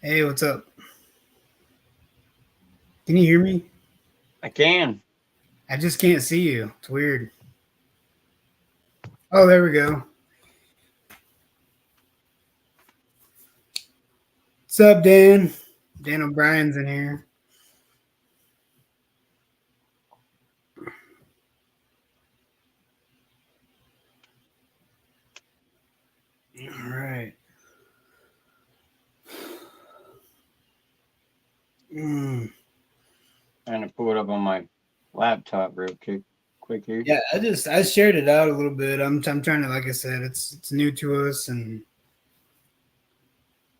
Hey, what's up? Can you hear me? I can. I just can't see you. It's weird. Oh, there we go. What's up, Dan? Dan O'Brien's in here. All right. Mm. Trying to pull it up on my laptop real quick here. Yeah, I shared it out a little bit. I'm trying to, like I said, it's new to us, and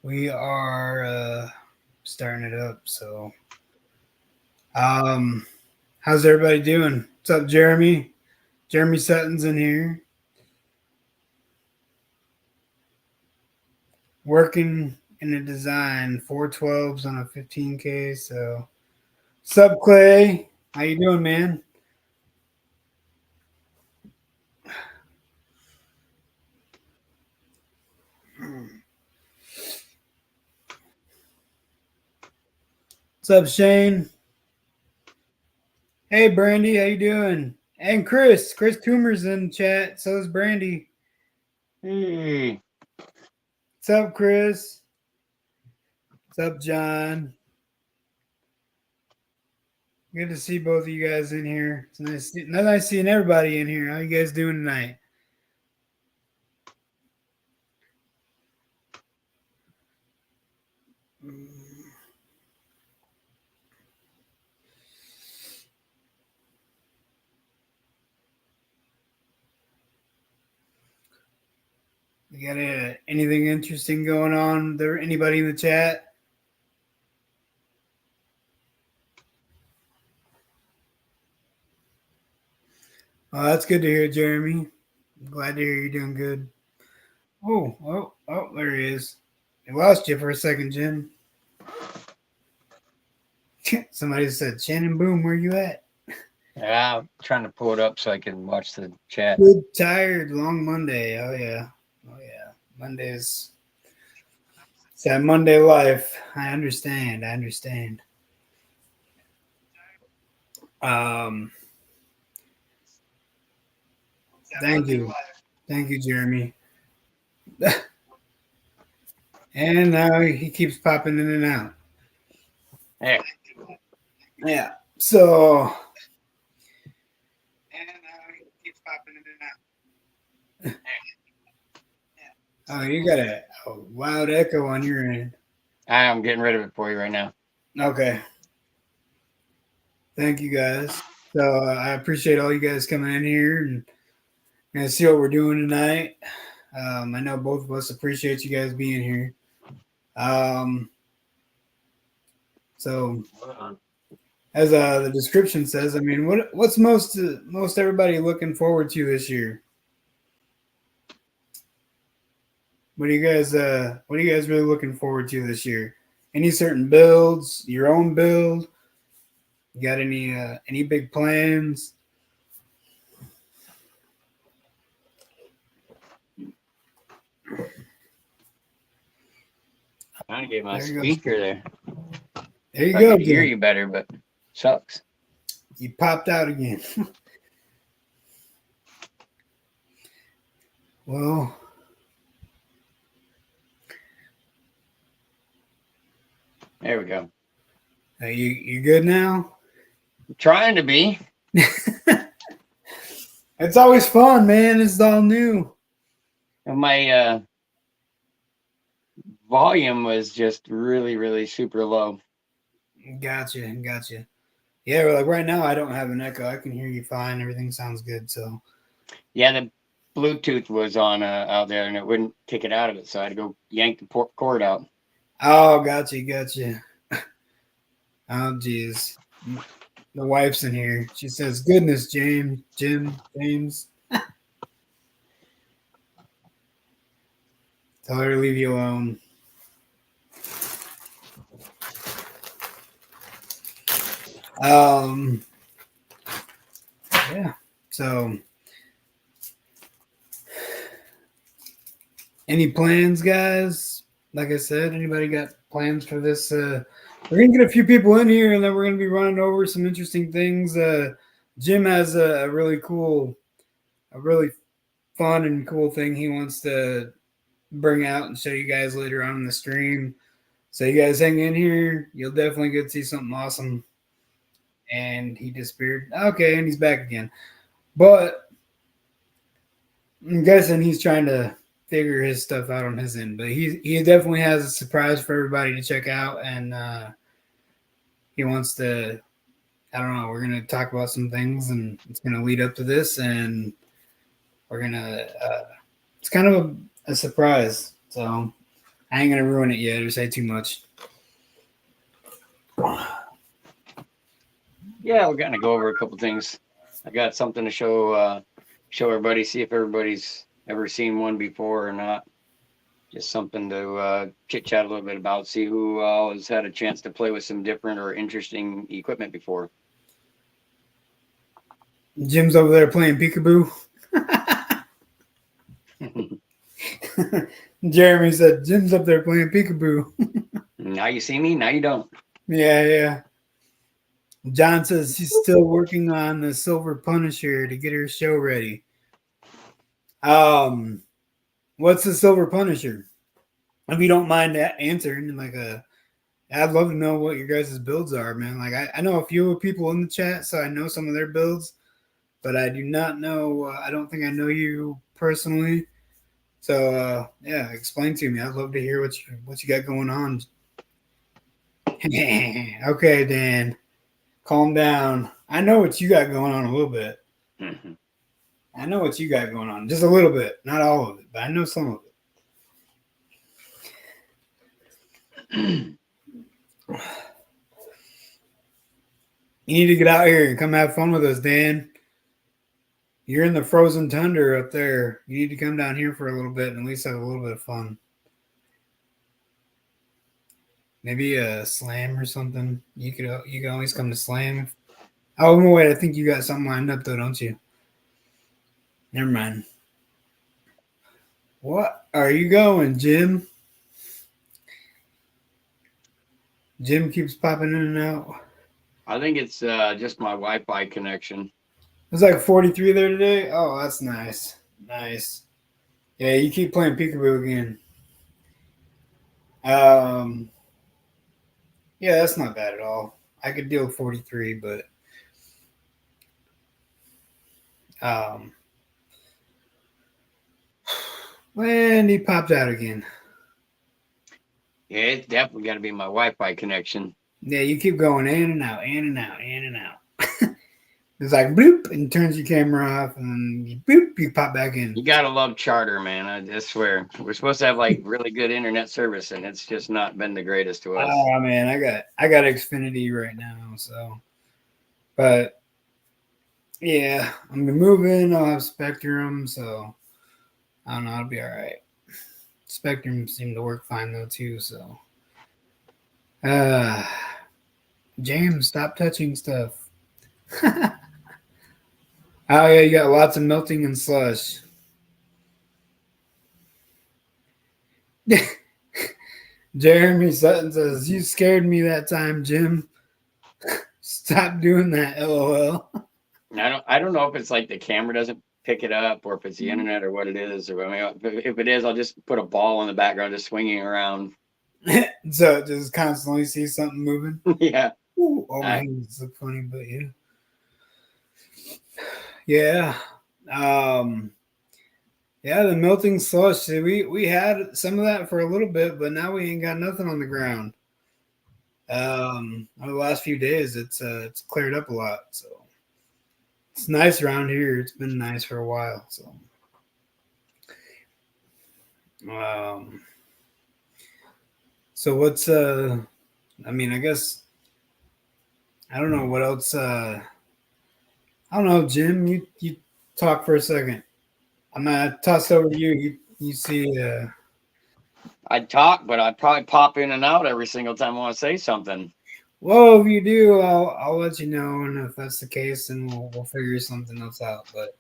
we are starting it up. So, um, how's everybody doing? What's up, Jeremy? Jeremy Sutton's in here, working in a design 412s on a 15K. So, sup, Clay? How you doing, man? What's up, Shane? Hey, Brandy, how you doing? And Chris Toomer's in chat. So is Brandy. Hey, What's up, Chris? What's up, John? Good to see both of you guys in here. It's nice seeing everybody in here. How you guys doing tonight? You got anything interesting going on there? Anybody in the chat? Oh, that's good to hear, Jeremy. I'm glad to hear you're doing good. Oh, there he is. I lost you for a second, Jim. Somebody said, Shannon Boom, where you at? yeah, I'm trying to pull it up so I can watch the chat. Good, tired, long Monday. Oh, yeah. Oh, yeah. Mondays. It's that Monday life. I understand. I understand. Um, thank you. Thank you, Jeremy. And now he keeps popping in and out. There. Yeah. So. Oh, you got a loud echo on your end. I'm getting rid of it for you right now. Okay. Thank you guys. So I appreciate all you guys coming in here and gonna see what we're doing tonight. I know both of us appreciate you guys being here. Um, so as the description says, I mean, what's most everybody looking forward to this year? What are you guys really looking forward to this year? Any certain builds? Your own build? You got any big plans? Trying to get my There you go. speaker there. There you I go. could hear you better, but sucks. You popped out again. Well, There we go. you good now? I'm trying to be. It's always fun, man. It's all new. My volume was just really super low. Gotcha. Yeah, like right now I don't have an echo. I can hear you fine. Everything sounds good. So Yeah, the Bluetooth was on out there and it wouldn't kick it out of it, so I had to go yank the cord out. oh, gotcha. Oh, geez. The wife's in here. She says, "Goodness, James, tell her to leave you alone." Um, yeah. So, any plans, guys? like I said, anybody got plans for this? We're gonna get a few people in here, and then we're gonna be running over some interesting things. Jim has a really fun and cool thing he wants to bring out and show you guys later on in the stream. So you guys hang in here. You'll definitely get to see something awesome. And he disappeared. Okay, and he's back again. But I'm guessing he's trying to figure his stuff out on his end. But he definitely has a surprise for everybody to check out, and he wants to. I don't know. We're gonna talk about some things, and it's gonna lead up to this, and we're gonna. It's kind of a surprise, so I ain't gonna ruin it yet or say too much. Yeah, we're gonna go over a couple things. I got something to show everybody, see if everybody's ever seen one before or not. Just something to chit chat a little bit about, see who has had a chance to play with some different or interesting equipment before. Jim's over there playing peekaboo. Jeremy said Jim's up there playing peekaboo. Now you see me, now you don't. Yeah. John says he's still working on the Silver Punisher to get her show ready. What's the Silver Punisher? If you don't mind answering, I'd love to know what your guys' builds are, man. Like I know a few people in the chat, so I know some of their builds, but I do not know. I don't think I know you personally. So yeah, explain to me. I'd love to hear what you got going on. Okay, Dan, calm down. I know what you got going on a little bit. Mm-hmm. I know what you got going on, just a little bit, not all of it, but I know some of it. You need to get out here and come have fun with us, Dan. You're in the frozen tundra up there. You need to come down here for a little bit and at least have a little bit of fun. Maybe a slam or something. You can always come to slam. Oh no, wait, I think you got something lined up though, don't you? Never mind. What are you going, Jim? Jim keeps popping in and out. I think it's just my Wi-Fi connection. It's like 43 there today. Oh, that's nice. Nice. Yeah, you keep playing peekaboo again. Yeah, that's not bad at all. I could deal with 43, but when he popped out again. Yeah, it's definitely got to be my Wi-Fi connection. Yeah, you keep going in and out, in and out, in and out. It's like bloop, and turns your camera off, and then you boop, you pop back in. You gotta love Charter, man. I swear, we're supposed to have like really good internet service, and it's just not been the greatest to us. Oh man, I got Xfinity right now, so. But yeah, I'm moving. I'll have Spectrum, so I don't know. It'll be all right. Spectrum seemed to work fine though too. So, James, stop touching stuff. Oh yeah, you got lots of melting and slush. Jeremy Sutton says, "You scared me that time, Jim. Stop doing that, LOL." I don't know if it's like the camera doesn't pick it up, or if it's the internet, or what it is. Or I mean, if it is, I'll just put a ball in the background, just swinging around. So just constantly see something moving. Yeah. Ooh, oh my, it's so funny, but yeah. Yeah, the melting slush. See, we had some of that for a little bit, but now we ain't got nothing on the ground. Over the last few days, it's cleared up a lot, so it's nice around here. It's been nice for a while. So, so what's I mean, I guess I don't know what else. I don't know, Jim. You talk for a second. I'm gonna toss it over to you. You see. I'd talk, but I'd probably pop in and out every single time I want to say something. Well, if you do, I'll let you know, and if that's the case, then we'll figure something else out. But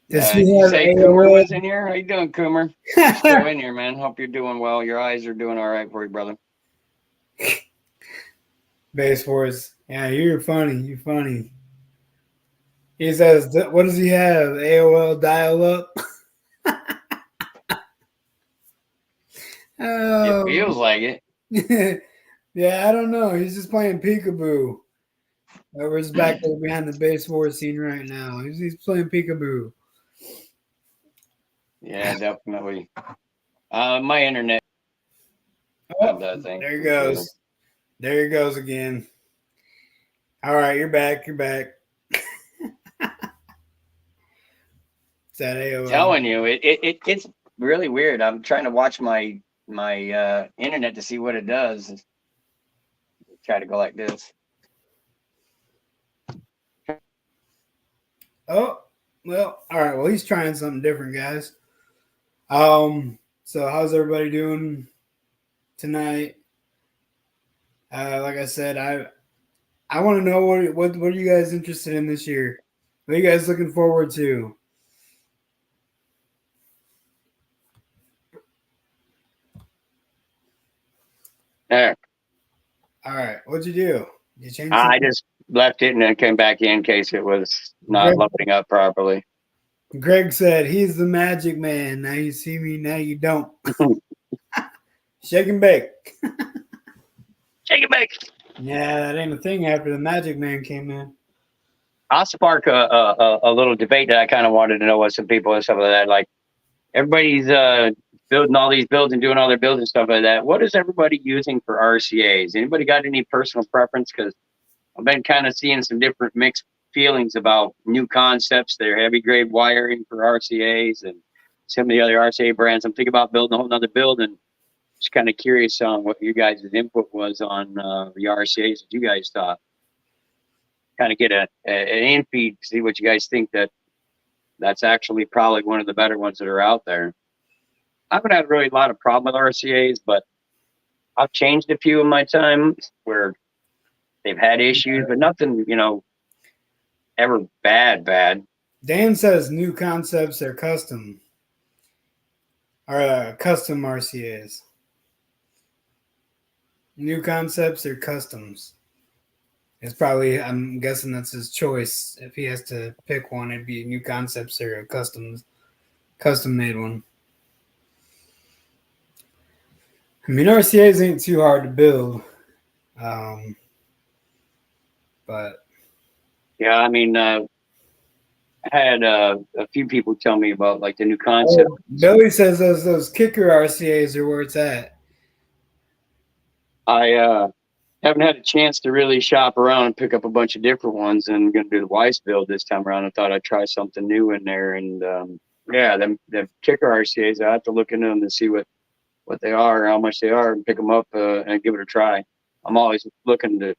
Does he Did you have say Coomer AOL? was in here? How you doing, Coomer? Still in here, man. Hope you're doing well. Your eyes are doing all right for you, brother. Basswars. Yeah, you're funny. You're funny. He says, what does he have? AOL dial up? It feels like it. Yeah, I don't know. He's just playing peekaboo. We're just back there behind the base war scene right now. He's playing peekaboo. Yeah, definitely. My internet Oh, thing. there he goes. There he goes again. All right, you're back. You're back. It's that AOL. Telling you, it's really weird. I'm trying to watch my internet to see what it does. Try to go like this. Oh, well, all right. Well, he's trying something different, guys. So how's everybody doing tonight? Like I said, I want to know what are you guys interested in this year? What are you guys looking forward to? There. All right, what'd you do? You change I something? just left it and then came back in case it was not loading up properly. Greg said he's the magic man. Now you see me, now you don't. Shake and bake. Shake it back. Yeah, that ain't a thing after the magic man came in. I'll spark a little debate that I kind of wanted to know what some people and stuff like that. Like everybody's building all these builds and doing all their builds and stuff like that. What is everybody using for RCAs? Anybody got any personal preference? Because I've been kind of seeing some different mixed feelings about new concepts. Their heavy grade wiring for RCAs and some of the other RCA brands. I'm thinking about building a whole nother build and just kind of curious on what you guys' input was on the RCAs that you guys thought. Kind of get an in feed, see what you guys think that's actually probably one of the better ones that are out there. I haven't had really a lot of problem with RCAs, but I've changed a few in my time where they've had issues, but nothing, ever bad. Dan says new concepts are custom. Or custom RCAs. New concepts or customs. It's probably, I'm guessing that's his choice. If he has to pick one, it'd be new concepts or a custom made one. I mean, RCAs ain't too hard to build. But yeah, I mean, I had a few people tell me about like the new concept. Billy says those kicker RCAs are where it's at. I haven't had a chance to really shop around and pick up a bunch of different ones, and I'm going to do the Weiss build this time around. I thought I'd try something new in there, and the kicker RCAs, I have to look into them to see what they are, how much they are, and pick them up and give it a try. I'm always looking to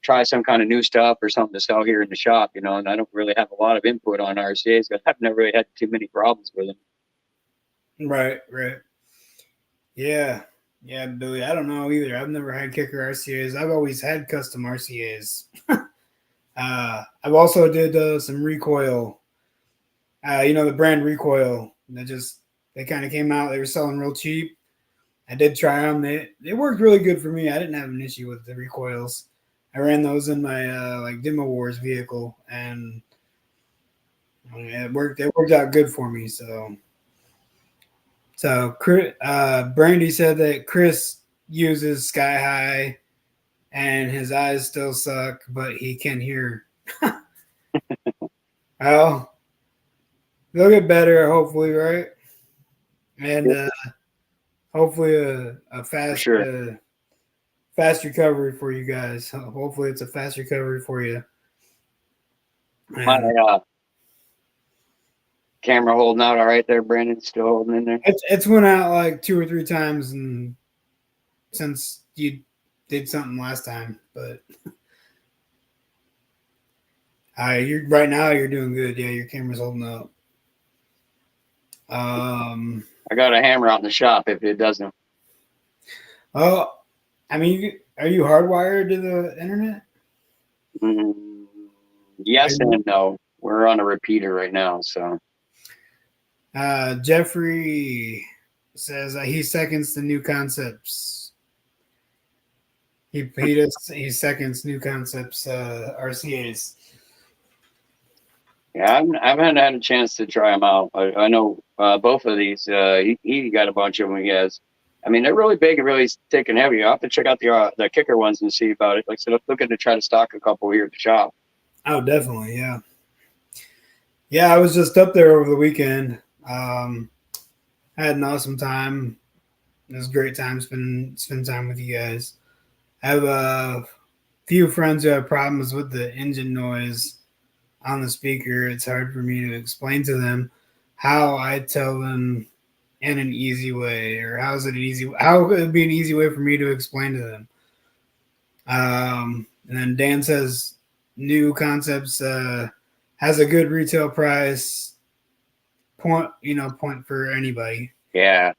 try some kind of new stuff or something to sell here in the shop, and I don't really have a lot of input on RCAs because I've never really had too many problems with them. Right. Yeah, Billy. I don't know either. I've never had kicker RCAs. I've always had custom RCAs. I've also did some recoil. The brand Recoil. They kind of came out. They were selling real cheap. I did try them. They worked really good for me. I didn't have an issue with the recoils. I ran those in my Demo Wars vehicle, and it worked. It worked out good for me. So Brandy said that Chris uses Sky High, and his eyes still suck, but he can hear. Well, they'll get better, hopefully, right? And hopefully a fast fast recovery for you guys. Hopefully it's a fast recovery for you. My camera holding out all right there, Brandon. Still holding in there. It's went out like 2 or 3 times, and since you did something last time, but you're right now you're doing good. Yeah, your camera's holding up. I got a hammer out in the shop if it doesn't. Oh, I mean, are you hardwired to the internet? Yes and no. We're on a repeater right now, so. Jeffrey says he seconds the new concepts. He seconds new concepts RCAs. Yeah, I haven't had a chance to try them out. I know both of these. He got a bunch of them. He has. I mean, they're really big and really thick and heavy. I'll have to check out the kicker ones and see about it. Like I said, I'm looking to try to stock a couple here at the shop. Oh, definitely, yeah. Yeah, I was just up there over the weekend. Had an awesome time. It was a great time spend time with you guys. I have a few friends who have problems with the engine noise on the speaker. It's hard for me to explain to them how I tell them in an easy way, or how it would be an easy way for me to explain to them. And then Dan says new concepts has a good retail price point for anybody. Yeah.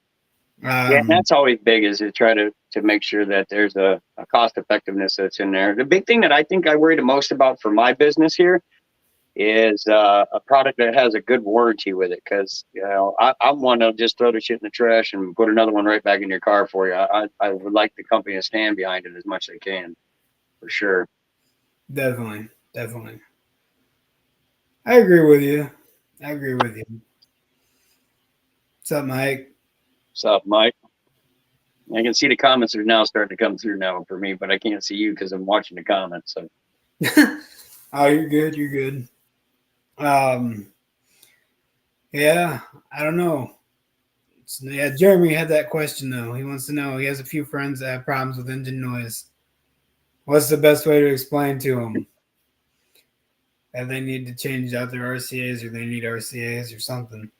Yeah, that's always big, is to try to make sure that there's a cost effectiveness that's in there. The big thing that I think I worry the most about for my business here is a product that has a good warranty with it. Because I'm one to just throw the shit in the trash and put another one right back in your car for you. I would like the company to stand behind it as much as they can, for sure. Definitely. I agree with you. What's up, Mike? What's up, Mike? I can see the comments are now starting to come through now for me, but I can't see you because I'm watching the comments. So. Oh, you're good. Yeah, I don't know. Yeah, Jeremy had that question though. He wants to know. He has a few friends that have problems with engine noise. What's the best way to explain to them? That they need to change out their RCAs, or they need RCAs or something.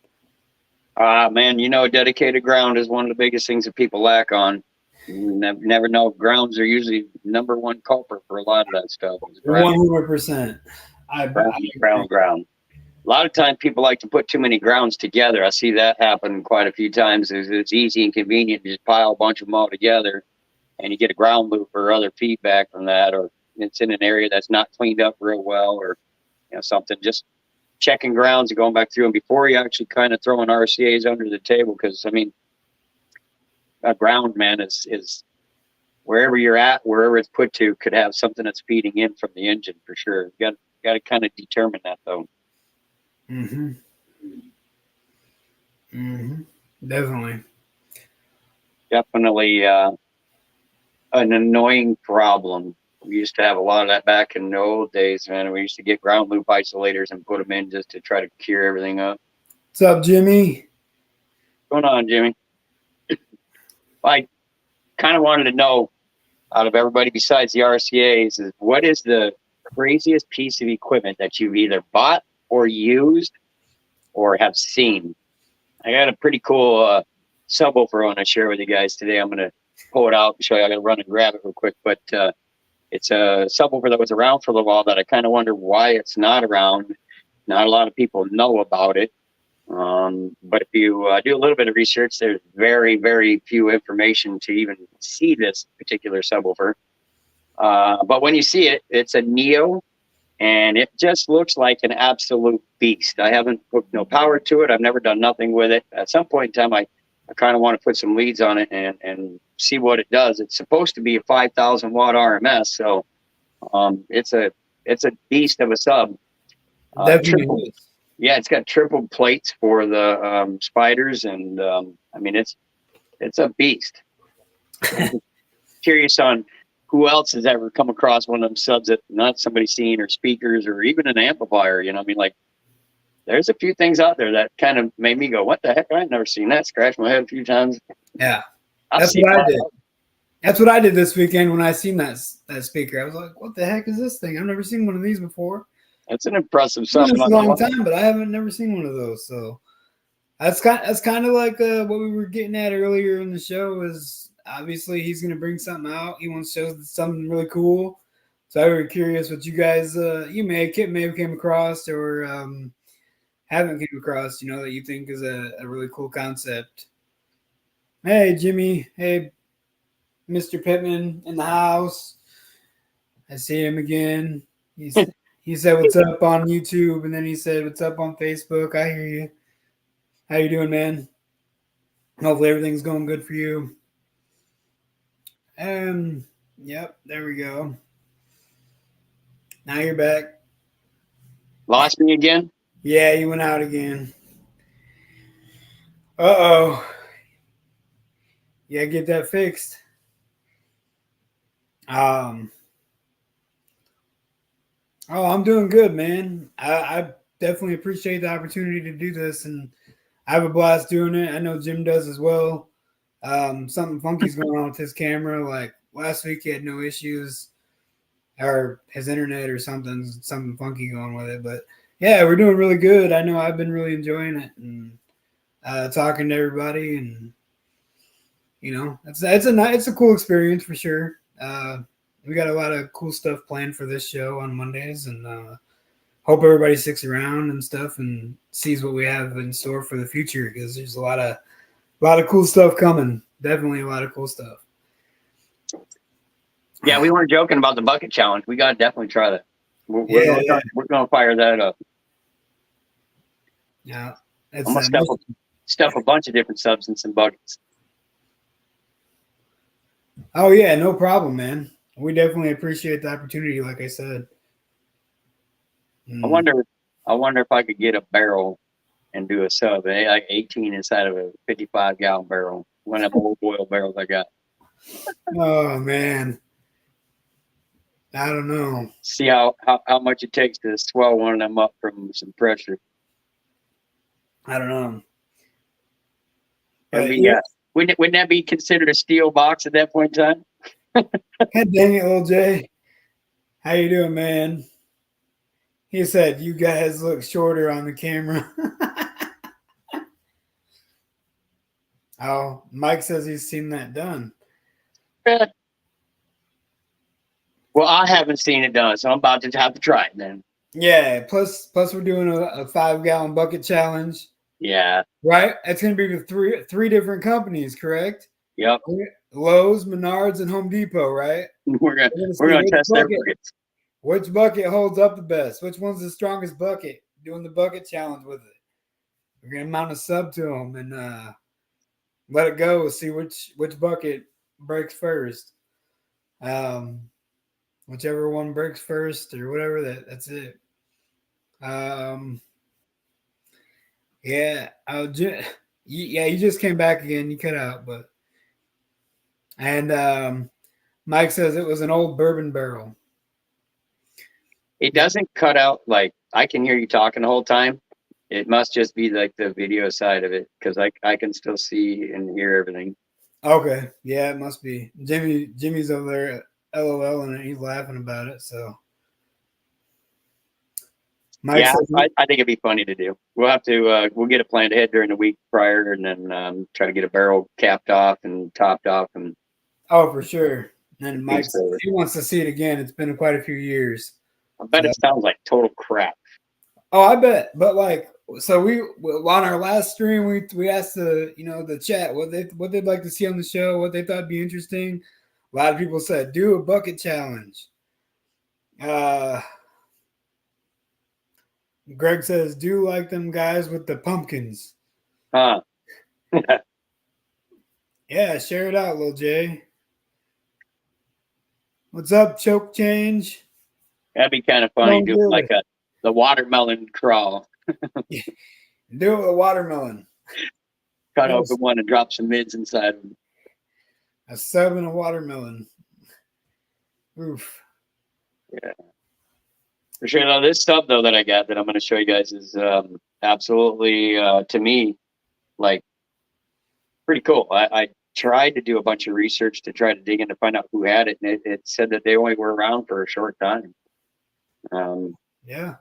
Man, dedicated ground is one of the biggest things that people lack on. You never know. Grounds are usually number one culprit for a lot of that stuff. 100%. Ground. A lot of times people like to put too many grounds together. I see that happen quite a few times. It's easy and convenient to just pile a bunch of them all together, and you get a ground loop or other feedback from that, or it's in an area that's not cleaned up real well, or something. Just checking grounds and going back through them before you actually kind of throwing RCAs under the table. Because I mean, a ground, man, is wherever you're at, wherever it's put to, could have something that's feeding in from the engine for sure. You got to kind of determine that though. Definitely an annoying problem. We used to have a lot of that back in the old days, man. We used to get ground loop isolators and put them in just to try to cure everything up. What's up, Jimmy? What's going on, Jimmy? I kind of wanted to know, out of everybody besides the RCAs, is what is the craziest piece of equipment that you've either bought or used or have seen? I got a pretty cool subwoofer I want to share with you guys today. I'm going to pull it out and show you. I got to run and grab it real quick, but it's a subwoofer that was around for a little while that I kind of wonder why it's not around. Not a lot of people know about it. But if you do a little bit of research, there's very, very few information to even see this particular subwoofer. But when you see it, it's a Neo, and it just looks like an absolute beast. I haven't put no power to it. I've never done nothing with it. At some point in time, I kind of want to put some leads on it and see what it does. It's supposed to be a 5,000 watt RMS, so it's a beast of a sub. Definitely. Yeah, it's got triple plates for the spiders, and I mean it's a beast. Curious on who else has ever come across one of them subs that not somebody seen, or speakers, or even an amplifier. I mean, like, there's a few things out there that kind of made me go, "What the heck? I've never seen that." Scratch my head a few times. Yeah, that's what I did. That's what I did this weekend when I seen that speaker. I was like, "What the heck is this thing? I've never seen one of these before." It's an impressive something. It's a long time, but I haven't never seen one of those. So that's kind of like what we were getting at earlier in the show. Is obviously he's going to bring something out. He wants to show something really cool. So I was curious what you guys you may have came across or haven't came across. That you think is a really cool concept. Hey, Jimmy. Hey, Mr. Pittman in the house. I see him again. He said, "What's up" on YouTube, and then he said, "What's up" on Facebook. I hear you. How you doing, man? Hopefully everything's going good for you. Yep, there we go. Now you're back. Lost me again? Yeah, you went out again. Uh-oh. Yeah, get that fixed. Um, oh, I'm doing good, man. I definitely appreciate the opportunity to do this, and I have a blast doing it. I know Jim does as well. Something funky's going on with his camera. Like last week, he had no issues, or his internet or something funky going with it. But yeah, we're doing really good. I know I've been really enjoying it and talking to everybody, and it's a cool experience for sure. We got a lot of cool stuff planned for this show on Mondays, and hope everybody sticks around and stuff and sees what we have in store for the future, because there's a lot of cool stuff coming. Definitely a lot of cool stuff. Yeah, we weren't joking about the bucket challenge. We got to definitely try that. We're going to fire that up. Yeah. I'm going to stuff a bunch of different substances in buckets. Oh, yeah, no problem, man. We definitely appreciate the opportunity, like I said. I wonder if I could get a barrel and do a sub, like 18 inside of a 55-gallon barrel. One of them old oil barrels I got. Oh, man. I don't know. See how much it takes to swell one of them up from some pressure. I don't know. Wouldn't that be considered a steel box at that point in time? God dang it, old Jay. How you doing, man? He said, you guys look shorter on the camera. Oh, Mike says he's seen that done. Well, I haven't seen it done, so I'm about to have to try it then. Yeah, plus we're doing a 5-gallon bucket challenge. Yeah. Right? It's going to be with three different companies, correct? Yep. Lowe's, Menards, and Home Depot, right? We're gonna test their buckets. Which bucket holds up the best? Which one's the strongest bucket? Doing the bucket challenge with it. We're going to mount a sub to them and let it go. See which bucket breaks first. Whichever one breaks first or whatever, that's it. Yeah. You just came back again. You cut out, and Mike says it was an old bourbon barrel. It doesn't cut out, like I can hear you talking the whole time. It must just be like the video side of it, because I can still see and hear everything. Okay. Yeah, it must be. Jimmy's over there LOL and he's laughing about it. So Mike says, I think it'd be funny to do. We'll have to we'll get it planned ahead during the week prior, and then try to get a barrel capped off and topped off. And for sure. And Mike says he wants to see it again. It's been quite a few years. I bet it sounds like total crap. Oh, I bet. But so we on our last stream we asked the chat what they'd like to see on the show, what they thought would be interesting. A lot of people said do a bucket challenge. Greg says do like them guys with the pumpkins. Huh. Yeah, share it out, Lil Jay. What's up, Choke Change? That'd be kind of funny, doing like the watermelon crawl. Do a watermelon. Cut open one and drop some mids inside of them. A sub and a watermelon. Oof. Yeah. For sure. Now, this sub, though, that I got that I'm going to show you guys is absolutely, to me, like, pretty cool. I tried to do a bunch of research to try to dig in to find out who had it, and it said that they only were around for a short time. Yeah.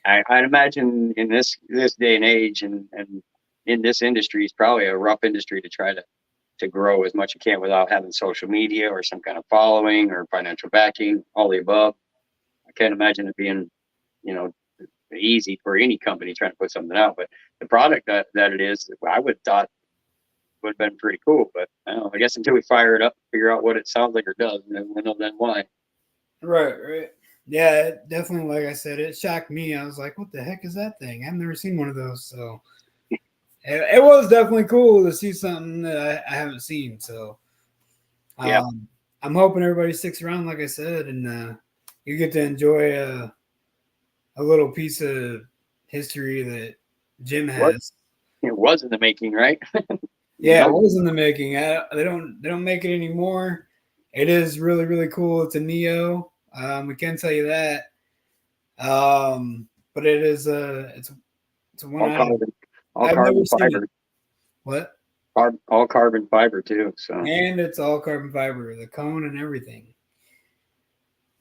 I'd imagine in this day and age and in this industry, it's probably a rough industry to try to grow as much as you can without having social media or some kind of following or financial backing, all the above. I can't imagine it being, easy for any company trying to put something out. But the product that it is, I would thought would have been pretty cool. But I guess until we fire it up, figure out what it sounds like or does, and then we'll know then why. Right. Yeah, it definitely, like I said, it shocked me. I was like, what the heck is that thing? I've never seen one of those. So it was definitely cool to see something that I haven't seen. So Yeah. I'm hoping everybody sticks around, like I said, and you get to enjoy a little piece of history that Jim What has. it was in the making, right? Yeah, it No. was in the making. They don't make it anymore. It is really really cool. It's a Neo. We can tell you that. But it is it's one All carbon, all I've never carbon seen it. fiber, What? all carbon fiber too. So And it's all carbon fiber, the cone and everything.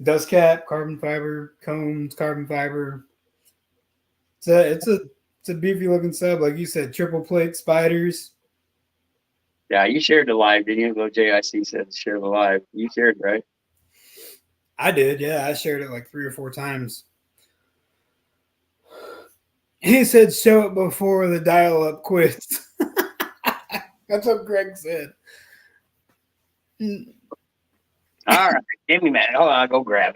Dust cap, carbon fiber, cones, carbon fiber. It's a beefy looking sub, like you said, triple plate spiders. yeah, you shared the live, didn't you? Little JIC said share the live. You shared, right? I did, yeah. I shared it like 3 or 4 times. He said, "Show it before the dial-up quits." That's what Greg said. All right, give me a minute. Hold on, I'll go grab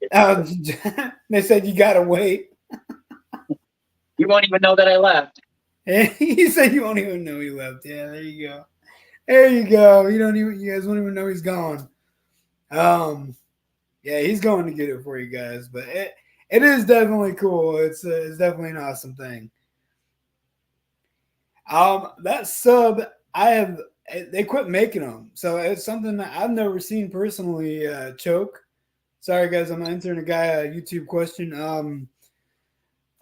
it. They said you gotta wait. You won't even know that I left. He said you won't even know he left. Yeah, there you go. There you go. You guys won't even know he's gone. Yeah, he's going to get it for you guys, but it is definitely cool. It's definitely an awesome thing. That sub I have they quit making them, so it's something that I've never seen personally. Choke. Sorry guys, I'm answering a guy a YouTube question.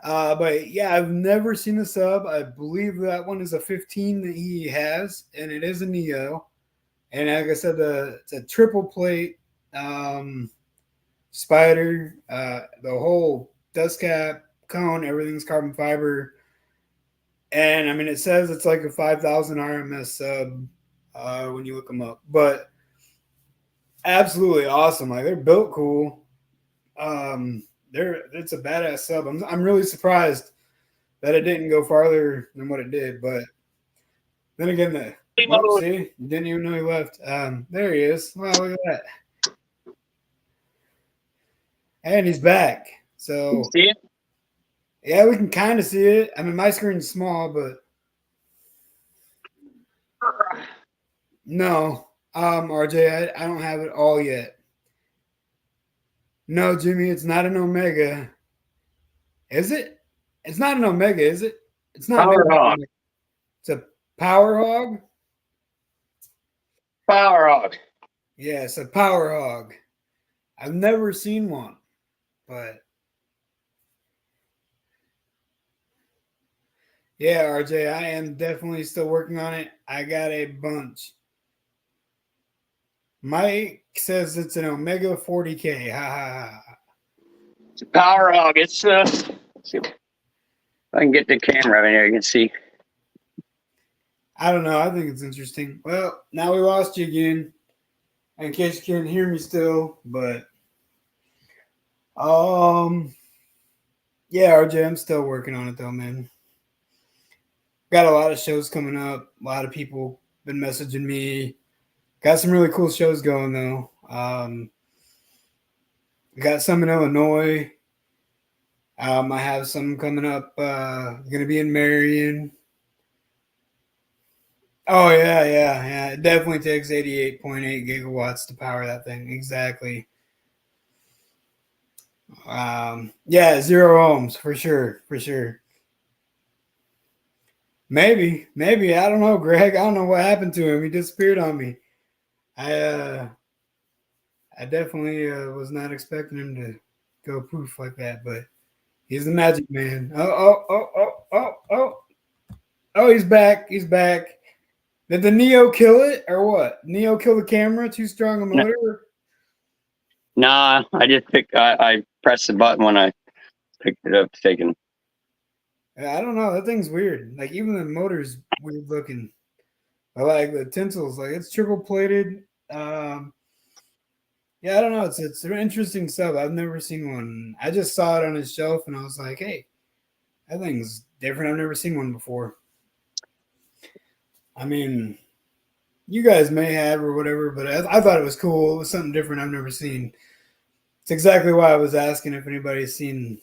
But yeah, I've never seen a sub. I believe that one is a 15 that he has, and it is a Neo. And like I said, it's a triple plate spider. The whole dust cap, cone, everything's carbon fiber. And I mean, it says it's like a 5,000 RMS sub when you look them up. But absolutely awesome. Like they're built cool. It's a badass sub. I'm really surprised that it didn't go farther than what it did. But then again, see, you didn't even know he left. There he is. Wow, look at that. And he's back. So See it? yeah, we can kind of see it. I mean, my screen's small, but no. RJ, I don't have it all yet. No, Jimmy, it's not an Omega. Is it? It's not an Omega, is it? It's not Power made by Hog. Omega. It's a Power Hog. Power Hog. Yeah, it's a Power Hog. I've never seen one, but yeah, RJ, I am definitely still working on it. I got a bunch. Mike says it's an Omega 40K. Ha ha ha. It's a Power Hog. It's see if I can get the camera in there, you can see. I don't know. I think it's interesting. Well, now we lost you again. In case you can't hear me still, but yeah, RJ, I'm still working on it though, man. Got a lot of shows coming up. A lot of people been messaging me. Got some really cool shows going though. Got some in Illinois. I have some coming up. Gonna be in Marion. Oh yeah. It definitely takes 88.8 gigawatts to power that thing. Exactly. Yeah, 0 ohms for sure. Maybe. I don't know, Greg. I don't know what happened to him. He disappeared on me. I definitely was not expecting him to go poof like that, but he's the magic man. Oh, he's back. Did the Neo kill it or what? Neo kill the camera? Too strong a motor? Nah, I pressed the button when I picked it up, taking. I don't know. That thing's weird. Like even the motor's weird looking. I like the tinsels. Like it's triple plated. Yeah, I don't know. It's an interesting sub. I've never seen one. I just saw it on his shelf and I was like, hey, that thing's different. I've never seen one before. I mean, you guys may have or whatever, but I thought it was cool. It was something different I've never seen. It's exactly why I was asking if anybody's seen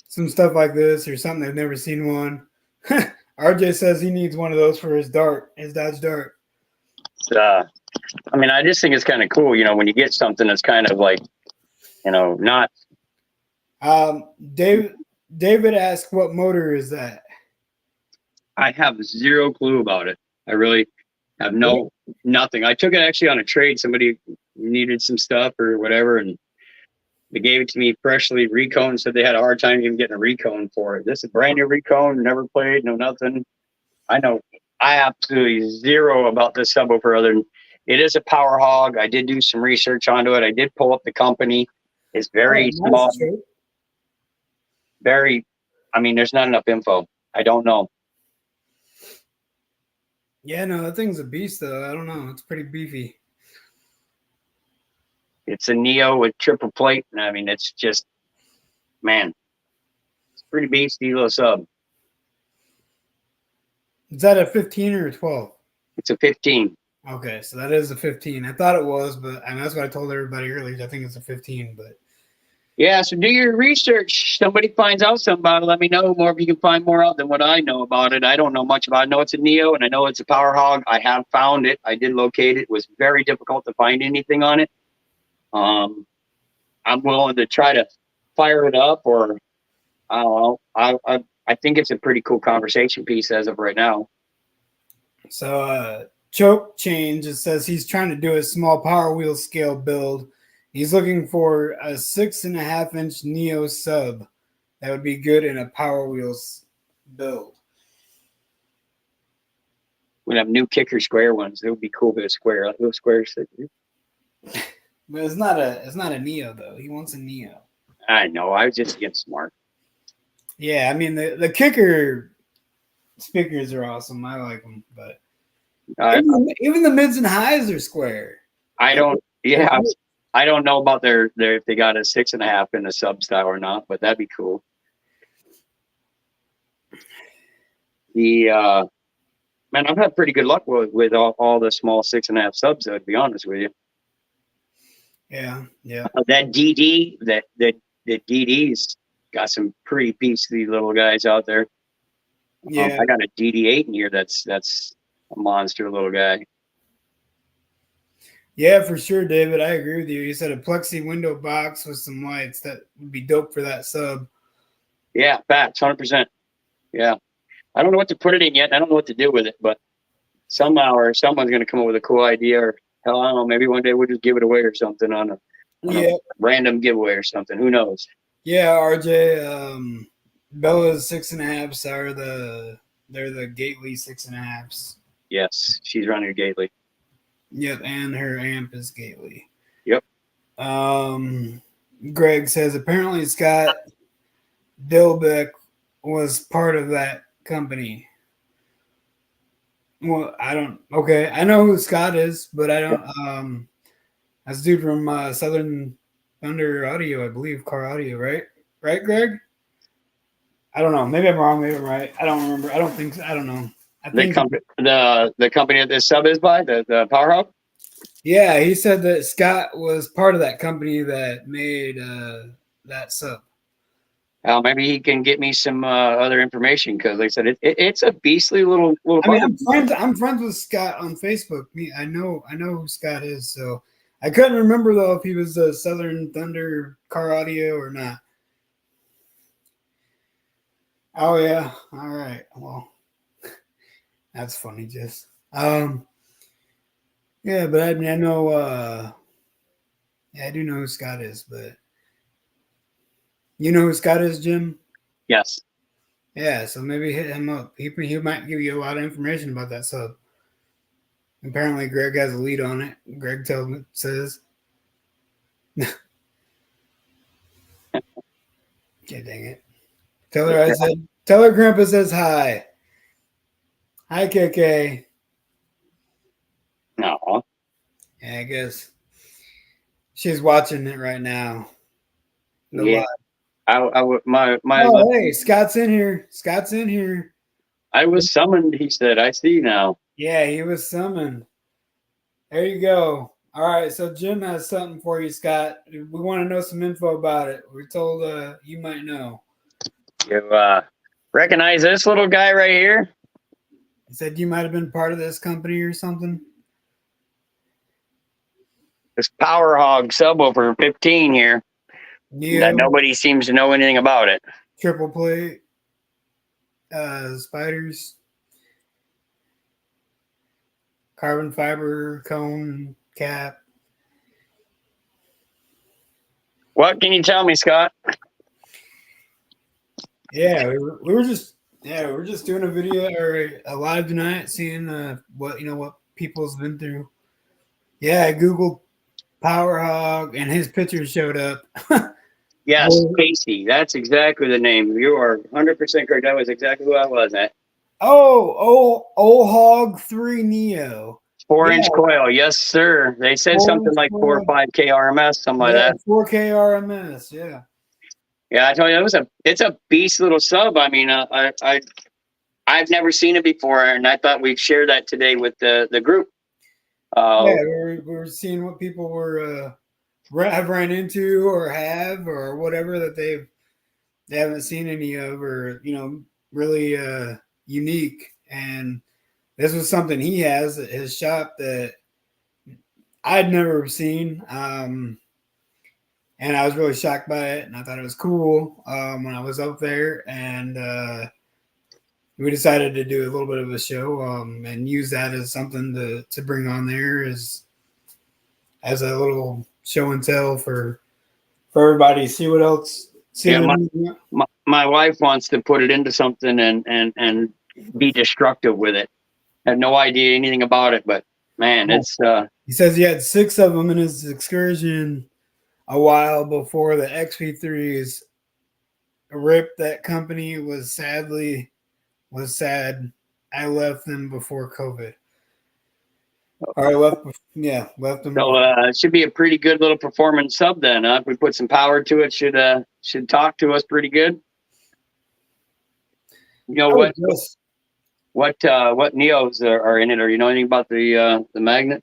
some stuff like this or something they've never seen one. RJ says he needs one of those for his dart, his Dodge Dart. I mean, I just think it's kind of cool, when you get something that's kind of like, not. David asked, "What motor is that?" I have zero clue about it. I really have nothing. I took it actually on a trade. Somebody needed some stuff or whatever, and they gave it to me freshly recone. Said they had a hard time even getting a recone for it. This is a brand new recone, never played, no nothing. I absolutely zero about this subwoofer other than it is a power hog. I did do some research onto it. I did pull up the company. It's very small. There's not enough info. I don't know. Yeah, no, that thing's a beast, though. I don't know. It's pretty beefy. It's a Neo with triple plate. And I mean, it's just, man, it's pretty beastly little sub. Is that a 15 or a 12? It's a 15. Okay, so that is a 15. I thought it was, but that's what I told everybody earlier. I think it's a 15, but. Yeah, so do your research. Somebody finds out something about it, let me know more if you can find more out than what I know about it. I don't know much about it. I know it's a Neo, and I know it's a power hog. I have found it. I did locate it. It was very difficult to find anything on it. I'm willing to try to fire it up, or I don't know. I think it's a pretty cool conversation piece as of right now. So choke change, it says he's trying to do a small power wheel scale build. He's looking for a 6.5-inch Neo sub that would be good in a Power Wheels build. We have new kicker square ones. It would be cool with a square, like little squares. But it's not a Neo though. He wants a Neo. I know. I was just getting smart. Yeah, I mean the kicker speakers are awesome. I like them, but even the mids and highs are square. I don't know about their if they got a 6.5 in a sub style or not, but that'd be cool. Man, I've had pretty good luck with all the small 6.5 subs, though, to be honest with you. Yeah. That DD's got some pretty beastly little guys out there. Yeah, I got a DD8 in here that's a monster little guy. Yeah, for sure, David. I agree with you. You said a plexi window box with some lights. That would be dope for that sub. Yeah, facts, 100%. Yeah. I don't know what to put it in yet. I don't know what to do with it, but somehow or someone's going to come up with a cool idea, or hell, I don't know, maybe one day we'll just give it away or something on a random giveaway or something. Who knows? Yeah, RJ. Bella's 6.5s are they're the Gately 6.5s. Yes, she's running a Gately. Yep, and her amp is Gately. Yep. Greg says apparently Scott Dilbeck was part of that company. Well, I know who Scott is, but I don't. That's a dude from Southern Thunder Audio, I believe, Car Audio, right? Right, Greg? I don't know. Maybe I'm wrong. Maybe I'm right. I don't remember. I don't think. I don't know. The company that this sub is by, the Power Hub? Yeah, he said that Scott was part of that company that made that sub. Maybe he can get me some other information, because like I said, it's a beastly little. I mean, I'm friends with Scott on Facebook. I know who Scott is. So I couldn't remember though if he was a Southern Thunder Car Audio or not. Oh yeah. All right. Well, that's funny, Jess. Yeah, but I mean, I know. I do know who Scott is, but you know who Scott is, Jim? Yes. Yeah, so maybe hit him up. He might give you a lot of information about that sub. Apparently, Greg has a lead on it. Greg says. Okay, dang it. Tell her Grandpa says hi. Hi, KK. No. Yeah, I guess she's watching it right now. Yeah. Hey, Scott's in here. Scott's in here. I was summoned, he said. I see now. Yeah, he was summoned. There you go. All right, so Jim has something for you, Scott. We want to know some info about it. We're told you might know. Recognize this little guy right here? He said you might have been part of this company or something. This Power Hog subwoofer 15 here. Neo, That nobody seems to know anything about it. triple plate, spiders, carbon fiber cone cap. What can you tell me, Scott? Yeah, we were just doing a video or a live tonight, seeing what people's been through. Yeah, I googled Power Hog and his picture showed up. Yes, Oh, Casey. That's exactly the name. You are 100% correct. That was exactly who I was at. old Hog 3 Neo. 4-inch Yeah, coil. Yes, sir. They said 4 something inch like 4 or coil. 5K RMS, something like Yeah, that. 4K RMS. Yeah. Yeah, I told you it's a beast little sub. I mean, I've never seen it before, and I thought we'd share that today with the group. Yeah, we were seeing what people have ran into or have or whatever that they haven't seen any of or really unique. And this was something he has at his shop that I'd never seen. And I was really shocked by it, and I thought it was cool when I was up there. And we decided to do a little bit of a show and use that as something to bring on there as a little show and tell for everybody. See what else. See Yeah, what my wife wants to put it into something and be destructive with it. I have no idea anything about it, but man, it's he says he had 6 of them in his excursion a while before the XP3s ripped that company. Was sad. I left them before COVID. Or I left them. so it should be a pretty good little performance sub then. If we put some power to it, should talk to us pretty good. You know what Neos are in it, or you know anything about the magnet?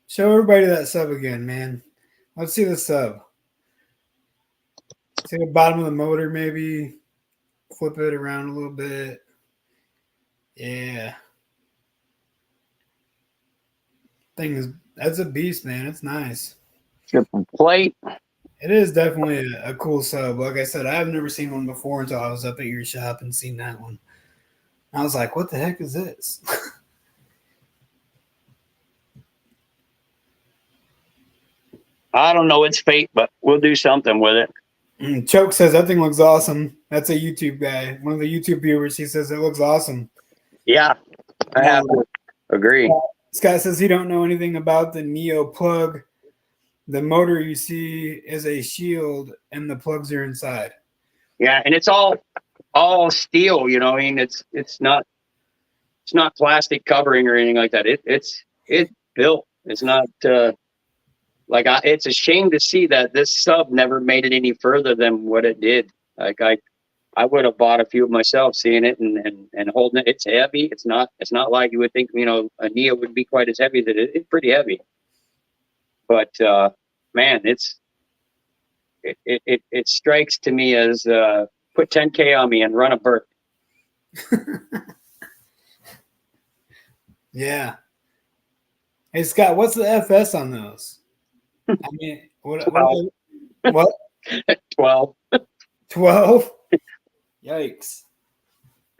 Show everybody that sub again, man. Let's see the sub. See the bottom of the motor, maybe. Flip it around a little bit. Yeah. That's a beast, man. It's nice. Triple plate. It is definitely a cool sub. Like I said, I've never seen one before until I was up at your shop and seen that one. I was like, what the heck is this? I don't know its fate, but we'll do something with it. Choke says that thing looks awesome. That's a YouTube guy. One of the YouTube viewers. He says it looks awesome. Yeah, I have to agree. Scott says he don't know anything about the Neo plug. The motor you see is a shield, and the plugs are inside. Yeah, and it's all steel. You know, I mean, it's not plastic covering or anything like that. It's built. It's not it's a shame to see that this sub never made it any further than what it did. Like I would have bought a few of myself, seeing it and holding it. It's heavy. It's not like you would think. You know, a Neo would be quite as heavy as it is. It's pretty heavy. But man, it strikes to me as put 10K on me and run a Burt. Yeah. Hey Scott, what's the FS on those? I mean, what? 12. 12? Yikes.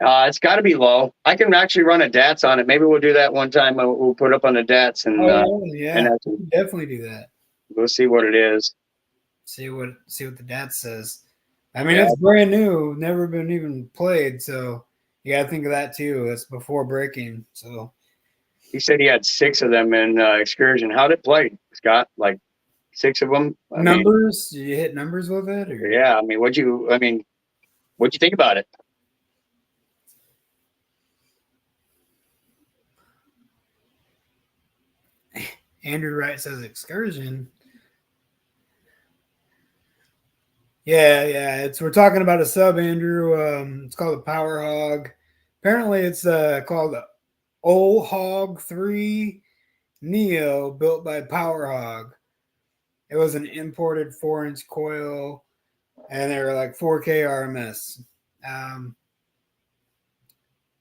It's got to be low. I can actually run a DATS on it. Maybe we'll do that one time. We'll put up on the DATS and definitely do that. We'll see what it is. See what the DATS says. I mean, it's brand new, never been even played, so you got to think of that too. It's before breaking, so. He said he had 6 of them in excursion. How'd it play, Scott? Like 6 of them? Numbers? Did you hit numbers with it? Or? Yeah. I mean, what'd you think about it? Andrew Wright says excursion. Yeah. We're talking about a sub, Andrew. It's called a Power Hog. Apparently, it's called Old Hog 3 Neo, built by Power Hog. It was an imported 4-inch coil. and they were like 4K RMS.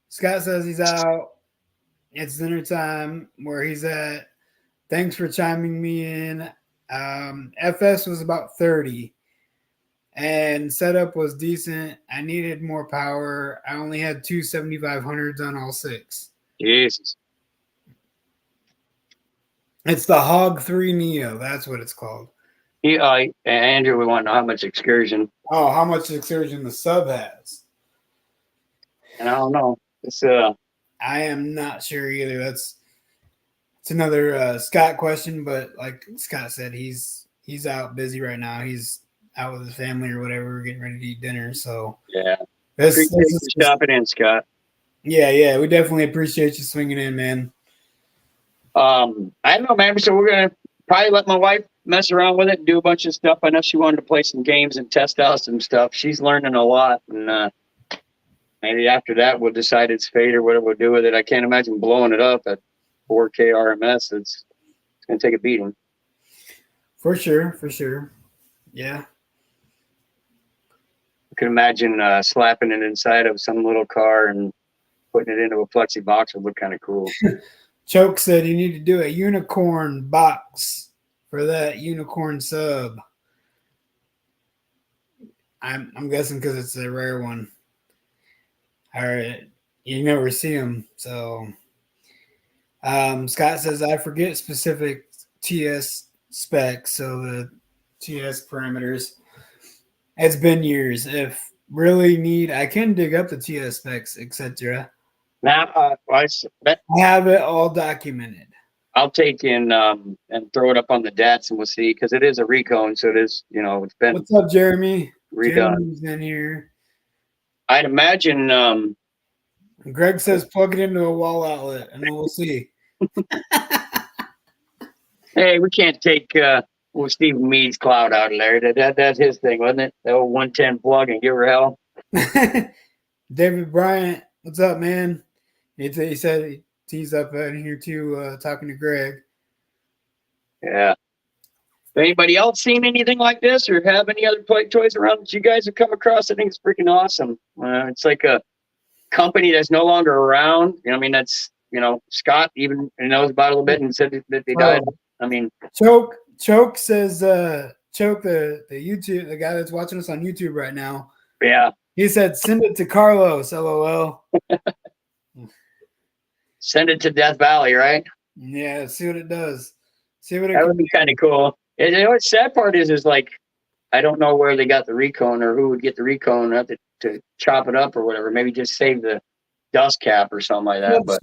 Scott says he's out. It's dinner time where he's at. Thanks for chiming me in. FS was about 30, and setup was decent. I needed more power. I only had two 7500s on all six. Jesus. It's the Hog 3 Neo. That's what it's called. Andrew, we want to know how much excursion. Oh, how much excursion the sub has? And I don't know. It's I am not sure either. It's another Scott question, but like Scott said, he's out busy right now. He's out with his family or whatever, getting ready to eat dinner. So yeah. This Appreciate is you stopping in, Scott. Yeah, we definitely appreciate you swinging in, man. I don't know, man. So we're gonna probably let my wife mess around with it and do a bunch of stuff. I know she wanted to play some games and test out some stuff. She's learning a lot, and maybe after that we'll decide it's fate or whatever we'll do with it. I can't imagine blowing it up at 4K RMS. It's gonna take a beating. For sure. Yeah. I can imagine slapping it inside of some little car and putting it into a plexi box would look kind of cool. Choke said you need to do a unicorn box for that unicorn sub. I'm guessing because it's a rare one. All right, you never see them. So Scott says I forget specific TS specs, so the TS parameters. It's been years. If really need, I can dig up the TS specs, etc. Now, I have it all documented. I'll take in and throw it up on the DATs and we'll see, because it is a recone, so it is, it's been. What's up, Jeremy? Redone. Jeremy's in here. I'd imagine. Greg says plug it into a wall outlet, and then we'll see. Hey, we can't take Stephen Mead's cloud out of there. That's his thing, wasn't it? The old 110 plug and give her hell. David Bryant, what's up, man? He said he's up in here too, talking to Greg. Yeah. Anybody else seen anything like this or have any other play toys around that you guys have come across? I think it's freaking awesome. It's like a company that's no longer around. That's, Scott even knows about it a little bit and said that they died. Choke says, Choke, the YouTube, the guy that's watching us on YouTube right now. Yeah. He said, send it to Carlos, LOL. Send it to Death Valley, right? Yeah, see what it does. See what it that would be kind of cool. And the sad part is like, I don't know where they got the recone or who would get the recone to chop it up or whatever. Maybe just save the dust cap or something like that. But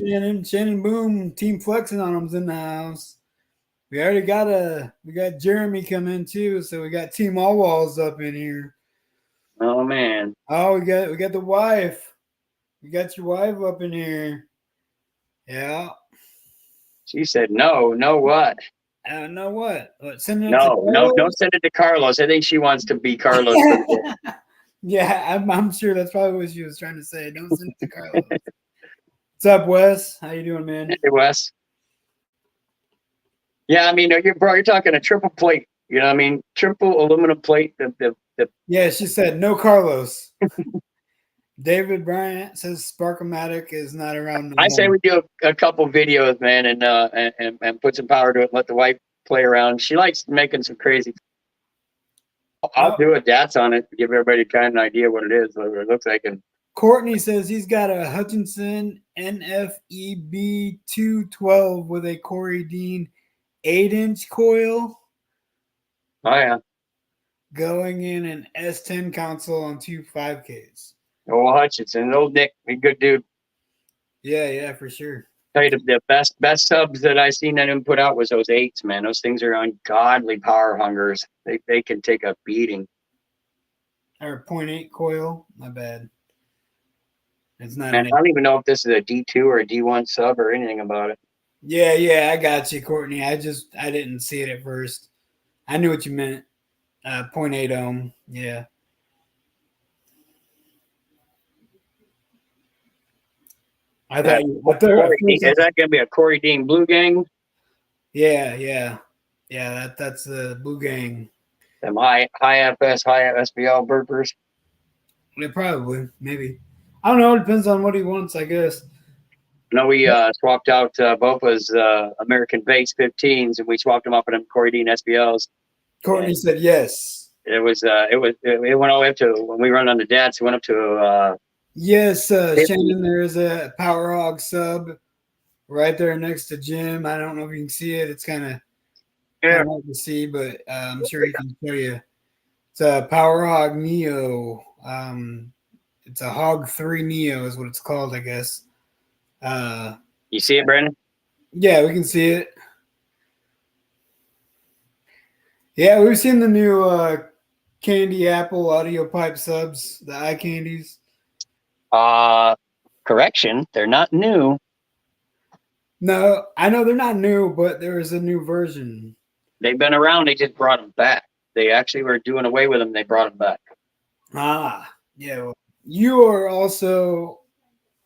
Shannon Boom, Team Flexing on them's in the house. We already got Jeremy come in too, so we got Team All Walls up in here. Oh man. Oh, we got the wife. We got your wife up in here. Yeah. She said no what? I don't know what. Send it no, don't send it to Carlos. I think she wants to be Carlos. Yeah, I'm sure that's probably what she was trying to say. Don't send it to Carlos. What's up, Wes? How you doing, man? Hey, Wes. Yeah, you're talking a triple plate. Triple aluminum plate. Yeah, she said no Carlos. David Bryant says Sparkomatic is not around. I say we do a couple videos, man, and put some power to it and let the wife play around. She likes making some crazy. I'll do a DATS on it to give everybody kind of an idea what it is, what it looks like. And Courtney says he's got a Hutchinson NFEB 212 with a Corey Dean 8-inch coil. Oh, yeah. Going in an S10 console on 2 5Ks. Oh, Hutchinson, old Nick, a good dude. Yeah, for sure. Tell you the best subs that I seen that him put out was those 8s, man. Those things are ungodly power hungers. They can take a beating. Or 0.8 coil. My bad. It's not. Man, I don't even know if this is a D2 or a D1 sub or anything about it. Yeah, I got you, Courtney. I didn't see it at first. I knew what you meant. 0.8 ohm. Yeah. I thought is that going to be a Corey Dean Blue Gang? Yeah. That's the Blue Gang. Them high FS, high SBL burpers. Yeah, probably, maybe. I don't know. It depends on what he wants, I guess. No, we swapped out both as American base 15s, and we swapped them up with them Corey Dean SBLs. Courtney said yes. It went all the way up to when we run on the Dats. It went up to yes. Shannon, there is a Power Hog sub right there next to Jim. I don't know if you can see it. It's kind of hard to see, but I'm sure he can show you. It's a Power Hog Neo. It's a Hog 3 Neo is what it's called, I guess. You see it, Brandon? Yeah, we can see it. Yeah, we've seen the new Candy Apple audio pipe subs, the eye candies. Correction, they're not new. No, I know they're not new, but there is a new version. They've been around. They just brought them back. They actually were doing away with them. They brought them back. Yeah. Well, you are also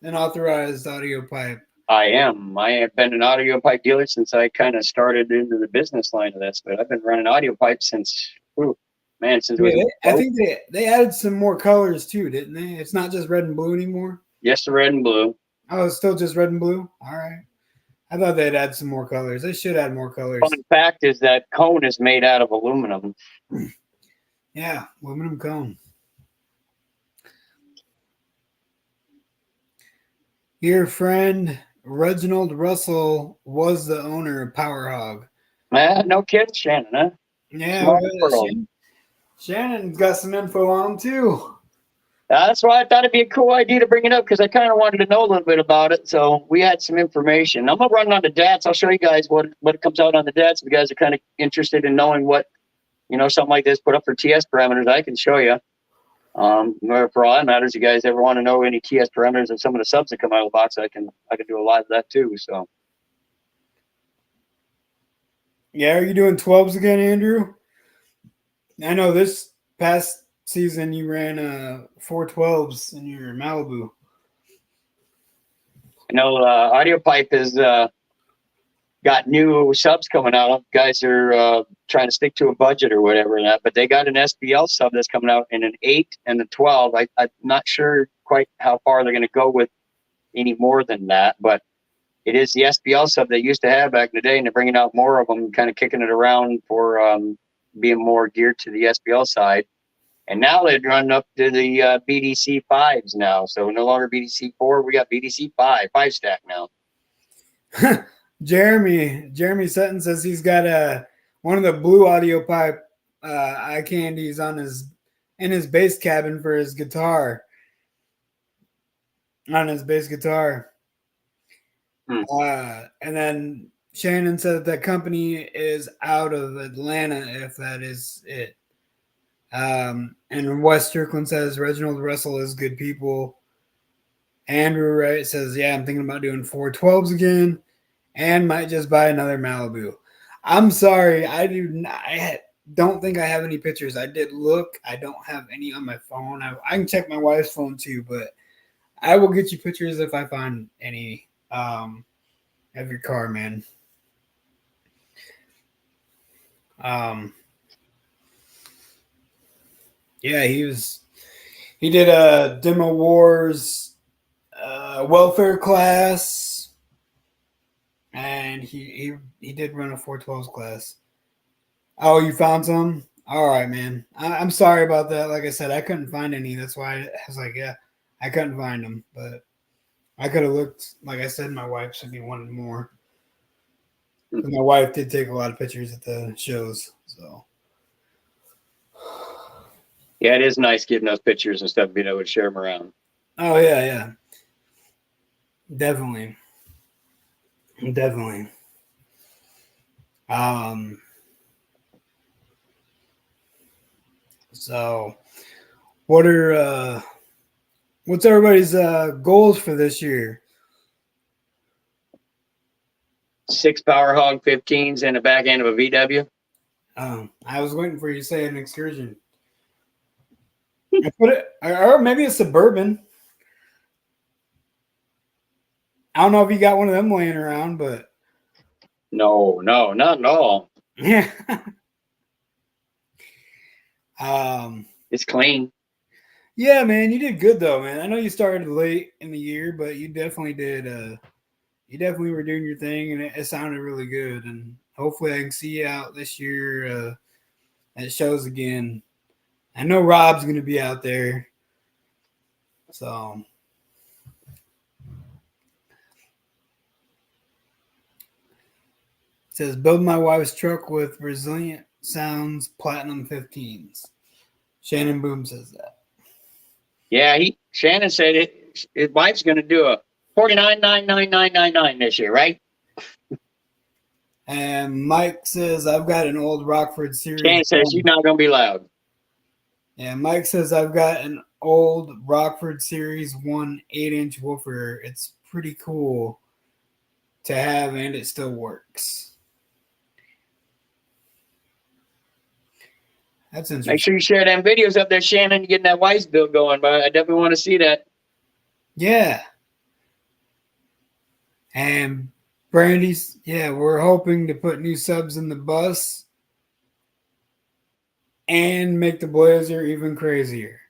an authorized audio pipe. I am. I have been an audio pipe dealer since I kind of started into the business line of this, but I've been running audio pipes since, since I think they added some more colors too, didn't they? It's not just red and blue anymore. Yes, the red and blue. Oh, it's still just red and blue. All right. I thought they'd add some more colors. They should add more colors. Fun fact is that cone is made out of aluminum. Yeah, aluminum cone. Your friend Reginald Russell was the owner of Power Hog. No kidding, Shannon, huh? Yeah, Shannon's got some info on him too. That's why I thought it'd be a cool idea to bring it up because I kind of wanted to know a little bit about it. So we had some information. I'm gonna run on the DATs. I'll show you guys what comes out on the DATs. If you guys are kind of interested in knowing what, something like this put up for TS parameters, I can show you. For all that matters, you guys ever want to know any TS parameters of some of the subs that come out of the box, I can do a lot of that too. So. Yeah, are you doing 12s again, Andrew? I know this past season you ran 412s in your Malibu. I know Audio Pipe has got new subs coming out. Guys are trying to stick to a budget or whatever that, but they got an SBL sub that's coming out in an 8 and a 12. I'm not sure quite how far they're going to go with any more than that, but it is the SBL sub they used to have back in the day, and they're bringing out more of them, kind of kicking it around for being more geared to the SBL side. And now they're running up to the BDC 5s now. So no longer BDC 4, we got BDC 5 stack now. Jeremy Sutton says he's got one of the blue audio pipe eye candies in his bass cabin for his guitar. On his bass guitar. And then Shannon said that company is out of Atlanta, if that is it. And Wes Strickland says Reginald Russell is good people. Andrew Wright says, yeah, I'm thinking about doing 412s again and might just buy another Malibu. I'm sorry, I don't think I have any pictures. I did look. I don't have any on my phone. I can check my wife's phone too, but I will get you pictures if I find any of your car, man. Yeah, he did a Demo Wars welfare class, and he did run a 412s class. Oh, you found some? All right, man. I'm sorry about that. Like I said, I couldn't find any. That's why I was like, yeah, I couldn't find them, but I could have looked. Like I said, my wife said he wanted more. My wife did take a lot of pictures at the shows, so. Yeah, it is nice getting those pictures and stuff, being able to share them around. Oh, yeah. Definitely. So what's everybody's goals for this year? 6 Power Hog 15s and the back end of a VW. I was waiting for you to say an excursion. I put it, or maybe a Suburban. I don't know if you got one of them laying around, but no, not at all. Yeah. It's clean. Yeah, man, you did good though, man. I know you started late in the year, but you definitely did. You definitely were doing your thing, and it sounded really good. And hopefully, I can see you out this year at shows again. I know Rob's going to be out there, so. It says build my wife's truck with resilient sounds platinum 15s. Shannon Boom says that. Yeah, Shannon said his wife's going to do a 49,99999 this year, right? And Mike says I've got an old Rockford series. Shannon says she's not going to be loud. Yeah, Mike says I've got an old Rockford Series 1 8-inch woofer. It's pretty cool to have, and it still works. That's interesting. Make sure you share them videos up there, Shannon, getting that Weiss build going, but I definitely want to see that. Yeah. And Brandy's, yeah, we're hoping to put new subs in the bus and make the Blazer even crazier.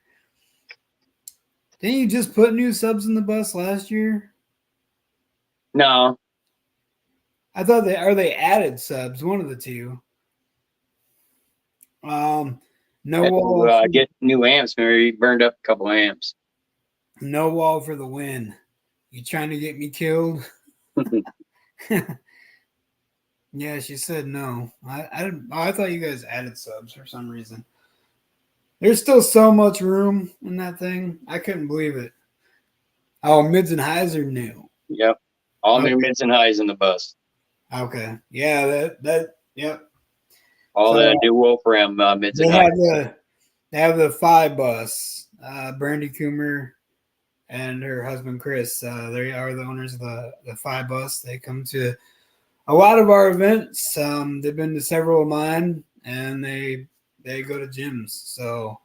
Didn't you just put new subs in the bus last year? No. I thought they added subs, one of the two. No wall. Get new amps. Maybe burned up a couple amps. No wall for the win. You trying to get me killed? Yeah, she said no. I thought you guys added subs for some reason. There's still so much room in that thing. I couldn't believe it. Oh, mids and highs are new. Yep. All new mids and highs in the bus. Okay. Yeah, yep. All the new Wolfram mids and highs. They have the 5 bus. Brandy Coomer and her husband Chris. They are the owners of the 5 bus. They come to a lot of our events. They've been to several of mine, and they go to gyms. So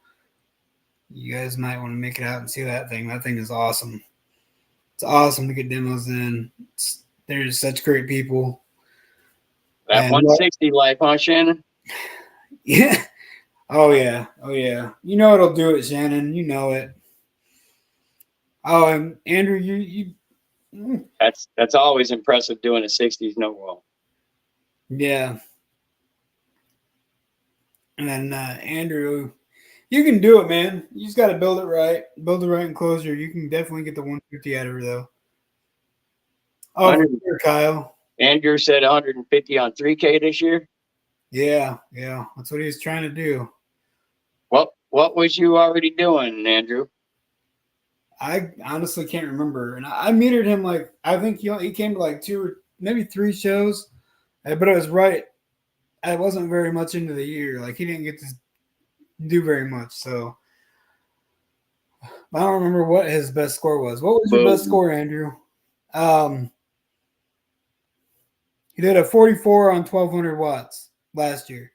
you guys might want to make it out and see that thing. That thing is awesome. It's awesome to get demos in. There's such great people. That 160 life, huh, Shannon? Yeah. Oh yeah. You know it'll do it, Shannon. You know it. Oh, and Andrew, you. That's always impressive doing a 60s no wall. Yeah. And then Andrew, you can do it, man. You just got to build it right. Build the right enclosure. You can definitely get the 150 out of her, though. Oh, for sure, Kyle. Andrew said 150 on 3K this year. Yeah. That's what he's trying to do. What was you already doing, Andrew? I honestly can't remember. And I metered him I think he came to 2 or maybe 3 shows, but it was right. I wasn't very much into the year. He didn't get to do very much. So I don't remember what his best score was. What was your best score, Andrew? He did a 44 on 1200 watts last year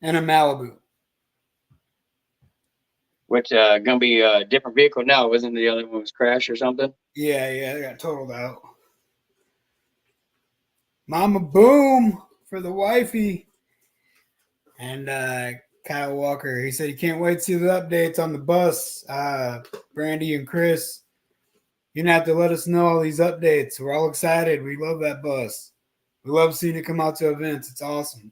and a Malibu. Which gonna be a different vehicle now? Wasn't the other one was crashed or something? Yeah, it got totaled out. Mama Boom for the wifey. And Kyle Walker, he said he can't wait to see the updates on the bus. Brandy and Chris, you're gonna have to let us know all these updates. We're all excited. We love that bus. We love seeing it come out to events. It's awesome.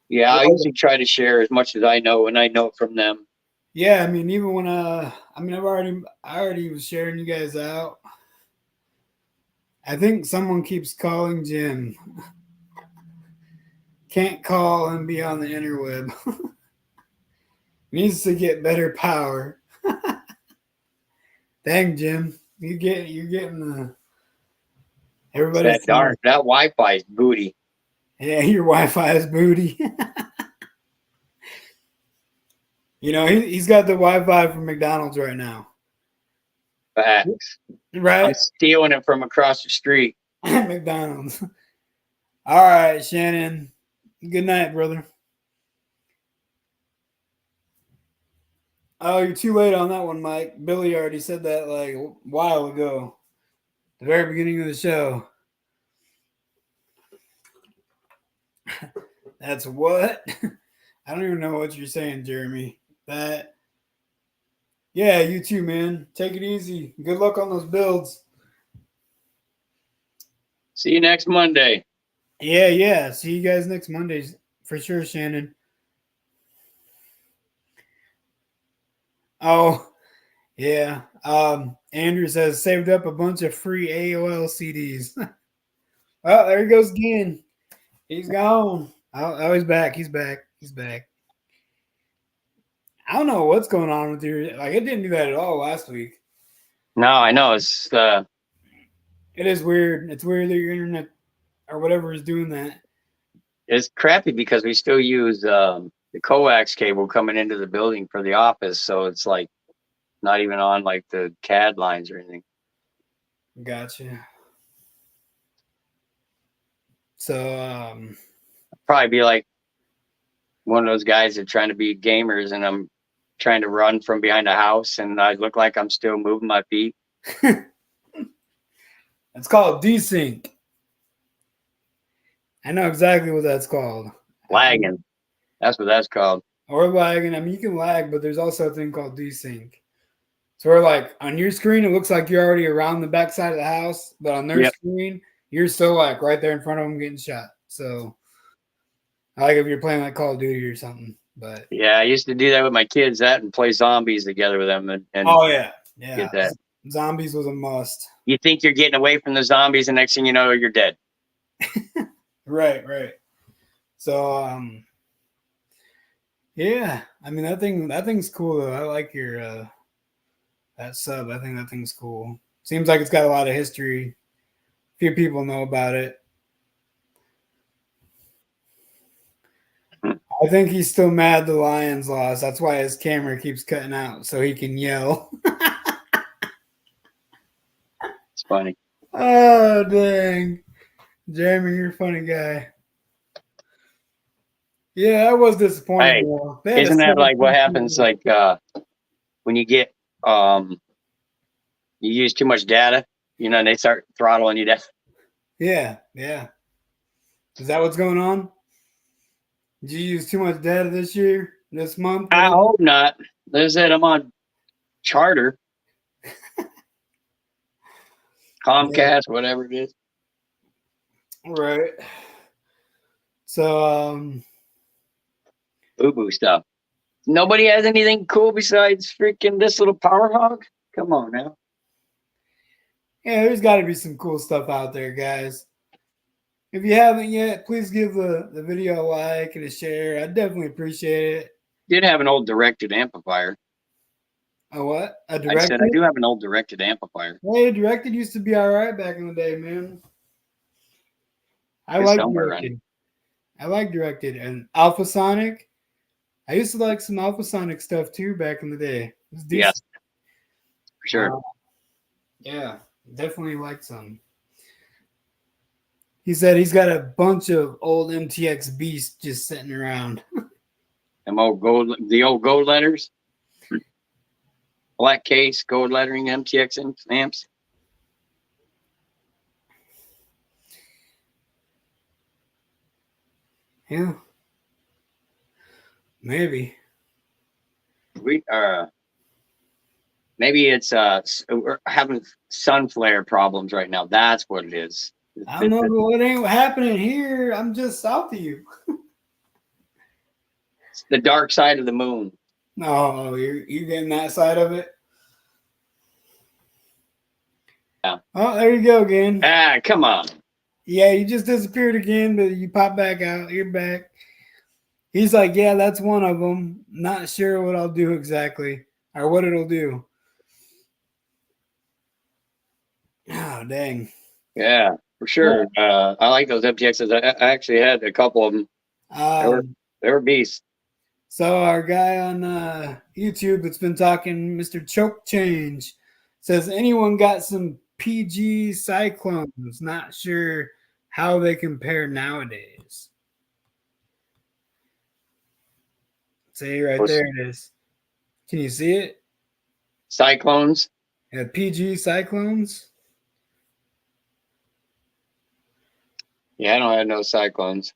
Yeah, I usually try to share as much as I know, and I know from them. Yeah, I mean, even when I already was sharing you guys out. I think someone keeps calling Jim. Can't call and be on the interweb. Needs to get better power. Dang, Jim, you're getting the everybody. That Wi-Fi is booty. Yeah, your Wi-Fi is booty. He's got the Wi-Fi from McDonald's right now. Facts. Right? I'm stealing it from across the street. McDonald's. All right, Shannon. Good night, brother. Oh, you're too late on that one, Mike. Billy already said that a while ago. The very beginning of the show. That's what? I don't even know what you're saying, Jeremy. That, yeah, you too, man. Take it easy. Good luck on those builds. See you next Monday. Yeah, yeah. See you guys next Monday for sure, Shannon. Oh, yeah. Andrew says saved up a bunch of free AOL CDs. Oh, there he goes again. He's gone. Oh, he's back. He's back. He's back. I don't know what's going on with your, like, it didn't do that at all last week. No, I know it's It is weird. It's weird that your internet or whatever is doing that. it's crappy because we still use the coax cable coming into the building for the office, so it's like not even on like the CAD lines or anything. Gotcha. So, Probably be like one of those guys that are trying to be gamers, and I'm trying to run from behind a house, and I look like I'm still moving my feet. it's called desync. I know exactly what that's called. Lagging. That's what that's called. Or lagging. I mean, you can lag, but there's also a thing called desync. So we're like on your screen, it looks like you're already around the backside of the house, but on their screen, you're still like right there in front of them getting shot. So I like if you're playing like Call of Duty or something. But yeah, I used to do that with my kids, that and play zombies together with them. And oh yeah, yeah. Get that. Zombies was a must. You think you're getting away from the zombies, and next thing you know, you're dead. Right, right. So yeah, I mean that thing's cool though. I like your that sub. I think that thing's cool. Seems like it's got a lot of history. Few people know about it. I think he's still mad the Lions lost. That's why his camera keeps cutting out so he can yell. It's funny. Oh dang. Jeremy, you're a funny guy. Yeah, that was disappointing. Hey, isn't that like what happens like when you get you use too much data, you know, and they start throttling you down? Yeah, yeah. Is that what's going on? Did you use too much data this month? I hope not. They said I'm on Charter, Comcast, whatever it is. Right. So, boo stuff. Nobody has anything cool besides freaking this little power hog? Come on now. Yeah, there's got to be some cool stuff out there, guys. If you haven't yet, please give the video a like and a share. I definitely appreciate it. Did have an old directed amplifier. A what? A directed? I said I do have an old directed amplifier. Hey, directed used to be all right back in the day, man. I like directed. I like directed and Alpha Sonic. I used to like some Alpha Sonic stuff too back in the day. Yes, for sure. Yeah, definitely like some. He said he's got a bunch of old MTX beasts just sitting around. The old gold letters, black case, gold lettering MTX amps. Yeah, maybe. Maybe it's we're having sun flare problems right now. That's what it is. I don't know, but it ain't happening here. I'm just south of you. It's the dark side of the moon. No, you're getting that side of it. Yeah. Oh, there you go again. Ah, come on. Yeah, you just disappeared again, but you pop back out. You're back. He's like, yeah, that's one of them. Not sure what I'll do exactly or what it'll do. Oh, dang. Yeah, for sure. I like those MTXs. I actually had a couple of them. They were beasts. So our guy on YouTube that's been talking, Mr. Choke Change, says anyone got some PG Cyclones? Not sure how they compare nowadays. See, right there it is. Can you see it? Cyclones? Yeah, PG Cyclones? Yeah, I don't have no Cyclones.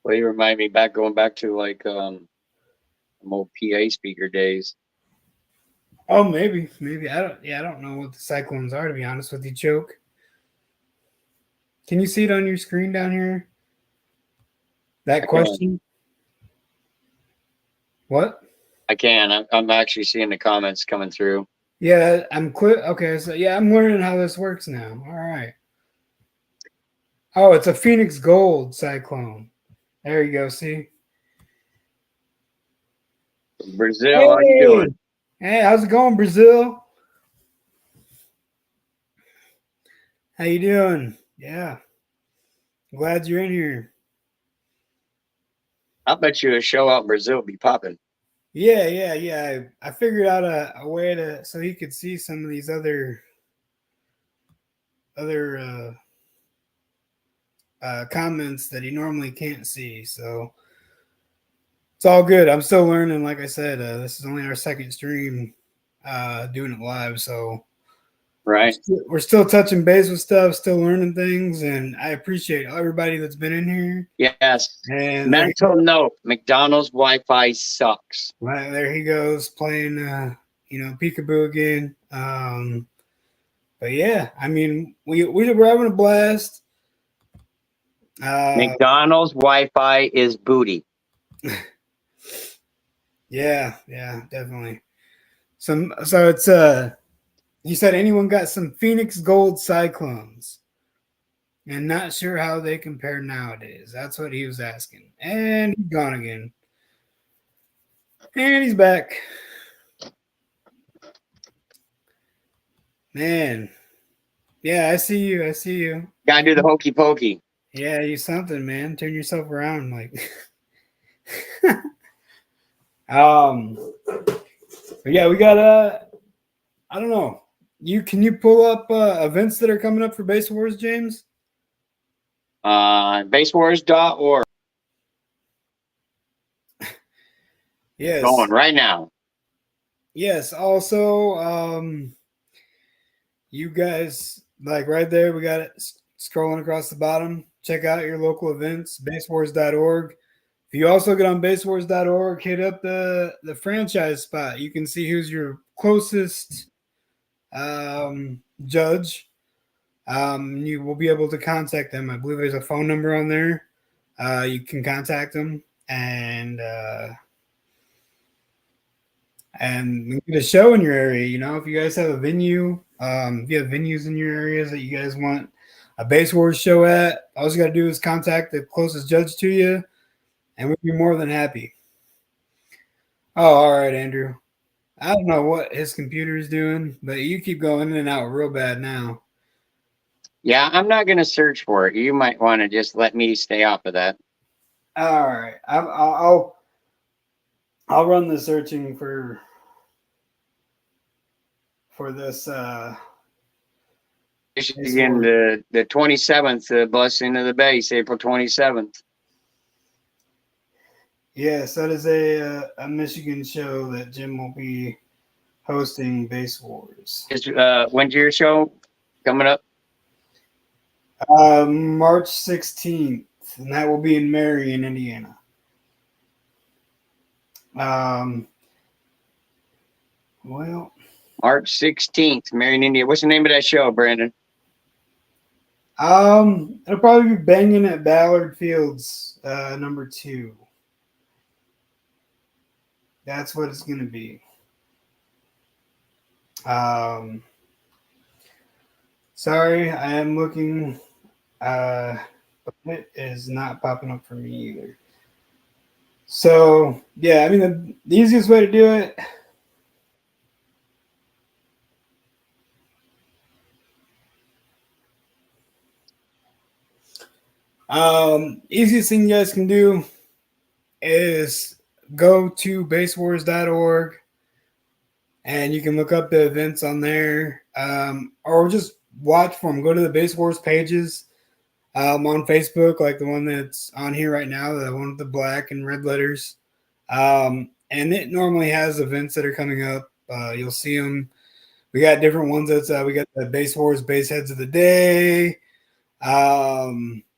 Well, you remind me going back to like old PA speaker days. Oh, maybe. I don't know what the cyclones are, to be honest with you, Choke. Can you see it on your screen down here? That question? What? I can. I'm actually seeing the comments coming through. Yeah, I'm clear. Okay, so yeah, I'm learning how this works now. All right. Oh, it's a Phoenix Gold cyclone. There you go. See? Brazil, how you Hey, doing? hey, how's it going, Brazil? How you doing? Yeah, glad you're in here. I bet you a show out in Brazil be popping. Yeah. I figured out a way to so he could see some of these other comments that he normally can't see. So it's all good. I'm still learning. Like I said, this is only our second stream doing it live, so Right. we're still touching base with stuff, still learning things, and I appreciate everybody that's been in here. Yes. And Mental note: McDonald's Wi-Fi sucks. there he goes playing, peekaboo again. But yeah, I mean, we're having a blast. McDonald's Wi-Fi is booty. Yeah, definitely. So it's you said anyone got some Phoenix Gold Cyclones and not sure how they compare nowadays. That's what he was asking. And he's gone again. And he's back. Man. Yeah, I see you. Gotta do the hokey pokey. Yeah, you something, man. Turn yourself around like but yeah, we got I don't know. Can you pull up events that are coming up for Base Wars, James? Basswars.org. Yes. Going right now. Yes. Also, you guys, like right there, we got it scrolling across the bottom. Check out your local events, basswars.org. If you also get on basswars.org, hit up the franchise spot. You can see who's your closest judge. You will be able to contact them. I believe there's a phone number on there. You can contact them and get a show in your area. You know, if you guys have a venue, if you have venues in your areas that you guys want a Base Wars show at, all you got to do is contact the closest judge to you, and we'd be more than happy. Oh, all right, Andrew. I don't know what his computer is doing, but you keep going in and out real bad now. Yeah, I'm not gonna search for it. You might want to just let me stay off of that. All right, I'll run the searching for this. Michigan, the 27th, Blessing of the Base, April 27th. Yes, that is a Michigan show that Jim will be hosting. Base Wars. When's your show coming up? March 16th, and that will be in Marion, Indiana. Well, March 16th, Marion, Indiana. What's the name of that show, Brandon? it'll probably be Banging at Ballard Fields, number 2. That's what it's going to be. Sorry, I am looking. It is not popping up for me either. So, yeah, I mean, the easiest way to do it. Easiest thing you guys can do is go to basswars.org and you can look up the events on there, or just watch for them. Go to the Base Wars pages on Facebook, like the one that's on here right now, the one with the black and red letters. And it normally has events that are coming up. You'll see them. We got different ones. We got the Base Wars Base Heads of the Day.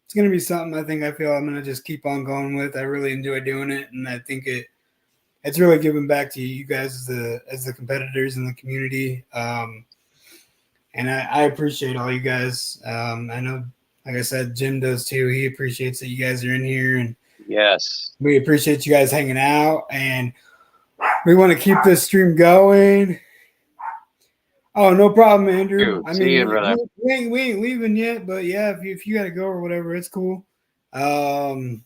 it's gonna be something I feel I'm gonna just keep on going with. I really enjoy doing it, and I think it's really giving back to you guys as the competitors in the community. And I appreciate all you guys. I know, like I said, Jim does too. He appreciates that you guys are in here, and Yes. we appreciate you guys hanging out. And we want to keep this stream going. Oh, no problem, Andrew. I See mean, you, brother. we ain't leaving yet, but yeah, if you got to go or whatever, it's cool. You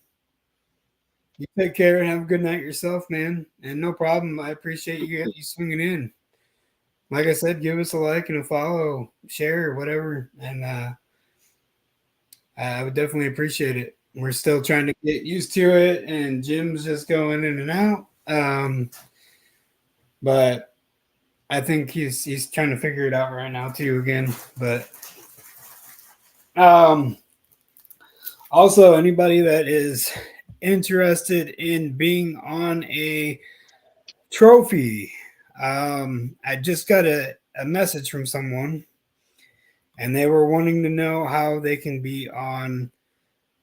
take care and have a good night yourself, man. And no problem. I appreciate you swinging in. Like I said, give us a like and a follow, share, whatever, and I would definitely appreciate it. We're still trying to get used to it, and Jim's just going in and out. But I think he's trying to figure it out right now too again. But also anybody that is interested in being on a trophy, I just got a message from someone, and they were wanting to know how they can be on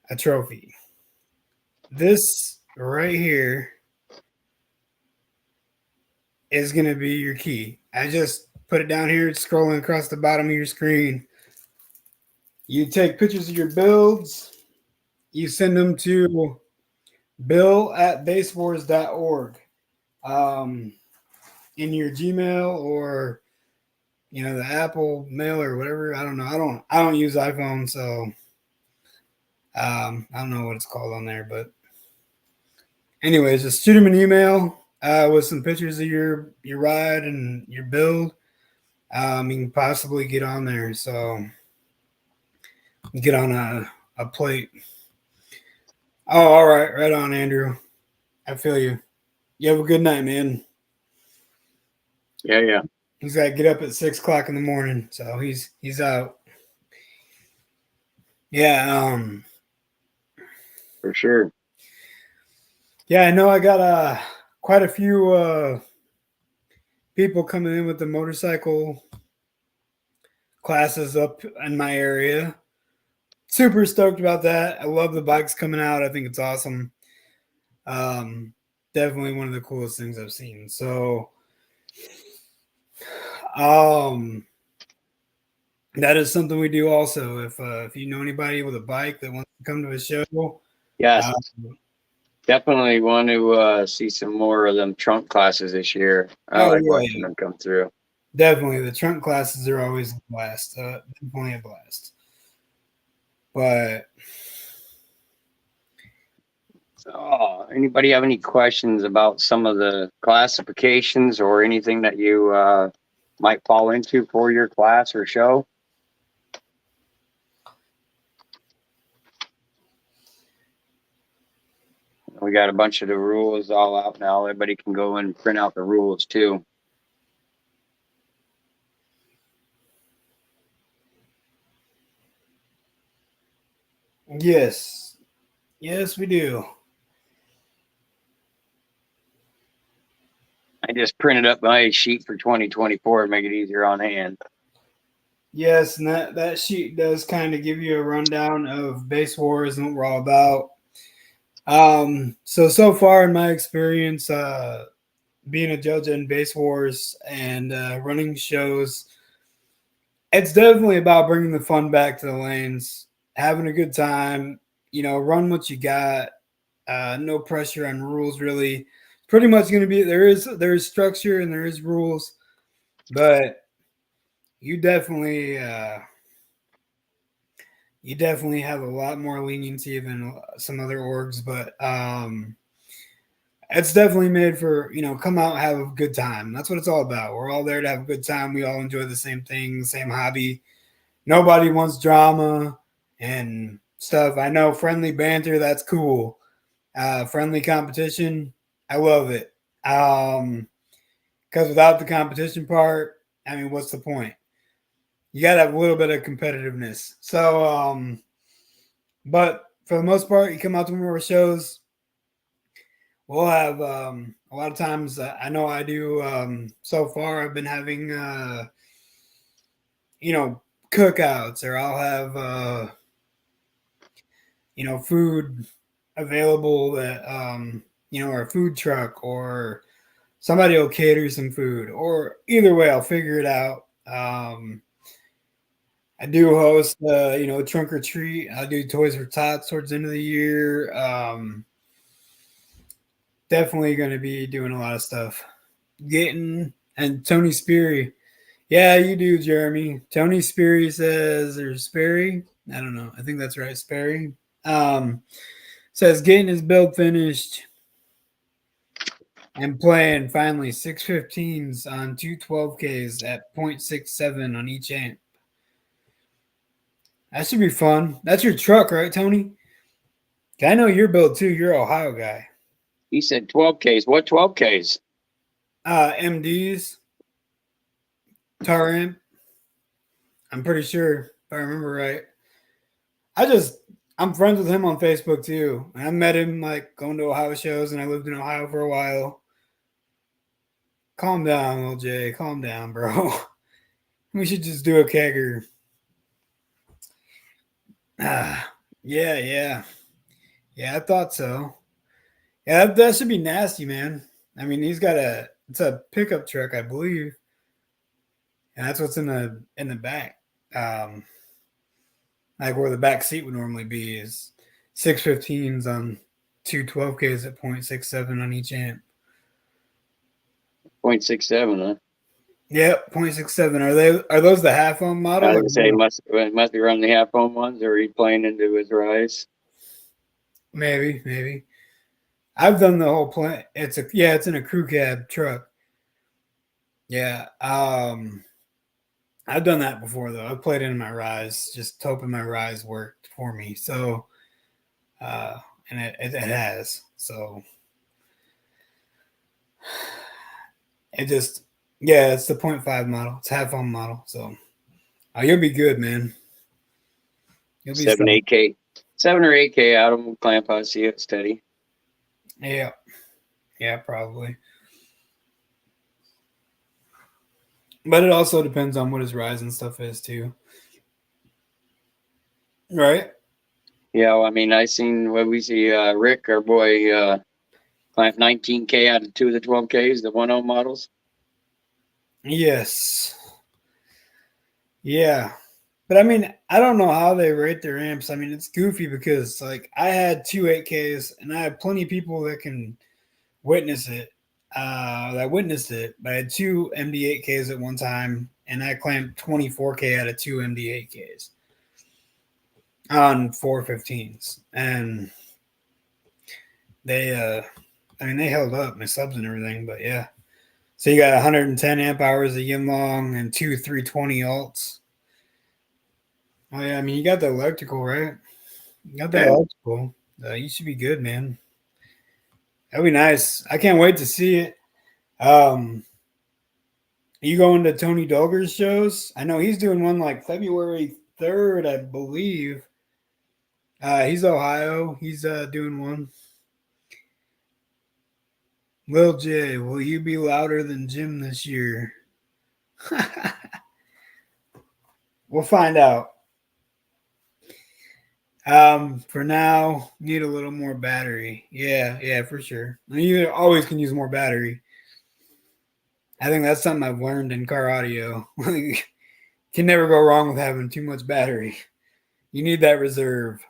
a trophy. This right here is going to be your key. I just put it down here, it's scrolling across the bottom of your screen. You take pictures of your builds, you send them to bill@basswars.org in your Gmail or the Apple Mail or whatever. I don't know. I don't use iPhone, so I don't know what it's called on there, but anyways, just shoot them an email with some pictures of your ride and your build. You can possibly get on there, so get on a plate. Oh, all right on, Andrew. I feel you. You have a good night, man. Yeah. He's got to get up at 6 o'clock in the morning, so he's out. Yeah, For sure. Yeah, I know I got quite a few people coming in with the motorcycle classes up in my area. Super stoked about that. I love the bikes coming out. I think it's awesome. Definitely one of the coolest things I've seen. So, that is something we do also. If you know anybody with a bike that wants to come to a show, yes, definitely want to see some more of them trunk classes this year. I like watching them come through. Definitely, the trunk classes are always a blast. Definitely a blast. But anybody have any questions about some of the classifications or anything that you might fall into for your class or show? We got a bunch of the rules all out now. Everybody can go and print out the rules too. yes, we do. I just printed up my sheet for 2024 to make it easier on hand. Yes, and that sheet does kind of give you a rundown of Basswars and what we're all about. So far in my experience, being a judge in Basswars and running shows, it's definitely about bringing the fun back to the lanes, having a good time. Run what you got. No pressure on rules, really. Pretty much going to be there is structure and there is rules, but you definitely have a lot more leniency than some other orgs, but it's definitely made for come out and have a good time. That's what it's all about. We're all there to have a good time. We all enjoy the same thing, the same hobby. Nobody wants drama and stuff. I know friendly banter, that's cool. Friendly competition, I love it. Because without the competition part, I mean, what's the point? You got to have a little bit of competitiveness. So, but for the most part, you come out to more shows, we'll have a lot of times. I know I do. So far, I've been having cookouts, or I'll have food available that or a food truck or somebody will cater some food, or either way, I'll figure it out. I do host, trunk or treat. I do Toys for Tots towards the end of the year. Definitely going to be doing a lot of stuff. Getting and Tony Speary. Yeah, you do, Jeremy. Tony Speary says, or Sperry. I don't know. I think that's right, Sperry. Says getting his build finished and playing finally 615s on two 12Ks at 0.67 on each amp. That should be fun. That's your truck, right, Tony? I know your build too. You're an Ohio guy. He said 12Ks. What 12Ks? MDs. Tar amp. I'm pretty sure, if I remember right. I'm friends with him on Facebook too. I met him like going to Ohio shows, and I lived in Ohio for a while. Calm down, little Jay. Calm down, bro. We should just do a kegger. Yeah. I thought so. Yeah, that should be nasty, man. I mean, it's a pickup truck, I believe, and that's what's in the back. Like where the back seat would normally be is 615s on two 12Ks at 0.67 on each amp. 0.67, huh? Yep, 0.67. Are those the half ohm model? I was gonna say must be running the half ohm ones, or he playing into his rise. Maybe. I've done the whole plant. It's in a crew cab truck. Yeah. I've done that before though. I've played in my rise, just hoping my rise worked for me. So and it has. So it's the 0.5 model. It's half ohm model. So you'll be good, man. You'll be 7-8K. 7 or 8K out of them, clamp out, see it steady. Yeah, probably. But it also depends on what his rise and stuff is too. Right? Yeah, well, I mean, I seen what we see Rick, our boy, clamp 19K out of 2 of the 12Ks, the 1 ohm models. Yes. Yeah. But I mean, I don't know how they rate their amps. I mean, it's goofy because like I had 2 8Ks and I have plenty of people that can witness it. But I had 2 MD8Ks at one time, and I clamped 24K out of 2 MD8Ks on 415s, and they held up my subs and everything. But yeah, so you got 110 amp hours of yin long and 2 320 alts. Oh yeah, I mean you got the electrical, right? You got that electrical. You should be good, man. That'd be nice. I can't wait to see it. You going to Tony Dolger's shows? I know he's doing one like February 3rd, I believe. He's Ohio. He's doing one. Lil J, will you be louder than Jim this year? We'll find out. For now, need a little more battery. Yeah, for sure. You always can use more battery. I think that's something I've learned in car audio. Can never go wrong with having too much battery. You need that reserve.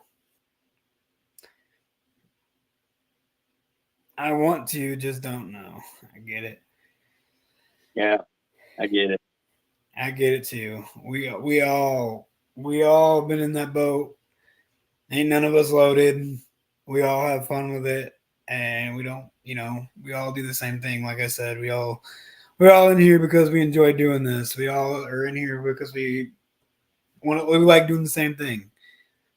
I want to, just don't know. I get it. Yeah, I get it. I get it too. We all been in that boat. Ain't none of us loaded. We all have fun with it, and we don't. We all do the same thing. Like I said, we're all in here because we enjoy doing this. We all are in here because we like doing the same thing.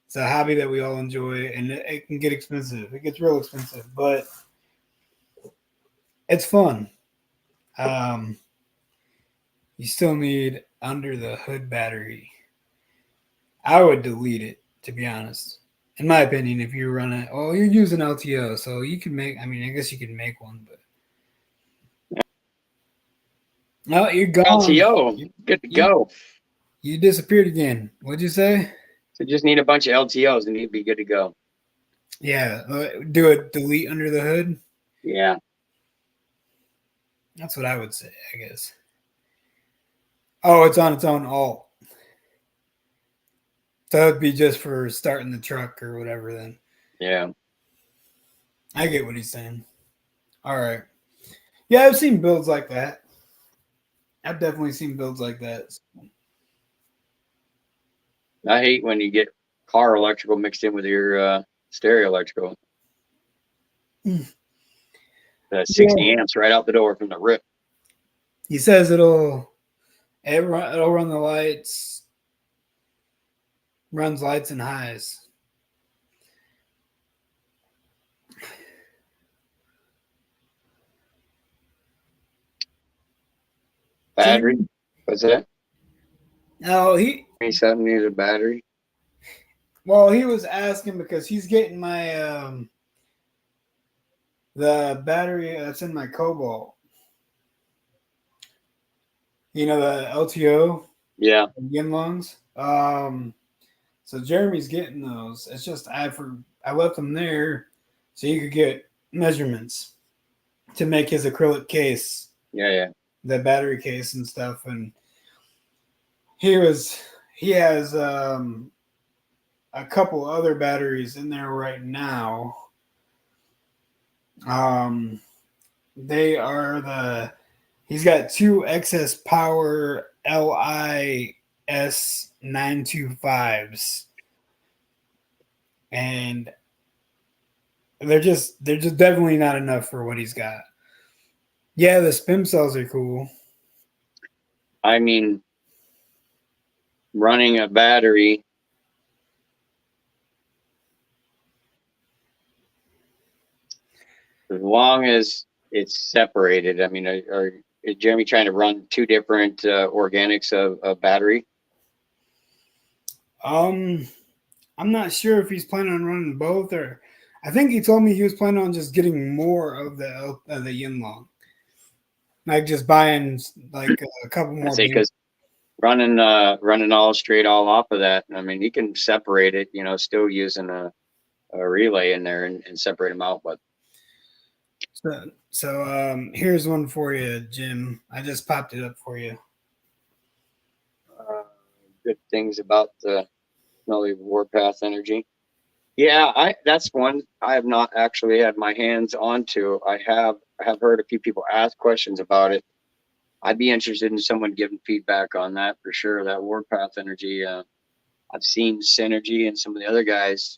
It's a hobby that we all enjoy, and it can get expensive. It gets real expensive, but it's fun. You still need under the hood battery. I would delete it, to be honest. In my opinion, if you run it, you're using LTO, so you can make. I mean, I guess you can make one, but no, you're gone. LTO, good to go. You disappeared again. What'd you say? So just need a bunch of LTOs and you'd be good to go. Yeah, do a delete under the hood. Yeah. That's what I would say, I guess. Oh, it's on its own alt. So that would be just for starting the truck or whatever then. Yeah. I get what he's saying. All right. Yeah, I've seen builds like that. I've definitely seen builds like that. I hate when you get car electrical mixed in with your stereo electrical. Mm. 60 Yeah. amps right out the door from the rip. He says it'll run the lights, runs lights and highs. Battery. What's that? No, he 27 years of battery. he was asking because he's getting my the battery that's in my Cobalt. You know the LTO Yeah. Yinlongs. So Jeremy's getting those. It's just I left them there so he could get measurements to make his acrylic case, Yeah. the battery case and stuff. And he has a couple other batteries in there right now. They are he's got two excess power LIS 925s, and they're just definitely not enough for what he's got. Yeah, the spim cells are cool. I mean, running a battery. As long as it's separated. I mean, is Jeremy trying to run two different organics of battery? I'm not sure if he's planning on running both, or I think he told me he was planning on just getting more of the Yinlong, like just buying like a couple I more. say because running all straight all off of that. I mean, you can separate it. Still using a relay in there and separate them out. But here's one for you, Jim. I just popped it up for you. Good things about the Smelly Warpath energy. Yeah, that's one I have not actually had my hands onto. I have heard a few people ask questions about it. I'd be interested in someone giving feedback on that for sure. That Warpath energy. I've seen Synergy and some of the other guys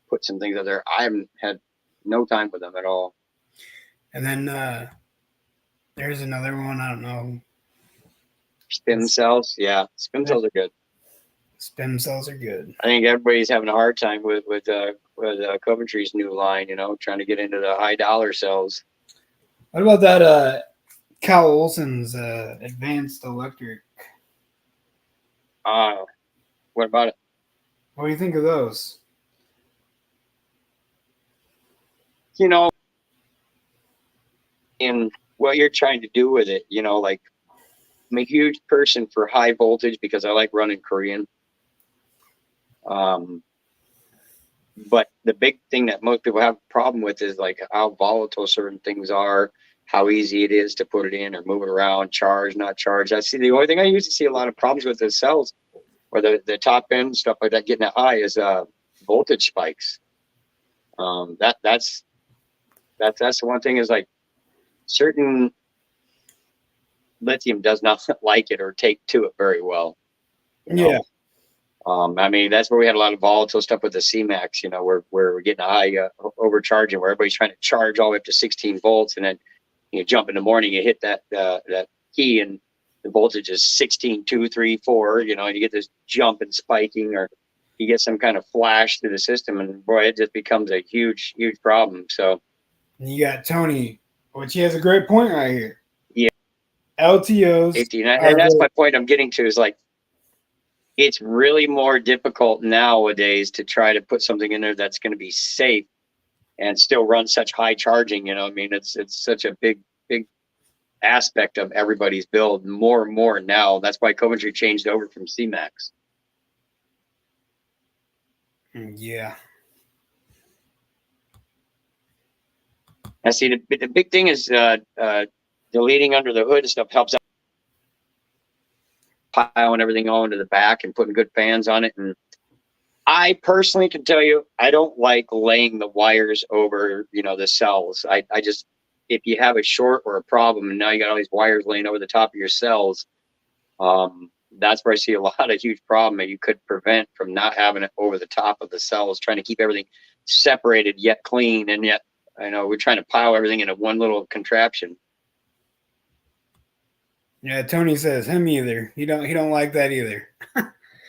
put some things out there. I haven't had no time with them at all. And then there's another one. I don't know. Spim cells. Yeah, spim cells are good. Spim cells are good. I think everybody's having a hard time with Coventry's new line. Trying to get into the high dollar cells. What about that Cal Olson's advanced electric? What about it? What do you think of those? In what you're trying to do with it, like I'm a huge person for high voltage because I like running Korean. But the big thing that most people have a problem with is like how volatile certain things are, how easy it is to put it in or move it around, charge, not charge. I see the only thing I usually see a lot of problems with the cells or the top end stuff like that getting it high is voltage spikes. That's the one thing is like certain lithium does not like it or take to it very well. Yeah. I mean, that's where we had a lot of volatile stuff with the C-Max, where we're getting a high overcharging, where everybody's trying to charge all the way up to 16 volts. And then you jump in the morning, you hit that key and the voltage is 16, 2, 3, 4, and you get this jump and spiking, or you get some kind of flash through the system. And boy, it just becomes a huge, huge problem. So you got Tony, which he has a great point right here. Yeah. LTOs. And that's my point I'm getting to is like, it's really more difficult nowadays to try to put something in there that's going to be safe and still run such high charging. I mean, it's such a big aspect of everybody's build more and more now. That's why Coventry changed over from C-Max. Yeah. I see the big thing is deleting under the hood and stuff helps out piling everything all into the back and putting good fans on it. And I personally can tell you, I don't like laying the wires over, the cells. I just, if you have a short or a problem and now you got all these wires laying over the top of your cells, that's where I see a lot of huge problem that you could prevent from not having it over the top of the cells, trying to keep everything separated yet clean. And yet, I know we're trying to pile everything into one little contraption. Yeah, Tony says him either. He don't like that either.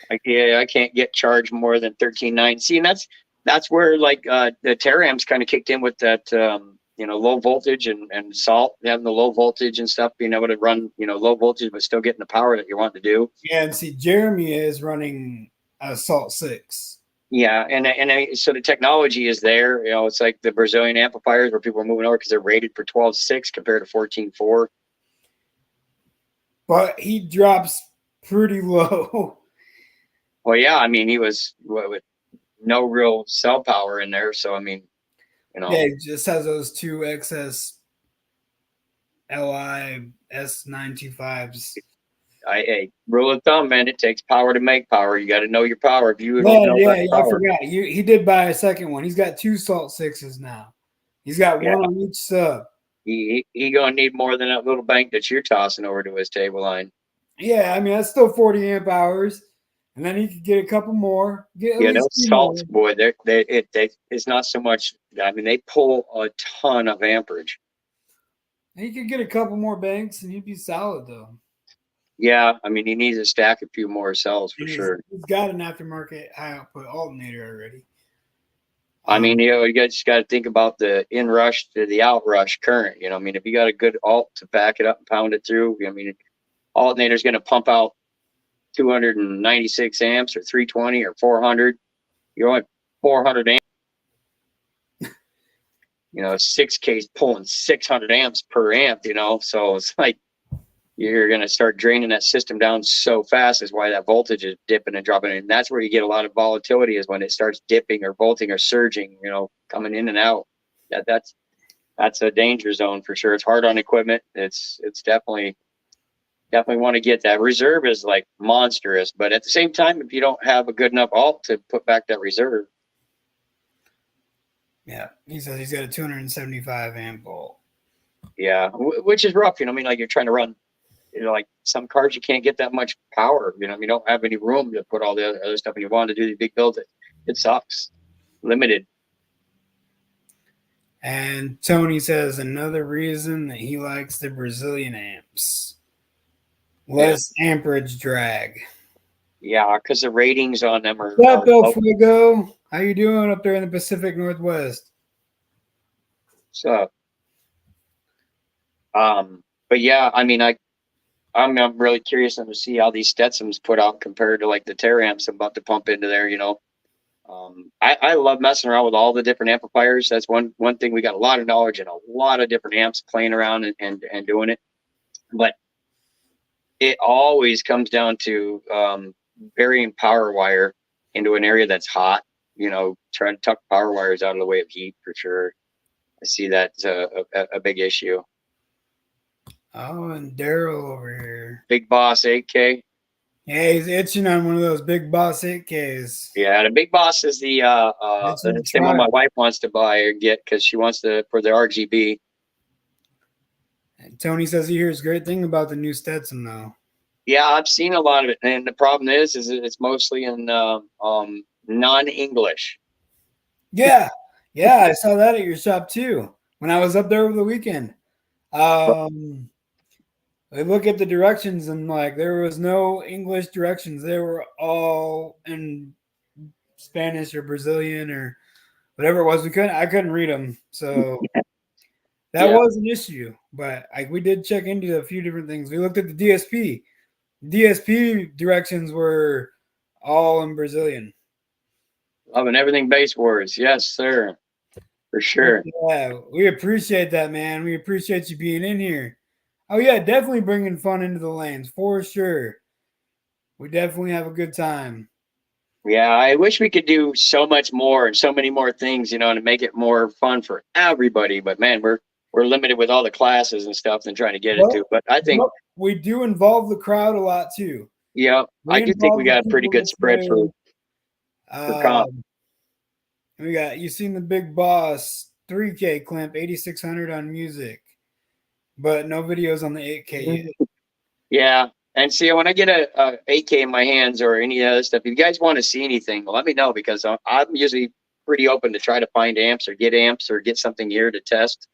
I can't get charged more than 13.9. See, and that's where like the Terrams kind of kicked in with that low voltage and salt, having the low voltage and stuff, being able to run low voltage but still getting the power that you want to do. Yeah, and see, Jeremy is running a Salt 6. Yeah, and so the technology is there. It's like the Brazilian amplifiers where people are moving over because they're rated for 12.6 compared to 14.4. But he drops pretty low. Well, yeah, I mean, he was with no real cell power in there, so I mean, Yeah, he just has those two XS LI S925s. A rule of thumb, man, it takes power to make power. You got to know your power. If you Yeah, don't know I forgot. He did buy a second one. He's got 2 Salt 6s now. He's got one on each sub. He gonna need more than that little bank that you're tossing over to his table line. Yeah, I mean that's still 40 amp hours, and then he could get a couple more. Those salts, boy, it's not so much. I mean, they pull a ton of amperage. He could get a couple more banks, and he'd be solid though. Yeah, I mean, he needs to stack a few more cells for sure. He's got an aftermarket high output alternator already. I mean, you just got to think about the in rush to the out rush current. I mean, if you got a good alt to back it up and pound it through, I mean, alternator is going to pump out 296 amps or 320 or 400. You're only 400 amps. 6 case pulling 600 amps per amp. So it's like you're going to start draining that system down so fast is why that voltage is dipping and dropping. And that's where you get a lot of volatility is when it starts dipping or volting or surging, coming in and out. That's a danger zone for sure. It's hard on equipment. It's definitely want to get that. Reserve is like monstrous, but at the same time, if you don't have a good enough alt to put back that reserve. Yeah, he says he's got a 275 amp alt. Yeah, which is rough. I mean, like you're trying to run, like some cars, you can't get that much power. You don't have any room to put all the other stuff, and you want to do these big builds. It sucks. Limited. And Tony says another reason that he likes the Brazilian amps. Less amperage drag. Yeah, because the ratings on them are. What's up, El Fuego? How you doing up there in the Pacific Northwest? So, but yeah, I mean, I'm really curious to see how these Stetsons put out compared to like the Terramps I'm about to pump into there. I love messing around with all the different amplifiers. That's one thing. We got a lot of knowledge and a lot of different amps playing around and doing it, but it always comes down to burying power wire into an area that's hot. Trying to tuck power wires out of the way of heat for sure. I see that's a big issue. Oh, and Daryl over here. Big Boss 8K. Yeah, he's itching on one of those Big Boss 8Ks. Yeah, the Big Boss is the same one my wife wants to buy or get because she wants for the RGB. And Tony says he hears great thing about the new Stetson though. Yeah, I've seen a lot of it, and the problem is it's mostly in non-English. Yeah, I saw that at your shop too when I was up there over the weekend. I look at the directions and like there was no English directions. They were all in Spanish or Brazilian or whatever it was. I couldn't read them, so that was an issue. But we did check into a few different things. We looked at the DSP. DSP directions were all in Brazilian. Loving everything Basswars. Yes, sir. For sure. Yeah, we appreciate that, man. We appreciate you being in here. Oh, yeah, definitely bringing fun into the lanes, for sure. We definitely have a good time. Yeah, I wish we could do so much more and so many more things, you know, to make it more fun for everybody. But man, we're limited with all the classes and stuff and trying to get it to. Well, But I think, well, we do involve the crowd a lot too. yeah, I We do think we involve the got a pretty people good that spread say, for comp. we got you seen the Big Boss 3K clamp 8600 on music, but no videos on the 8K yet. Yeah. And see, when I get a AK in my hands or any other stuff, if you guys want to see anything, let me know because I'm usually pretty open to try to find amps or get something here to test.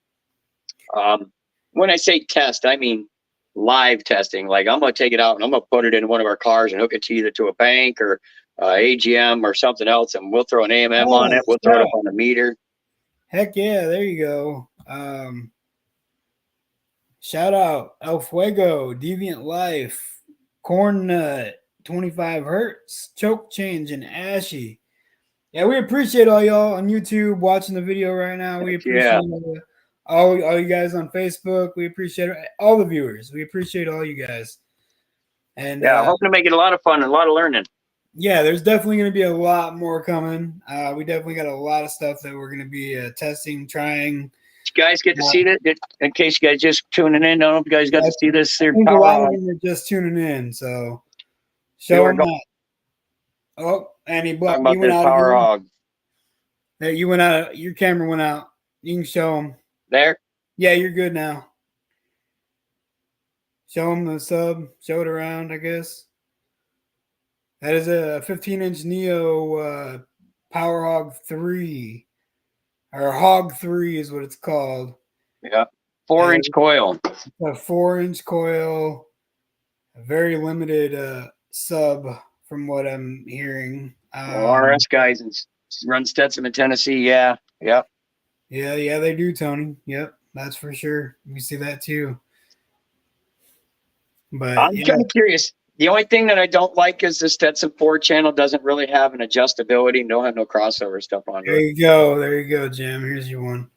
When I say test, I mean live testing. Like I'm gonna take it out and I'm gonna put it in one of our cars and hook it to either to a bank or AGM or something else, and we'll throw an AMM on Oh, it. We'll throw it up on the meter. heck yeah, there you go. Shout out El Fuego, Deviant Life, Corn Nut, 25 Hertz, Choke Change, and Ashy. Yeah, we appreciate all y'all on YouTube watching the video right now. We Yeah, appreciate all you guys on Facebook. We appreciate all the viewers. We appreciate all you guys. And yeah. Hoping to make it a lot of fun and a lot of learning. yeah, there's definitely going to be a lot more coming. We definitely got a lot of stuff that we're going to be testing, trying. You guys get to see it in case you guys just tuning in. I don't know if you guys got to see this. I Their think a power lot of on. them are just tuning in, so We show were them talking that. Oh, and he blocked. about You went this out power again. hog. There, you went out. Your camera went out. You can show them. There. Yeah, you're good now. Show them the sub. Show it around, I guess. That is a 15-inch Neo Power Hog 3. Or Hog 3 is what it's called. Yeah. 4-inch coil. A 4-inch coil. A very limited sub from what I'm hearing. RS guys and run Stetson in Tennessee. Yeah. Yep. Yeah, they do, Tony. Yep, that's for sure. We see that too. But I'm yeah, kind of curious. The only thing that I don't like is the Stetson 4 channel doesn't really have an adjustability, don't have no crossover stuff on there it. you go. There you go, Jim. Here's your one.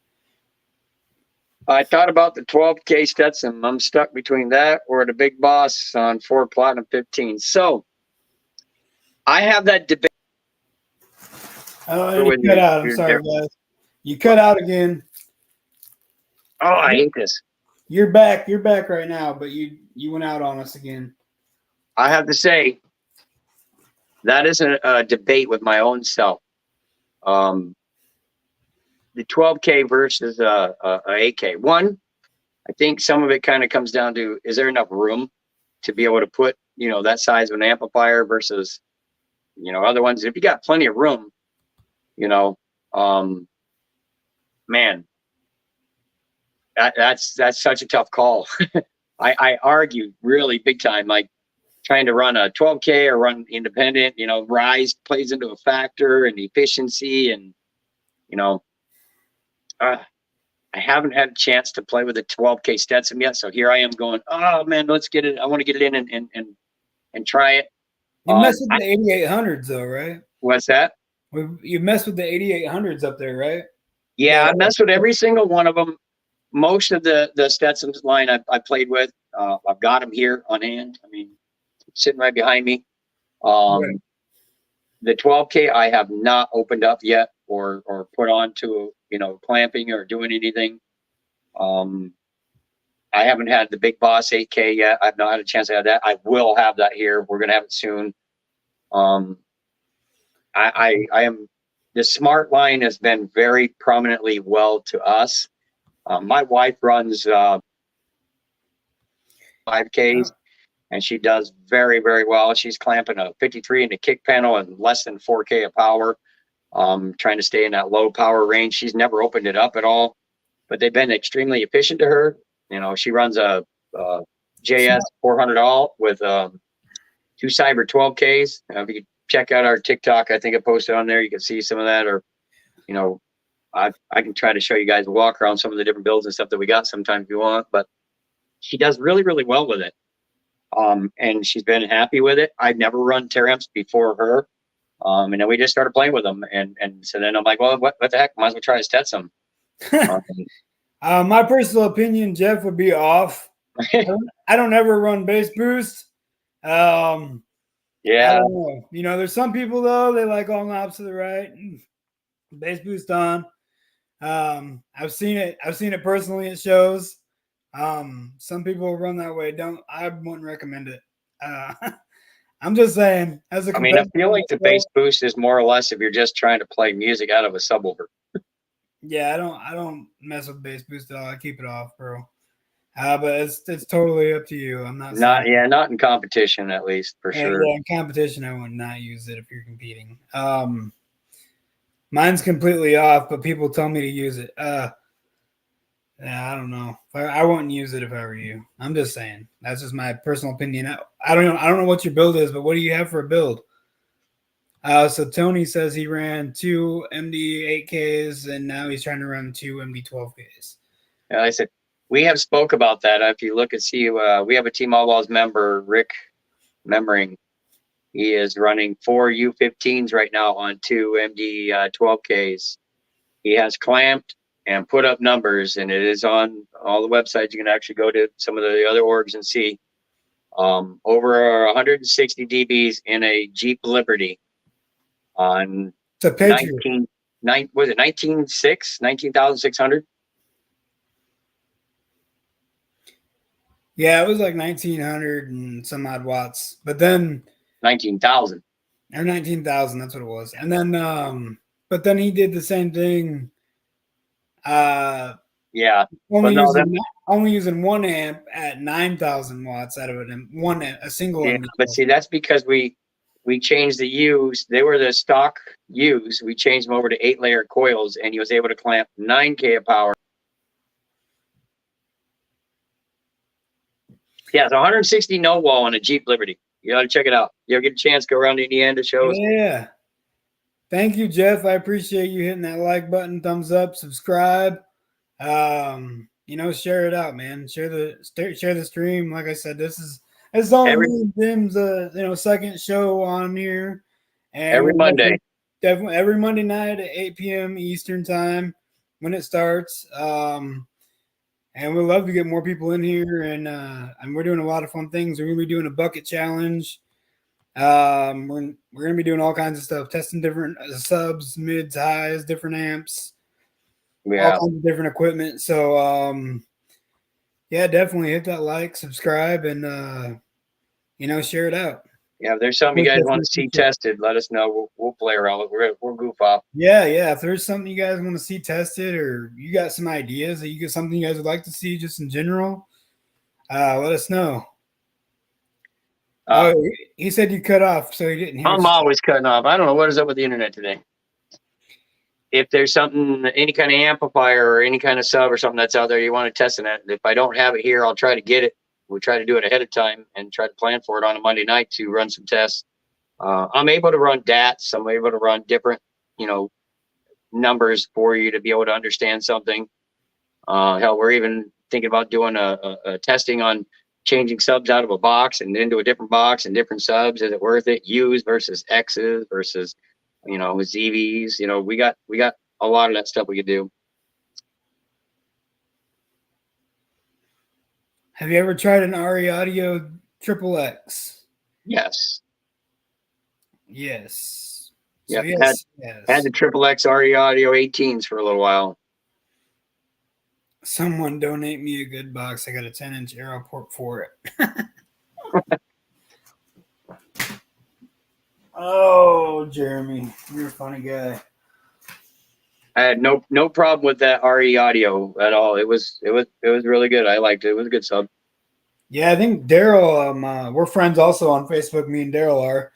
I thought about the 12K Stetson. I'm stuck between that or the Big Boss on 4 Platinum 15. So I have that debate. Oh, you cut out. I'm sorry, guys. You cut out again. Oh, I hate this. You're back. You're back right now, but you went out on us again. I have to say, that is a debate with my own self. The 12K versus a 8K. One, I think some of it kind of comes down to, is there enough room to be able to put, you know, that size of an amplifier versus, you know, other ones. If you got plenty of room, you know, man, that's such a tough call. I argue really big time, like trying to run a 12K or run independent, you know, rise plays into a factor and efficiency. And, you know, I haven't had a chance to play with a 12K Stetson yet. So here I am going, oh man, let's get it. I want to get it in and try it. You messed with the 8800s though, right? What's that? You messed with the 8800s up there, right? Yeah, I messed with every single one of them. Most of the Stetson's line I played with, I've got them here on hand. I mean, sitting right behind me. Right. The 12K I have not opened up yet or put onto, you know, clamping or doing anything. I haven't had the Big Boss 8K yet. I've not had a chance to have that. I will have that here. We're gonna have it soon. I am, the Smart line has been very prominently well to us. My wife runs 5Ks and she does very, very well. She's clamping a 53 in the kick panel and less than 4K of power. Trying to stay in that low power range. She's never opened it up at all, but they've been extremely efficient to her. You know, she runs a JS 400 alt with 2 Cyber 12Ks. If you check out our TikTok, I think I posted on there. You can see some of that, or, you know, I can try to show you guys a walk around some of the different builds and stuff that we got sometime if you want, but she does really, really well with it. And she's been happy with it. I've never run tear amps before her. And then we just started playing with them. And so then I'm like, well, what the heck? Might as well try to Stetson. My personal opinion, Jeff, would be off. I don't ever run bass boost. Yeah. I don't know. You know, there's some people though, they like all knobs to the right, bass boost on. I've seen it personally at shows. Some people run that way. I wouldn't recommend it. I'm just saying, as a I mean, I competitor, feel like the bass boost is more or less if you're just trying to play music out of a subwoofer. yeah, I don't mess with bass boost at all. I keep it off, bro. But it's totally up to you. I'm not saying. Not in competition, at least for sure. Yeah, in competition, I would not use it if you're competing. Mine's completely off, but people tell me to use it. Yeah, I don't know. I wouldn't use it if I were you. I'm just saying. That's just my personal opinion. I don't know. I don't know what your build is, but what do you have for a build? So Tony says he ran 2 MD8Ks and now he's trying to run 2 MD12Ks. Yeah, I said we have spoke about that. If you look and see, we have a Team All Balls member, Rick Memering. He is running 4 U15s right now on 2 MD12Ks. He has clamped and put up numbers, and it is on all the websites. You can actually go to some of the other orgs and see over 160 dBs in a Jeep Liberty on It's a Patriot. 19,600. Yeah, it was like 1900 and some odd watts, but then 19,000 or 19,000. That's what it was. And then, but then he did the same thing. Yeah, only using 1 amp at 9,000 watts out of it, and a single. Yeah, but see, that's because we changed the U's. They were the stock U's. We changed them over to 8-layer coils, and he was able to clamp 9K of power. Yeah, it's 160 no wall on a Jeep Liberty. You got to check it out. You ever get a chance, go around to Indiana shows. Yeah. Thank you, Jeff. I appreciate you hitting that like button, thumbs up, subscribe. Share it out, man. Share the stream. Like I said, this is only Jim's second show on here. And every Monday. Definitely every Monday night at 8 p.m. Eastern time when it starts. And we'd love to get more people in here, and we're doing a lot of fun things. We're gonna be doing a bucket challenge. We're gonna be doing all kinds of stuff, testing different subs, mids, highs, different amps, all kinds of different equipment. So yeah, definitely hit that like, subscribe, and share it out. Yeah, if there's something you guys want to see tested, let us know. We'll play around. We'll goof off. Yeah. If there's something you guys want to see tested, or you got some ideas that you get something you guys would like to see just in general, let us know. He said you cut off, so he didn't hear. I'm always cutting off. I don't know what is up with the internet today. If there's something, any kind of amplifier or any kind of sub or something that's out there you want to test in it, if I don't have it here, I'll try to get it. We'll try to do it ahead of time and try to plan for it on a Monday night to run some tests. I'm able to run DATs. I'm able to run different, numbers for you to be able to understand something. Hell, we're even thinking about doing a testing on changing subs out of a box and into a different box and different subs. Is it worth it? U's versus X's versus, ZVs. We got a lot of that stuff we could do. Have you ever tried an RE Audio Triple X? Yes. Yes. Yeah. Had the Triple X RE Audio 18s for a little while. Someone donate me a good box. I got a 10-inch Aero port for it. Oh, Jeremy, you're a funny guy. I had no problem with that RE Audio at all. It was really good. I liked it. It was a good sub. Yeah, I think Daryl. We're friends also on Facebook. Me and Daryl are.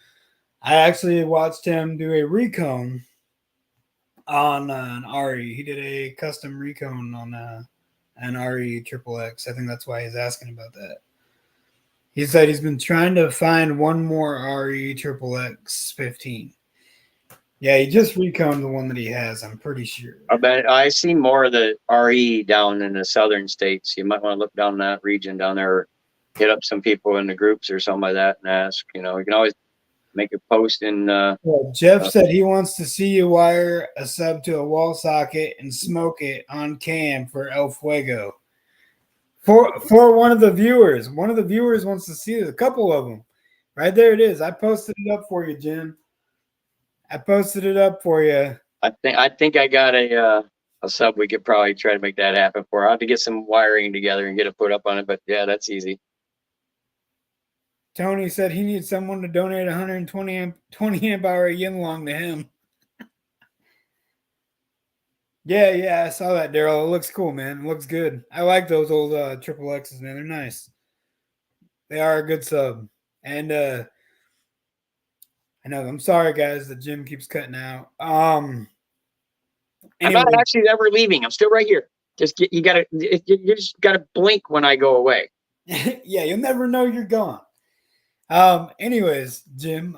I actually watched him do a recone on an RE. He did a custom recone on an RE Triple X. I think that's why he's asking about that. He said he's been trying to find one more RE Triple X 15. Yeah, he just reconed the one that he has, I'm pretty sure. I bet I see more of the RE down in the southern states. You might want to look down that region down there, or hit up some people in the groups or something like that and ask. You can always make a post in. Jeff said he wants to see you wire a sub to a wall socket and smoke it on cam for El Fuego. For one of the viewers. One of the viewers wants to see it. A couple of them. Right there it is. I posted it up for you, Jim. I posted it up for you. I think I got a sub. We could probably try to make that happen for. I have to get some wiring together and get it put up on it. But yeah, that's easy. Tony said he needs someone to donate 120 amp hour Yinlong to him. Yeah, I saw that, Daryl. It looks cool, man. It looks good. I like those old triple X's, man. They're nice. They are a good sub. And I know I'm sorry guys, the Jim keeps cutting out. I'm Anyway. not actually ever leaving. I'm still right here. You just gotta blink when I go away. Yeah, you'll never know you're gone. Anyways, Jim,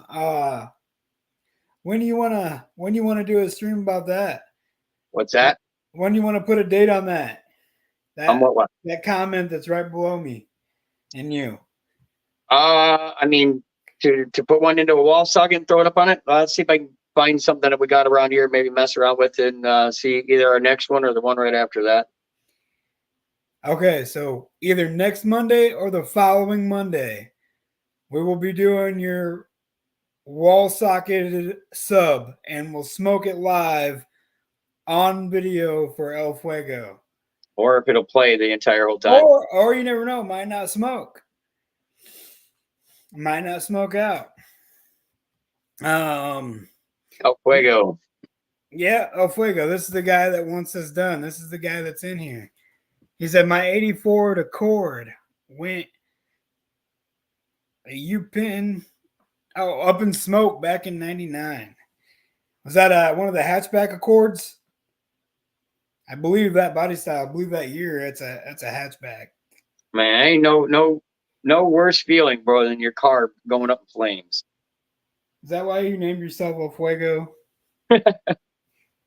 when do you wanna do a stream about that? What's that? When do you want to put a date on that? What? That comment that's right below me and you. I mean, to put one into a wall socket and throw it up on it. Let's see if I can find something that we got around here, maybe mess around with it and see either our next one or the one right after that. Okay, so either next Monday or the following Monday, we will be doing your wall socketed sub and we'll smoke it live on video for El Fuego. Or if it'll play the entire whole time. Or you never know, might not smoke. Might not smoke out. El Fuego. Yeah, El Fuego. This is the guy that wants this done. This is the guy that's in here. He said my 84 to cord went a U-pin up in smoke back in 99. Was that one of the hatchback Accords? I believe that body style. I believe that year. That's a hatchback. Man, ain't no worse feeling, bro, than your car going up in flames. Is that why you named yourself El Fuego?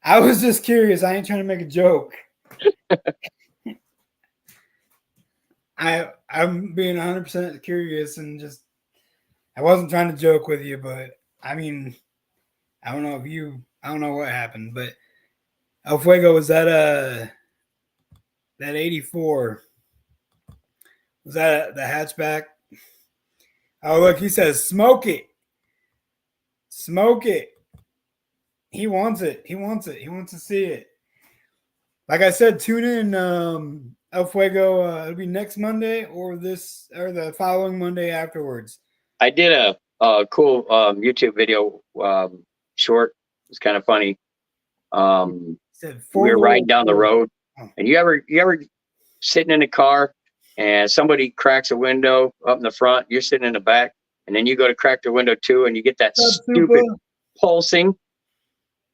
I was just curious. I ain't trying to make a joke. I'm being 100% curious and just I wasn't trying to joke with you, but I mean, I don't know what happened, but El Fuego, was that that 84? Was that the hatchback? Oh, look, he says smoke it. Smoke it. He wants it. He wants it. He wants to see it. Like I said, tune in El Fuego. It'll be next Monday or the following Monday afterwards. I did a cool YouTube video short. It's kind of funny. We were riding down the road, and you ever sitting in a car and somebody cracks a window up in the front, you're sitting in the back, and then you go to crack the window too, and you get that stupid pulsing.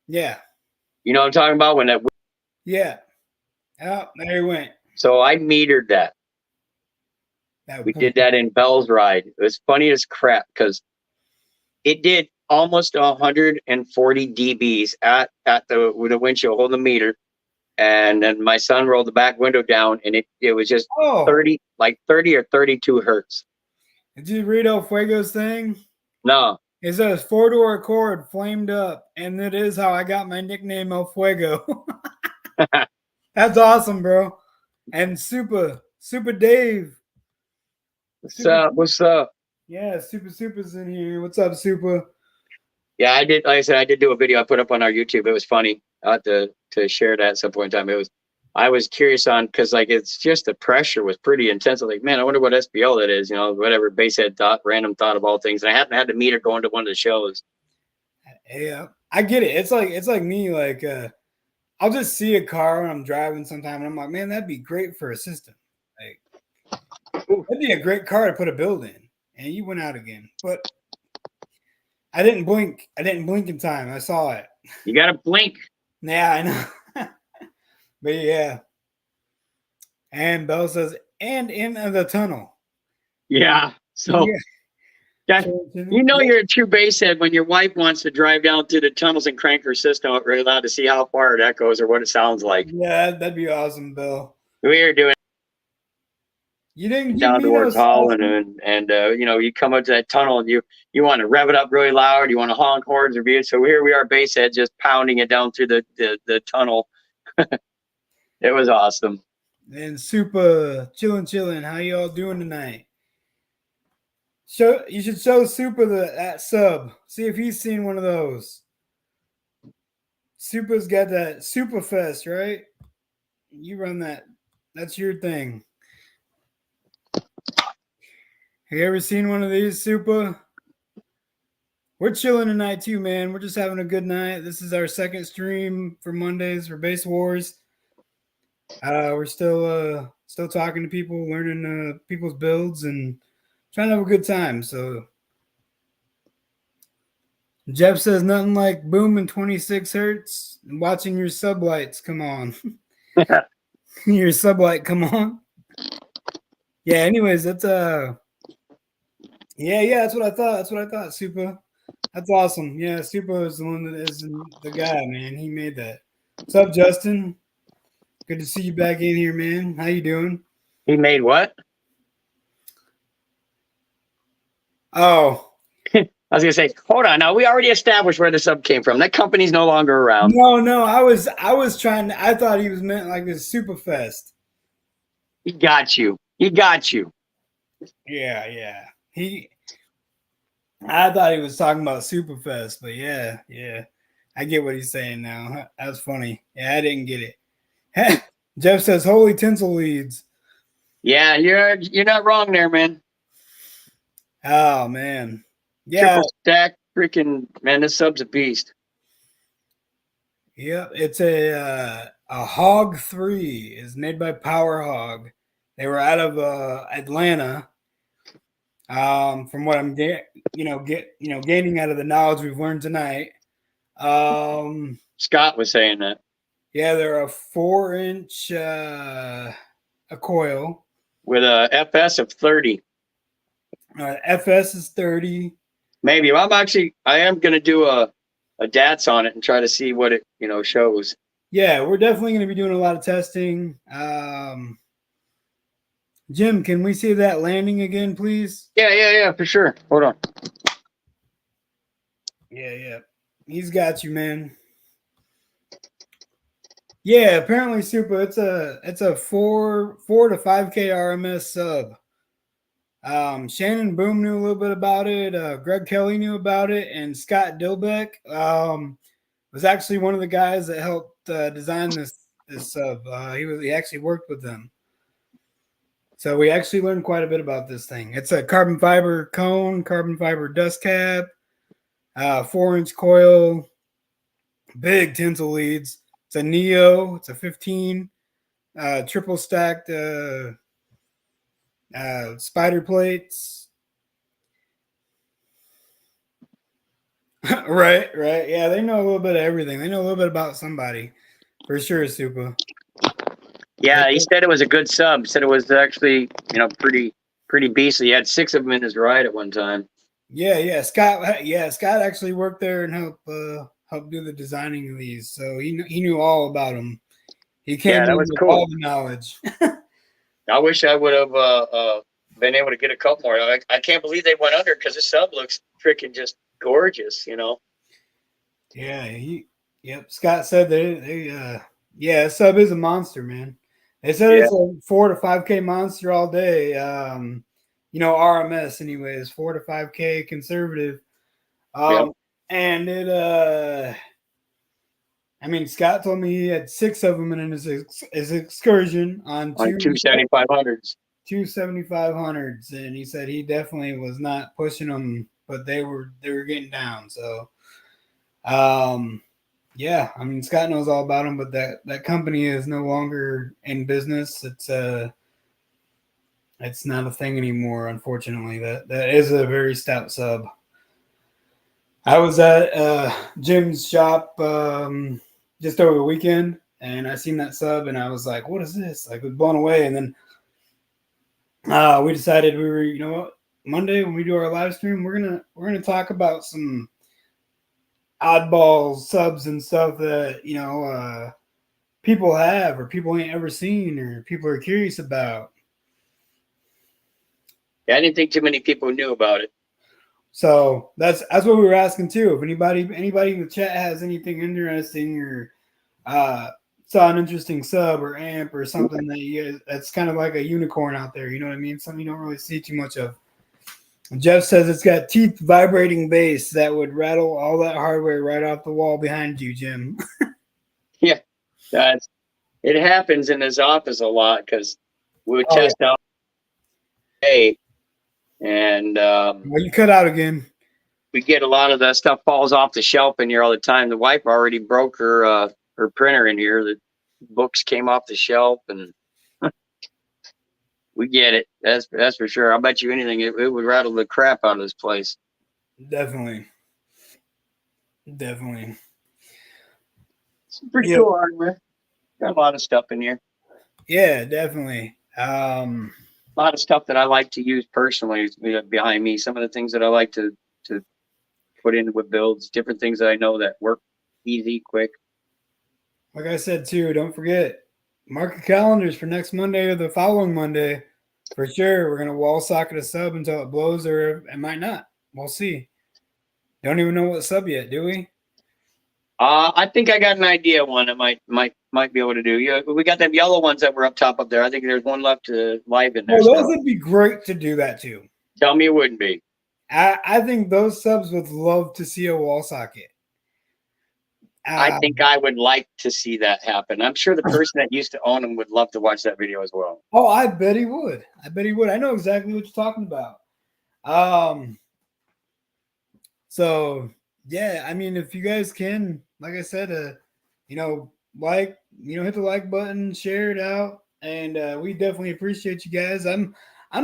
Yeah. You know what I'm talking about? When that. Yeah. Oh, there he went. So I metered that. We did that in Bell's Ride. It was funny as crap because it did almost 140 dBs at the windshield holding the meter, and then my son rolled the back window down, and it was just 30 or 32 hertz. Did you read El Fuego's thing? No. It says 4-door Accord flamed up, and it is how I got my nickname El Fuego. That's awesome, bro. And Super Dave. What's up? Yeah, Super's in here. What's up, Super? Yeah, I did. Like I said, I did do a video I put up on our YouTube. It was funny. I had to share that at some point in time. I was curious on because it's just the pressure was pretty intense. I was like, man, I wonder what SPL that is. You know, whatever basehead random thought of all things. And I happened to have the meter going to one of the shows. Yeah, I get it. It's like me. Like I'll just see a car when I'm driving sometime, and I'm like, man, that'd be great for a system. Like that'd be a great car to put a build in. And you went out again, but I didn't blink. I didn't blink in time. I saw it. You got to blink. Yeah, I know. But yeah. And Bell says, and in the tunnel. Yeah. So you know you're a true basehead when your wife wants to drive down through the tunnels and crank her system up really loud to see how far it echoes or what it sounds like. Yeah, that'd be awesome, Bill. We were doing you didn't down towards Holland and you know, you come up to that tunnel and you want to rev it up really loud, you want to honk horns or be so here we are basehead just pounding it down through the tunnel. It was awesome. And Super chilling. How you all doing tonight? You should show Super that sub. See if he's seen one of those. Super's got that Super Fest, right? You run that. That's your thing. Have you ever seen one of these, Super? We're chilling tonight too, man. We're just having a good night. This is our second stream for Mondays for Basswars. We're still talking to people, learning people's builds, and trying to have a good time. So Jeff says nothing like booming 26 hertz and watching your sublights come on. Your sublight come on. Yeah. Anyways, that's yeah. That's what I thought. That's what I thought. Super. That's awesome. Yeah, Super is the one that is the guy, man. He made that. What's up, Justin? Good to see you back in here, man. How you doing? He made what? Oh. I was gonna say, hold on. Now we already established where the sub came from. That company's no longer around. No. I was trying to. I thought he was meant like this Super Fest. He got you. He got you. Yeah. I thought he was talking about Superfest, but yeah. I get what he's saying now. That's funny. Yeah, I didn't get it. Jeff says, "Holy tinsel leads." Yeah, you're not wrong there, man. Oh man, yeah. Triple stack, freaking man. This sub's a beast. Yep, it's a Hog 3 is made by Power Hog. They were out of Atlanta. From what I'm gaining out of the knowledge we've learned tonight. Scott was saying that. Yeah, they're a 4-inch a coil with a FS of 30. FS is 30. Maybe I am gonna do a DATS on it and try to see what it shows. Yeah, we're definitely going to be doing a lot of testing. Jim, can we see that landing again, please? Yeah, for sure. Hold on. Yeah. He's got you, man. Yeah, apparently Super. It's a 4 to 5K RMS sub. Shannon Boom knew a little bit about it. Greg Kelly knew about it, and Scott Dilbeck was actually one of the guys that helped design this sub. He actually worked with them. So we actually learned quite a bit about this thing. It's a carbon fiber cone, carbon fiber dust cap, 4-inch coil, big tinsel leads. It's a Neo. It's a 15, triple stacked spider plates. Right. Yeah, they know a little bit of everything. They know a little bit about somebody, for sure, Super. Yeah, he said it was a good sub. He said it was actually, pretty beastly. He had 6 of them in his ride at one time. Yeah. Scott actually worked there and helped do the designing of these. So he knew all about them. He came in with cool. all the knowledge. I wish I would have been able to get a couple more. I can't believe they went under because the sub looks freaking just gorgeous, Yeah, Scott said they sub is a monster, man. They said it's a 4 to 5K monster all day. RMS anyways, 4 to 5K conservative. And it Scott told me he had 6 of them in his excursion on 2 7500s. 2 7500s, and he said he definitely was not pushing them, but they were getting down. So Scott knows all about them, but that company is no longer in business. It's not a thing anymore, unfortunately. That is a very stout sub. I was at Jim's shop just over the weekend, and I seen that sub, and I was like, "What is this?" Like, I was blown away. And then we decided we were, you know what, Monday when we do our live stream, we're gonna talk about some oddball subs and stuff that people have or people ain't ever seen or people are curious about. Yeah, I didn't think too many people knew about it. So that's what we were asking too. If anybody in the chat has anything interesting or saw an interesting sub or amp or something that's kind of like a unicorn out there, you know what I mean? Something you don't really see too much of. Jeff says it's got teeth vibrating bass that would rattle all that hardware right off the wall behind you, Jim. Yeah, that's it happens in his office a lot because we would Oh, yeah. test out a and Well, you cut out again. we get a lot of the stuff falls off the shelf in here all the time. The wife already broke her printer in here. The books came off the shelf, and we get it. That's for sure. I'll bet you anything it would rattle the crap out of this place. Definitely. Definitely. It's pretty cool hardware. Got a lot of stuff in here. Yeah, definitely. A lot of stuff that I like to use personally behind me. Some of the things that I like to put in with builds, different things that I know that work easy, quick. Like I said too, don't forget, mark your calendars for next Monday or the following Monday. For sure, we're gonna wall socket a sub until it blows, or it might not. We'll see. Don't even know what sub yet, do we? I think I got an idea one that might be able to do. Yeah, we got them yellow ones that were up top up there. I think there's one left live in there. Well, those would be great to do that too. Tell me it wouldn't be. I think those subs would love to see a wall socket. I think I would like to see that happen. I'm sure the person that used to own them would love to watch that video as well. Oh, I bet he would. I bet he would. I know exactly what you're talking about. So yeah, I mean, if you guys can, like I said, hit the like button, share it out, and we definitely appreciate you guys. I'm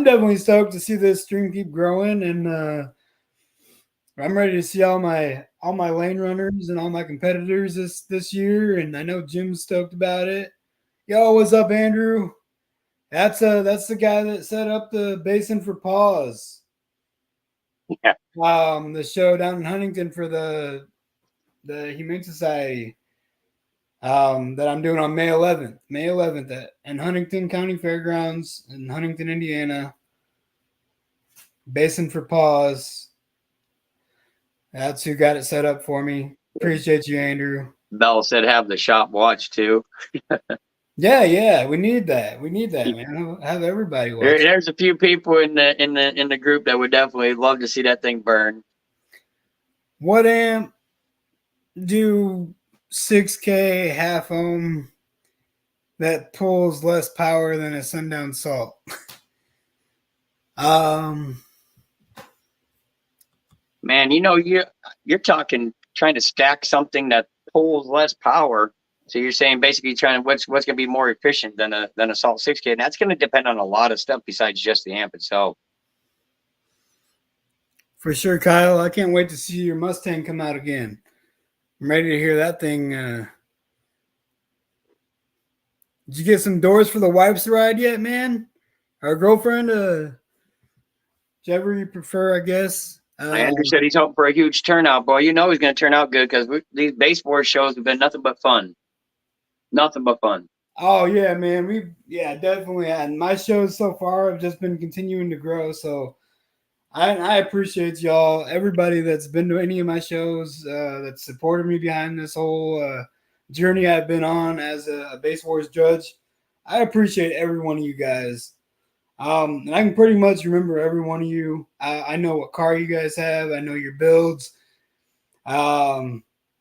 definitely stoked to see this stream keep growing, and I'm ready to see all my lane runners and all my competitors this year, and I know Jim's stoked about it. Yo, what's up, Andrew? That's the guy that set up the Basin for Pause. Yeah. The show down in Huntington for the Humane Society. That I'm doing on May 11th at in Huntington County Fairgrounds in Huntington, Indiana. Basin for Pause. That's who got it set up for me. Appreciate you, Andrew. Bell said have the shop watch too. Yeah, we need that. We need that, man. Have everybody watch. There's a few people in the group that would definitely love to see that thing burn. What amp do 6K half ohm that pulls less power than a Sundown Salt? Man, you're talking trying to stack something that pulls less power. So you're saying basically trying what's going to be more efficient than a Salt 6K, and that's going to depend on a lot of stuff besides just the amp itself. For sure, Kyle. I can't wait to see your Mustang come out again. I'm ready to hear that thing. Did you get some doors for the wife's ride yet, man? Our girlfriend? Whichever you prefer, I guess. Andrew said he's hoping for a huge turnout, boy. You know he's going to turn out good because these Basswars shows have been nothing but fun. Nothing but fun. Oh, yeah, man. Definitely. And my shows so far have just been continuing to grow. So I appreciate y'all, everybody that's been to any of my shows, that supported me behind this whole journey I've been on as a Basswars judge. I appreciate every one of you guys. And I can pretty much remember every one of you. I know what car you guys have. I know your builds.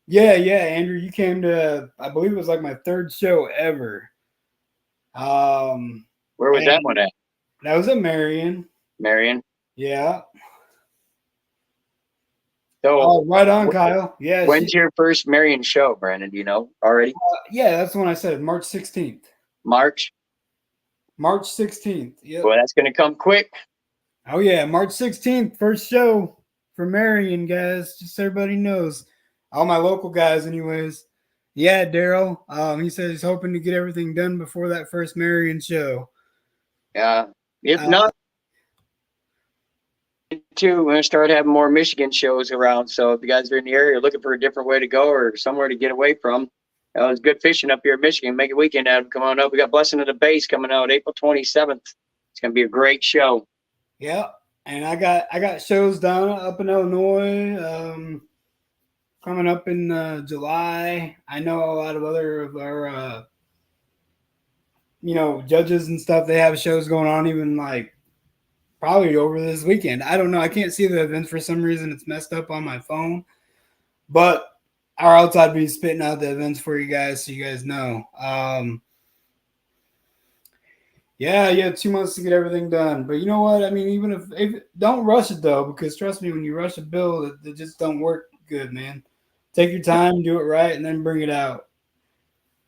Yeah, Andrew, you came to, I believe it was like my third show ever. Where was that one at? That was at Marion. Marion? Yeah. So, right on, Kyle. Yeah. When's your first Marion show, Brandon? Do you know already? Yeah, that's when I said March 16th. March 16th. Yeah. Well, that's going to come quick. Oh, yeah. March 16th, first show for Marion, guys. Just so everybody knows. All my local guys, anyways. Yeah, Daryl. He says he's hoping to get everything done before that first Marion show. Yeah. If not, too, we're going to start having more Michigan shows around. So if you guys are in the area looking for a different way to go or somewhere to get away from, it's good fishing up here in Michigan. Make a weekend out of it. Come on up. We got Blessing of the Bass coming out April 27th. It's going to be a great show. Yeah. And I got shows down up in Illinois coming up in July. I know a lot of other of our judges and stuff. They have shows going on even like probably over this weekend. I don't know. I can't see the events for some reason. It's messed up on my phone. But or else I'd be spitting out the events for you guys so you guys know. Yeah, you have 2 months to get everything done. But you know what? I mean, even if don't rush it though, because trust me, when you rush a build, it just don't work good, man. Take your time, do it right, and then bring it out.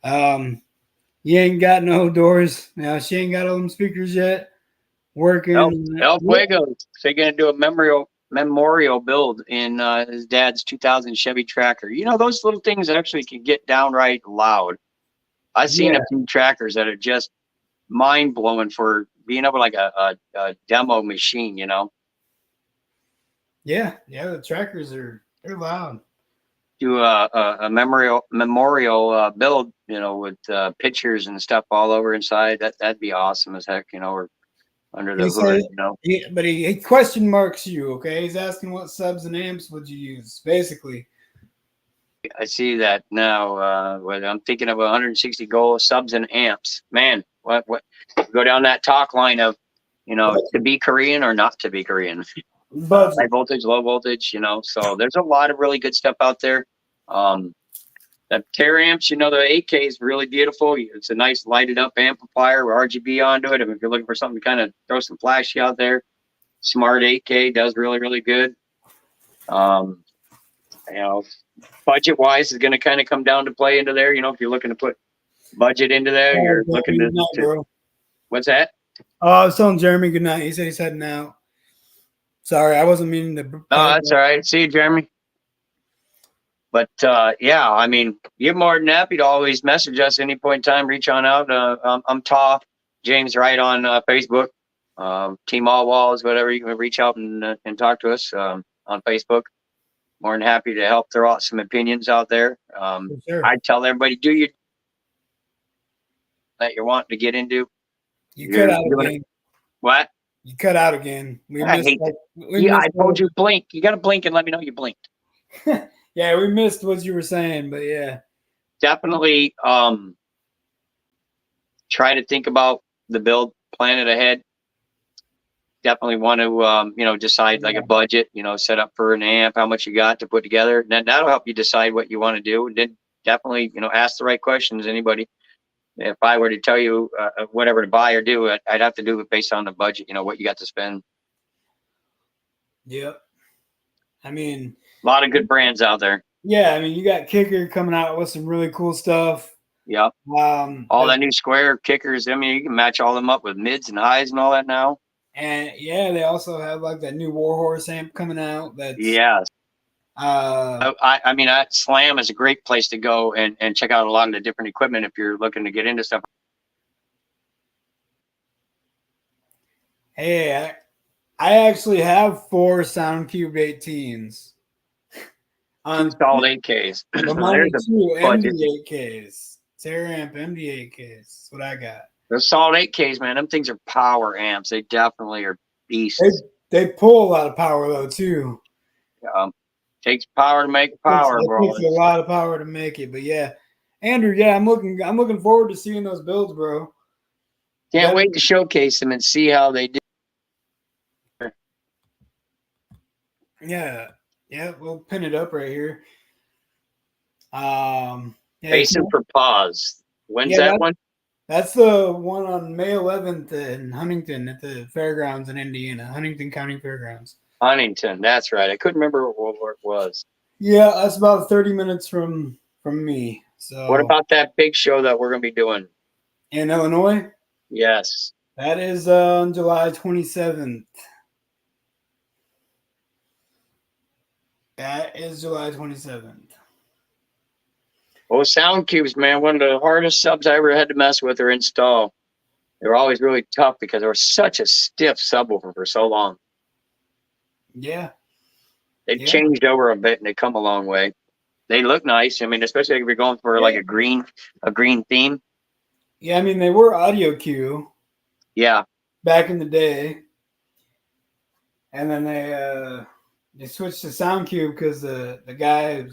You ain't got no doors. Now she ain't got all them speakers yet. Working. El Fuego, they're going to do a memorial build in his dad's 2000 Chevy Tracker. You know, those little things actually can get downright loud. I've seen a few trackers that are just mind blowing for being able like a demo machine, you know. Yeah, the trackers they're loud. Do a memorial build, you know, with pictures and stuff all over inside. That'd be awesome as heck, you know, or under the hood, you know. Yeah, but he question marks you, okay? He's asking what subs and amps would you use, basically. I see that now. When I'm thinking of 160 goal subs and amps. Man, what go down that talk line of, you know, to be Korean or not to be Korean. High voltage, low voltage, you know. So there's a lot of really good stuff out there. The Terra amps, you know, the 8K is really beautiful. It's a nice lighted up amplifier with RGB onto it. I mean, if you're looking for something to kind of throw some flashy out there, Smart 8K does really, really good. You know, budget wise is going to kind of come down to play into there. You know, if you're looking to put budget into there, you're looking to what's that? Oh, I was telling Jeremy good night. He said he's heading out. Sorry, I wasn't meaning to. Oh, that's all right. See you, Jeremy. But yeah, I mean, you're more than happy to always message us any point in time. Reach on out. I'm Toff James Wright on Facebook. Team All Walls, whatever. You can reach out and talk to us on Facebook. More than happy to help throw out some opinions out there. Sure. I tell everybody, do you that you're wanting to get into? You cut out again. What? You cut out again. I told you blink. You got to blink and let me know you blinked. Yeah, we missed what you were saying, but yeah. Definitely try to think about the build, plan it ahead. Definitely want to, you know, decide like a budget, you know, set up for an amp, how much you got to put together. And then that'll help you decide what you want to do. And then definitely, you know, ask the right questions. Anybody, if I were to tell you whatever to buy or do, I'd have to do it based on the budget, you know, what you got to spend. Yep. I mean, a lot of good brands out there. Yeah, I mean, you got Kicker coming out with some really cool stuff. Yep. All that new square kickers. I mean, you can match all them up with mids and highs and all that now. And yeah, they also have like that new Warhorse amp coming out. That's I mean, Slam is a great place to go and check out a lot of the different equipment if you're looking to get into stuff. Hey, I actually have 4 SoundCube 18s. On solid 8Ks. But mine are 2 MD8Ks. Terra amp MD8Ks. That's what I got. Those solid 8Ks, man, them things are power amps. They definitely are beasts. They pull a lot of power though too. Takes power to make power, bro. It takes a lot of power to make it. But yeah, Andrew, yeah, I'm looking forward to seeing those builds, bro. Can't wait to showcase them and see how they do. Yeah, we'll pin it up right here. Facing for pause. When's that one? That's the one on May 11th in Huntington at the fairgrounds in Indiana, Huntington County Fairgrounds. Huntington, that's right. I couldn't remember where it was. Yeah, that's about 30 minutes from me. So what about that big show that we're going to be doing in Illinois? Yes, that is on July 27th. That is July 27th. Well, sound cubes, man, one of the hardest subs I ever had to mess with or install. They were always really tough because they were such a stiff subwoofer for so long. Yeah. They changed over a bit and they come a long way. They look nice. I mean, especially if you're going for like a green theme. Yeah, I mean, they were audio cue. Yeah. Back in the day. And then they switched to sound cube because the guy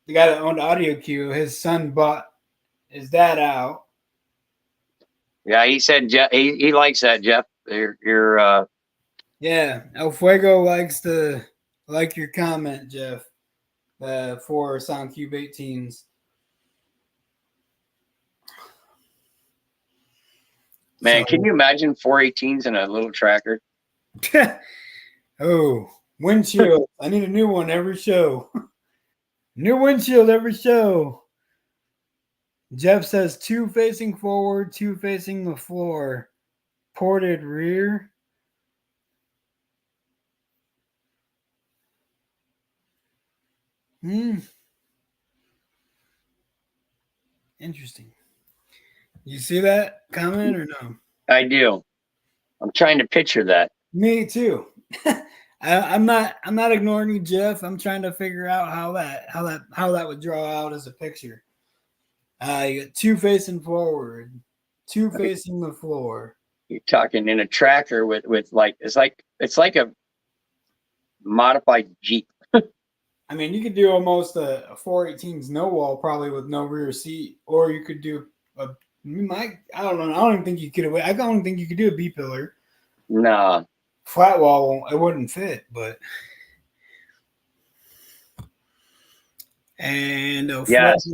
that owned audio cue, his son bought his dad out. Yeah, he said Jeff, he likes that, Jeff. Your Yeah, El Fuego like your comment, Jeff, for SoundCube 18s. Man, can So, you imagine 418s in a little tracker? oh, windshield. I need a new one every show. New windshield every show. Jeff says 2 facing forward, 2 facing the floor. Ported rear. Hmm. Interesting. You see that comment or no? I do. I'm trying to picture that. Me too. I'm not ignoring you, Jeff. I'm trying to figure out how that would draw out as a picture. You got 2 facing forward, 2 facing the floor. You're talking in a tracker with like it's like a modified Jeep. I mean, you could do almost a 418's no wall probably with no rear seat, or you could do a I don't know. I don't even think you could. I don't think you could do a B pillar. Nah. Flat wall, it wouldn't fit, but. And Yes.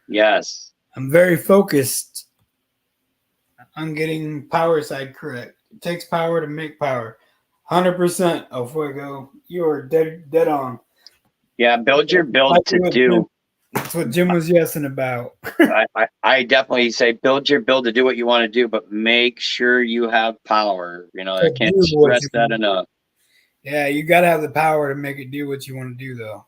Yes. I'm very focused on getting power side correct. It takes power to make power. 100% El Fuego. You are dead on. Yeah, build your build to do. That's what Jim was yesing about. I definitely say build your build to do what you want to do, but make sure you have power. You know, I can't stress that enough. Yeah, you got to have the power to make it do what you want to do, though.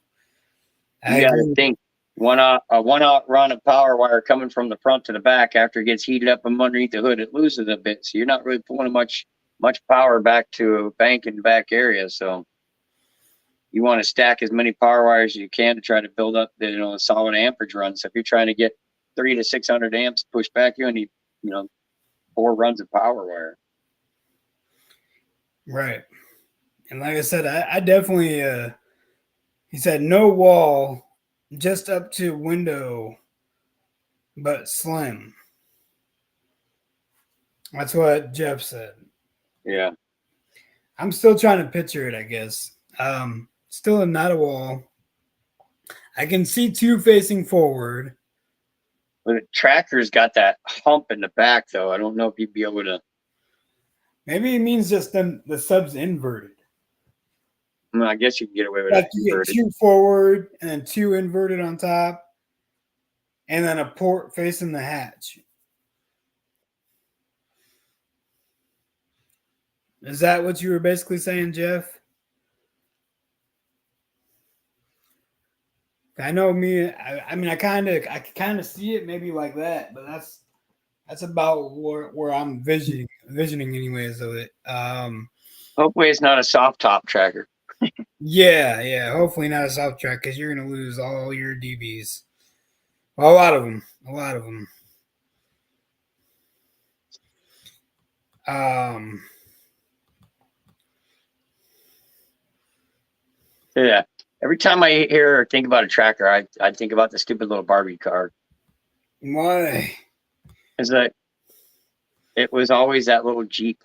You got to think a one out run of power wire coming from the front to the back after it gets heated up from underneath the hood, it loses a bit. So you're not really pulling much power back to a bank in the back area. So you want to stack as many power wires as you can to try to build up the a solid amperage run. So if you're trying to get 300 to 600 amps pushed back, you need 4 runs of power wire. Right. And like I said, I definitely he said no wall, just up to window, but slim. That's what Jeff said. Yeah. I'm still trying to picture it, I guess. Still not a wall. I can see 2 facing forward. But the tracker's got that hump in the back, though. I don't know if you'd be able to. Maybe it means just the sub's inverted. I guess you can get away with Like it. you get 2 forward and then 2 inverted on top, and then a port facing the hatch. Is that what you were basically saying, Jeff? I know me. I mean, I kind of see it maybe like that, but that's about where I'm visioning anyways of it. Hopefully, it's not a soft top tracker. Yeah. Hopefully not a soft track because you're gonna lose all your DBs. Well, a lot of them. Yeah. Every time I hear or think about a tracker, I think about the stupid little Barbie car. Why? Is that it was always that little Jeep.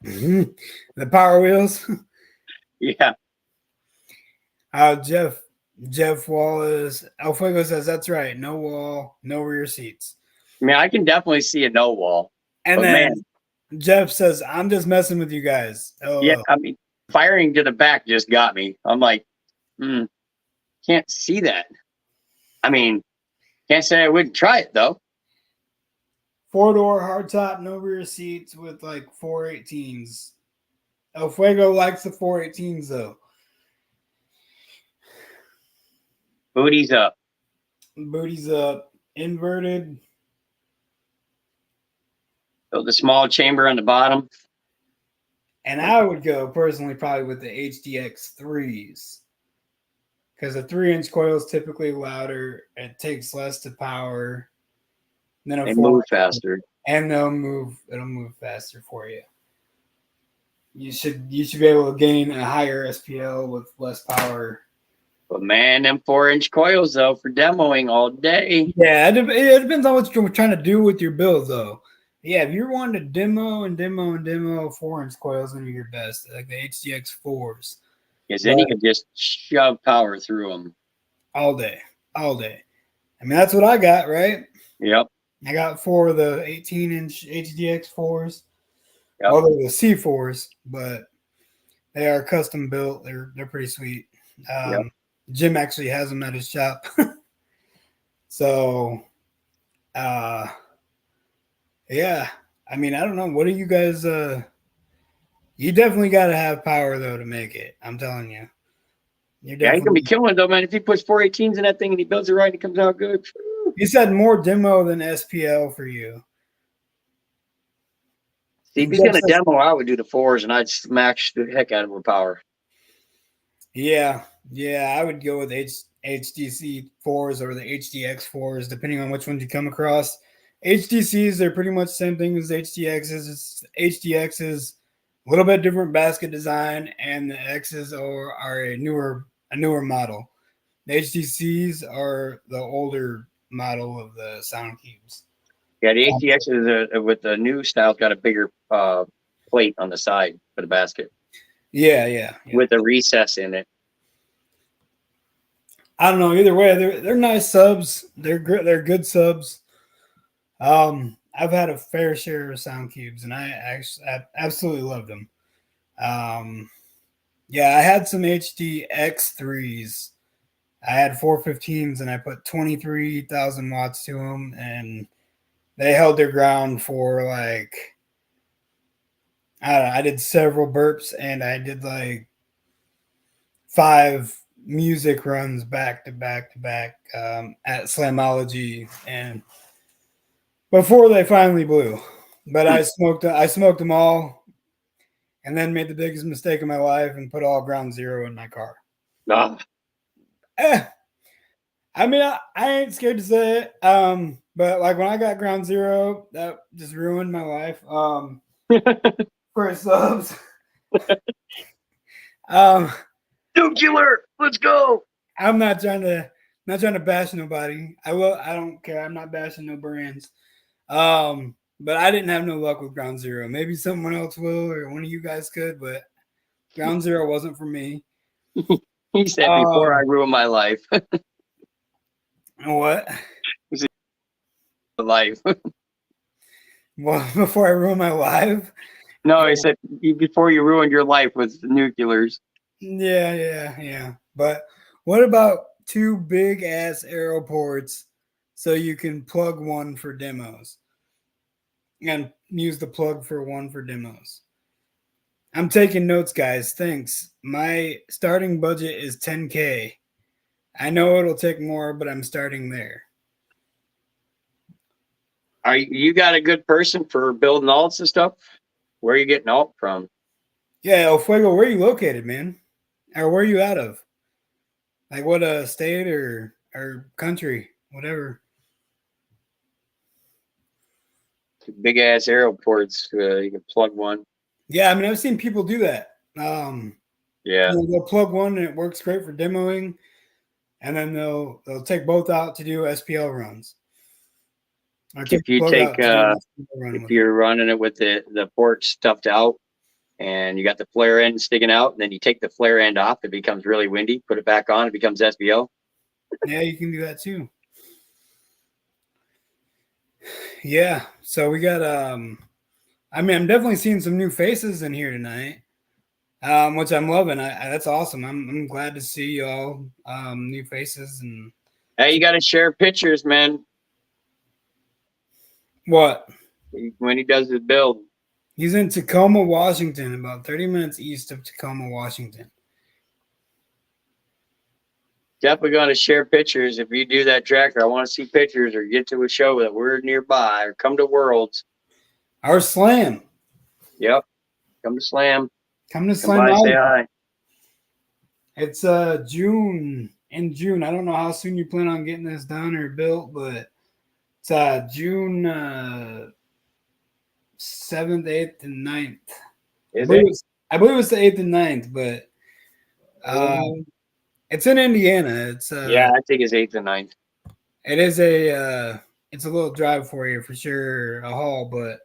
The Power Wheels. Yeah. Jeff Wallace. El Fuego says that's right. No wall, no rear seats. I mean, I can definitely see a no wall. And then Jeff says, "I'm just messing with you guys." Oh, yeah. I mean, firing to the back just got me. I'm like, can't see that. I mean, can't say I wouldn't try it though. 4-door hardtop, no rear seats with like 418s. El Fuego likes the 418s though. Booties up. Booties up. Inverted. Build a small chamber on the bottom. And I would go personally probably with the HDX 3s. Because the 3-inch coil is typically louder. It takes less to power. Then they move faster. And it'll move faster for you. You should be able to gain a higher SPL with less power. But man, them 4-inch coils though for demoing all day. Yeah, it depends on what you're trying to do with your build though. Yeah, if you're wanting to demo 4-inch coils, then you're your best, like the HDX 4s. Because then you can just shove power through them all day, all day. I mean, that's what I got, right? Yep. I got 4 of the 18-inch HDX 4s. Yep. Well, they're the C4s, but they are custom built. They're pretty sweet. Yep. Jim actually has them at his shop. So, yeah. I mean, I don't know. What do you guys? You definitely got to have power though to make it. I'm telling you. You're definitely gonna be killing it though, man. If he puts 418s in that thing and he builds it right, and it comes out good. You said more demo than SPL for you. See, if he's gonna demo, I would do the 4s and I'd smash the heck out of with power. Yeah, I would go with HDC 4s or the HDX 4s, depending on which ones you come across. HDCs, they're pretty much the same thing as HDXs. It's HDXs, a little bit different basket design, and the X's are a newer model. The HDCs are the older model of the sound cubes. Yeah, the HDXs with the new style's got a bigger plate on the side for the basket. Yeah. With a recess in it. I don't know. Either way, they're nice subs. They're good subs. I've had a fair share of sound cubes, and I absolutely loved them. Yeah, I had some HDX3s. I had 415s, and I put 23,000 watts to them, and they held their ground for like, I don't know, I did several burps, and I did like 5 music runs back to back at Slamology, and before they finally blew. But I smoked them all, and then made the biggest mistake of my life and put all ground zero in my car. Nah. I mean, I ain't scared to say it. But like when I got ground zero, that just ruined my life. For subs. Nuclear, let's go. I'm not trying to bash nobody. I don't care. I'm not bashing no brands. But I didn't have no luck with ground zero. Maybe someone else will, or one of you guys could, but ground zero wasn't for me. He said before I ruin my life. What? Life. Well, before I ruin my life? No, he said before you ruined your life with nuclears. Yeah. But what about 2 big ass aero ports so you can plug one for demos and use the plug for one for demos? I'm taking notes, guys. Thanks. My starting budget is $10K. I know it'll take more, but I'm starting there. You got a good person for building alts and stuff? Where are you getting alt from? Yeah, El Fuego, where are you located, man? Or where are you out of? Like what state or country, whatever. Big ass airports, you can plug one. Yeah, I mean I've seen people do that. Yeah, they'll plug one and it works great for demoing, and then they'll take both out to do SPL runs. If you're running it with the port stuffed out and you got the flare end sticking out, and then you take the flare end off, it becomes really windy. Put it back on, it becomes SPL. Yeah, you can do that too. Yeah, so we got I mean, I'm definitely seeing some new faces in here tonight, which I'm loving. That's awesome. I'm glad to see y'all, new faces. And hey, you got to share pictures, man. What? When he does his build. He's in Tacoma, Washington, about 30 minutes east of Tacoma, Washington. Definitely going to share pictures. If you do that tracker, I want to see pictures, or get to a show that we're nearby, or come to Worlds. Our Slam. Yep. Come to Slam. Come to Slam. By, say hi. It's June. In June. I don't know how soon you plan on getting this done or built, but it's June 7th, 8th, and 9th. I believe it's the 8th and 9th, but it's in Indiana. It's yeah, I think it's 8th and 9th. It is it's a little drive for you for sure, a haul, but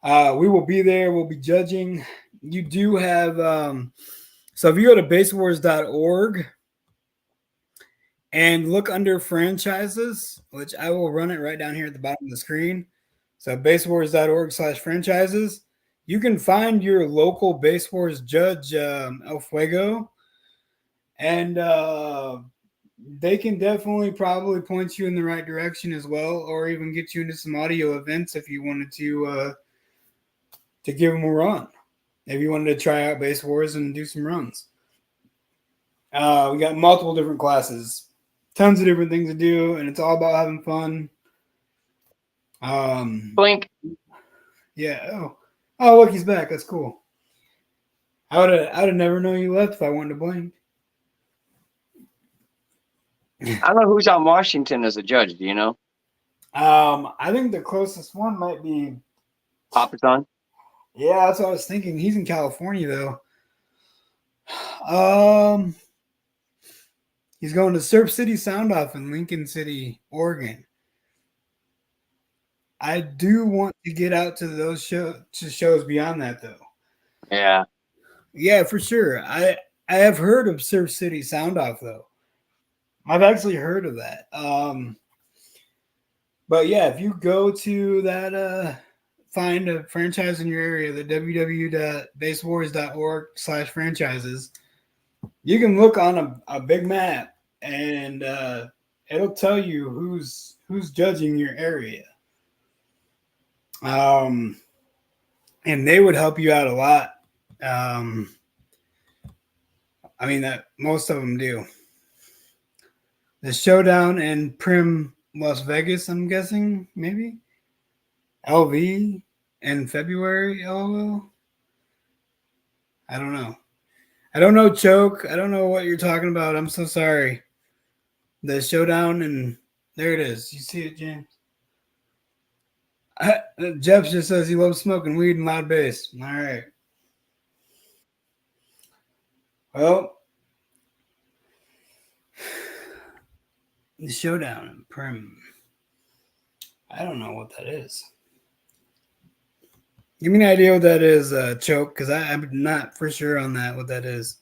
We will be there. We'll be judging. You do have so if you go to basswars.org and look under franchises, which I will run it right down here at the bottom of the screen. So basswars.org/franchises. You can find your local Bass Wars judge, El Fuego, and they can definitely probably point you in the right direction as well, or even get you into some audio events if you wanted to give them a run. If you wanted to try out Bass Wars and do some runs. We got multiple different classes, tons of different things to do, and it's all about having fun. Blink. Yeah. Oh, look, he's back. That's cool. I'd have never known you left if I wanted to blink. I don't know who's on Washington as a judge. Do you know? I think the closest one might be Papa's on. Yeah, that's what I was thinking. He's in California though. He's going to Surf City Sound Off in Lincoln City, Oregon. I do want to get out to those shows beyond that though. Yeah. Yeah, for sure. I have heard of Surf City Sound Off though. I've actually heard of that. But yeah, if you go to that find a franchise in your area, the www.basswars.org/franchises, you can look on a big map and it'll tell you who's judging your area. And they would help you out a lot. I mean that most of them do. The Showdown in Prim, Las Vegas, I'm guessing, maybe. LV in February, LOL. I don't know. I don't know, Choke. I don't know what you're talking about. I'm so sorry. The Showdown, and there it is. You see it, James? Jeff just says he loves smoking weed and loud bass. All right. Well, the Showdown in Prim. I don't know what that is. Give me an idea what that is, Choke, because I'm not for sure on that, what that is.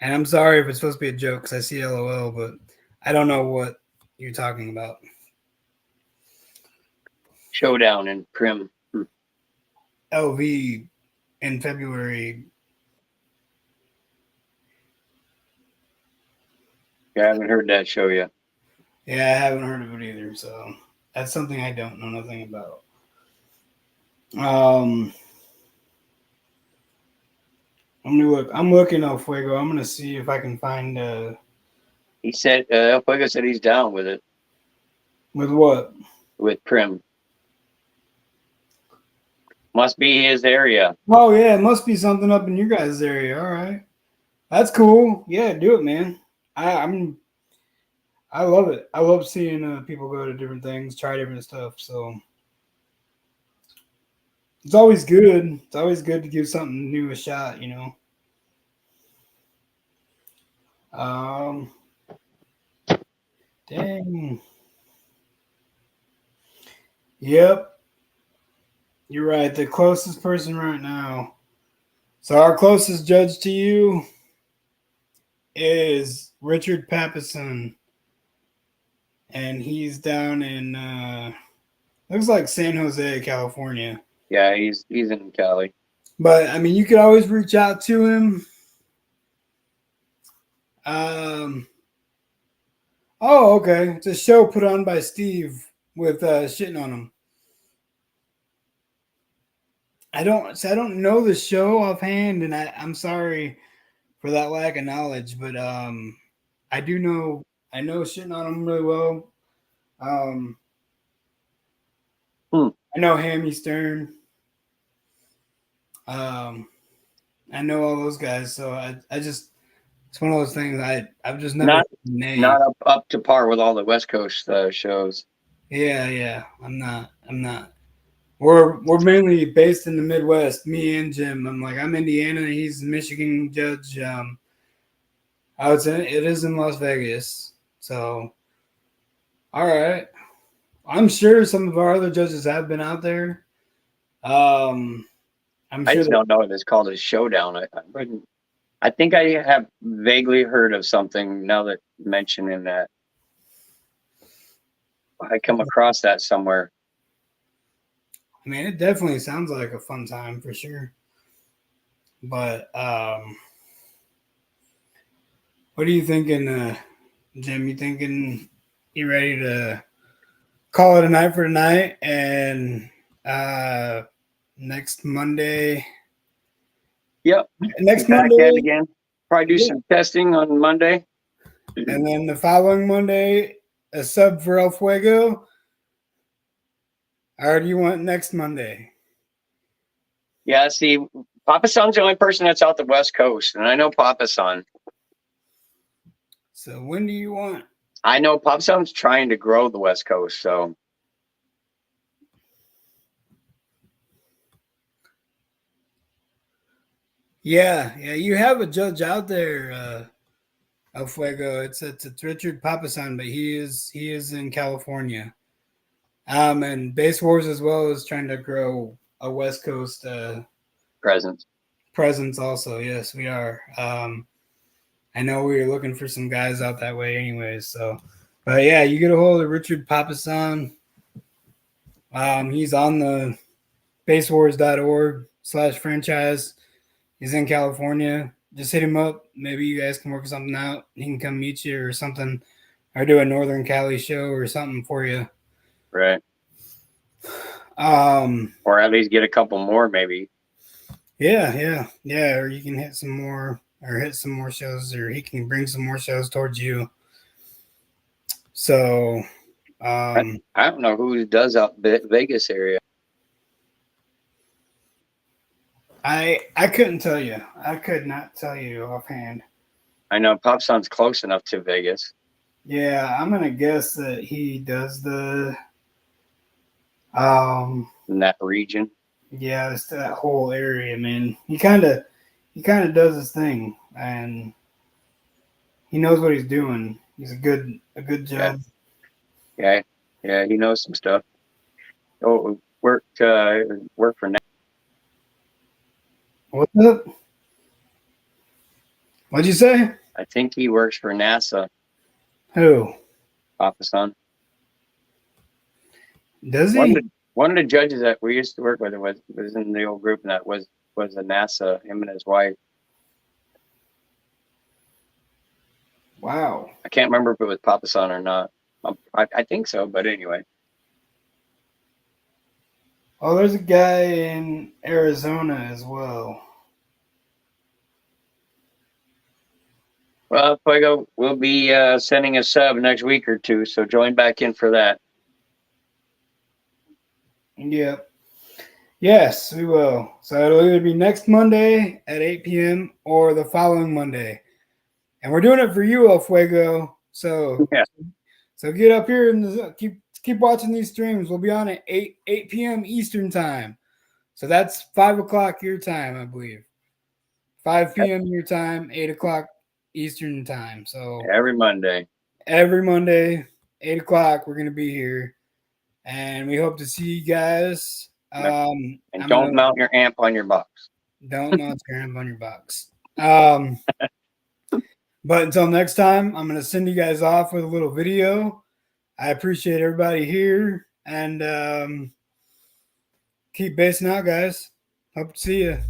And I'm sorry if it's supposed to be a joke because I see LOL, but I don't know what you're talking about. Showdown in Prim. LV in February. Yeah, I haven't heard that show yet. Yeah, I haven't heard of it either, so that's something I don't know nothing about. I'm gonna look. I'm looking El Fuego. I'm gonna see if I can find. He said El Fuego said he's down with it. With what? With Prim. Must be his area. Oh yeah, it must be something up in your guys' area. All right, that's cool. Yeah, do it, man. I love it. I love seeing people go to different things, try different stuff. So it's always good. It's always good to give something new a shot, you know. Dang. Yep. You're right. The closest person right now. So our closest judge to you is Richard Pappison. And he's down in looks like San Jose, California. Yeah, he's in Cali. But I mean, you could always reach out to him. Oh, okay. It's a show put on by Steve with shitting on him. I don't know the show offhand, and I'm sorry for that lack of knowledge, but I do know I know shitting on him really well. I know Hammy Stern. I know all those guys, so I just it's one of those things I've just never not up to par with all the West Coast shows. Yeah, I'm not. We're mainly based in the Midwest. Me and Jim. I'm Indiana. He's Michigan judge. It is in Las Vegas. So, all right. I'm sure some of our other judges have been out there. I'm I sure just don't know if it's called a showdown. I think I have vaguely heard of something now that mentioning that. I come across that somewhere. I mean, it definitely sounds like a fun time for sure. But what are you thinking, Jim? You thinking you ready to call it a night for tonight? And next Monday. Yep. Next Back at it Monday. again. Probably do some testing on Monday. And then the following Monday, a sub for El Fuego. Or do you want next Monday? Yeah, see, Papa Son's the only person that's out the West Coast, and I know Papa Son. So when do you want? I know Papa Son's trying to grow the West Coast, so. Yeah, you have a judge out there, El Fuego. It's Richard Papasan, but he is in California. And Basswars as well is trying to grow a West Coast presence also. Yes, we are. I know we were looking for some guys out that way anyways. So, but yeah, you get a hold of Richard Papasan. He's on the basswars.org/franchise. He's in California. Just hit him up. Maybe you guys can work something out. He can come meet you or something, or do a Northern Cali show or something for you. Right. Or at least get a couple more, maybe. Yeah. Or you can hit some more shows, or he can bring some more shows towards you. So, I don't know who does out Vegas area. I couldn't tell you. I could not tell you offhand. I know Pop Son's close enough to Vegas. Yeah, I'm gonna guess that he does the in that region. Yeah, it's that whole area, man. He kind of does his thing, and he knows what he's doing. He's a good judge. Yeah, he knows some stuff. Oh, work for NASA. What's up? What'd you say? I think he works for NASA. Who? Papa Son. Does he? One of the judges that we used to work with was in the old group, and that was a NASA. Him and his wife. Wow. I can't remember if it was Papa Son or not. I think so, but anyway. Oh, there's a guy in Arizona as well. Well, Fuego, we'll be sending a sub next week or two, so join back in for that. Yep. Yes, we will. So it'll either be next Monday at 8 p.m. or the following Monday. And we're doing it for you, El Fuego. So yeah. So get up here and keep watching these streams. We'll be on at 8 p.m. Eastern time. So that's 5 o'clock your time, I believe. 5 p.m. your time, 8 o'clock Eastern time. So every Monday, 8 o'clock, we're gonna be here, and we hope to see you guys. And don't mount your amp on your box. Don't mount your amp on your box. But until next time, I'm gonna send you guys off with a little video. I appreciate everybody here, and keep basing out, guys. Hope to see you.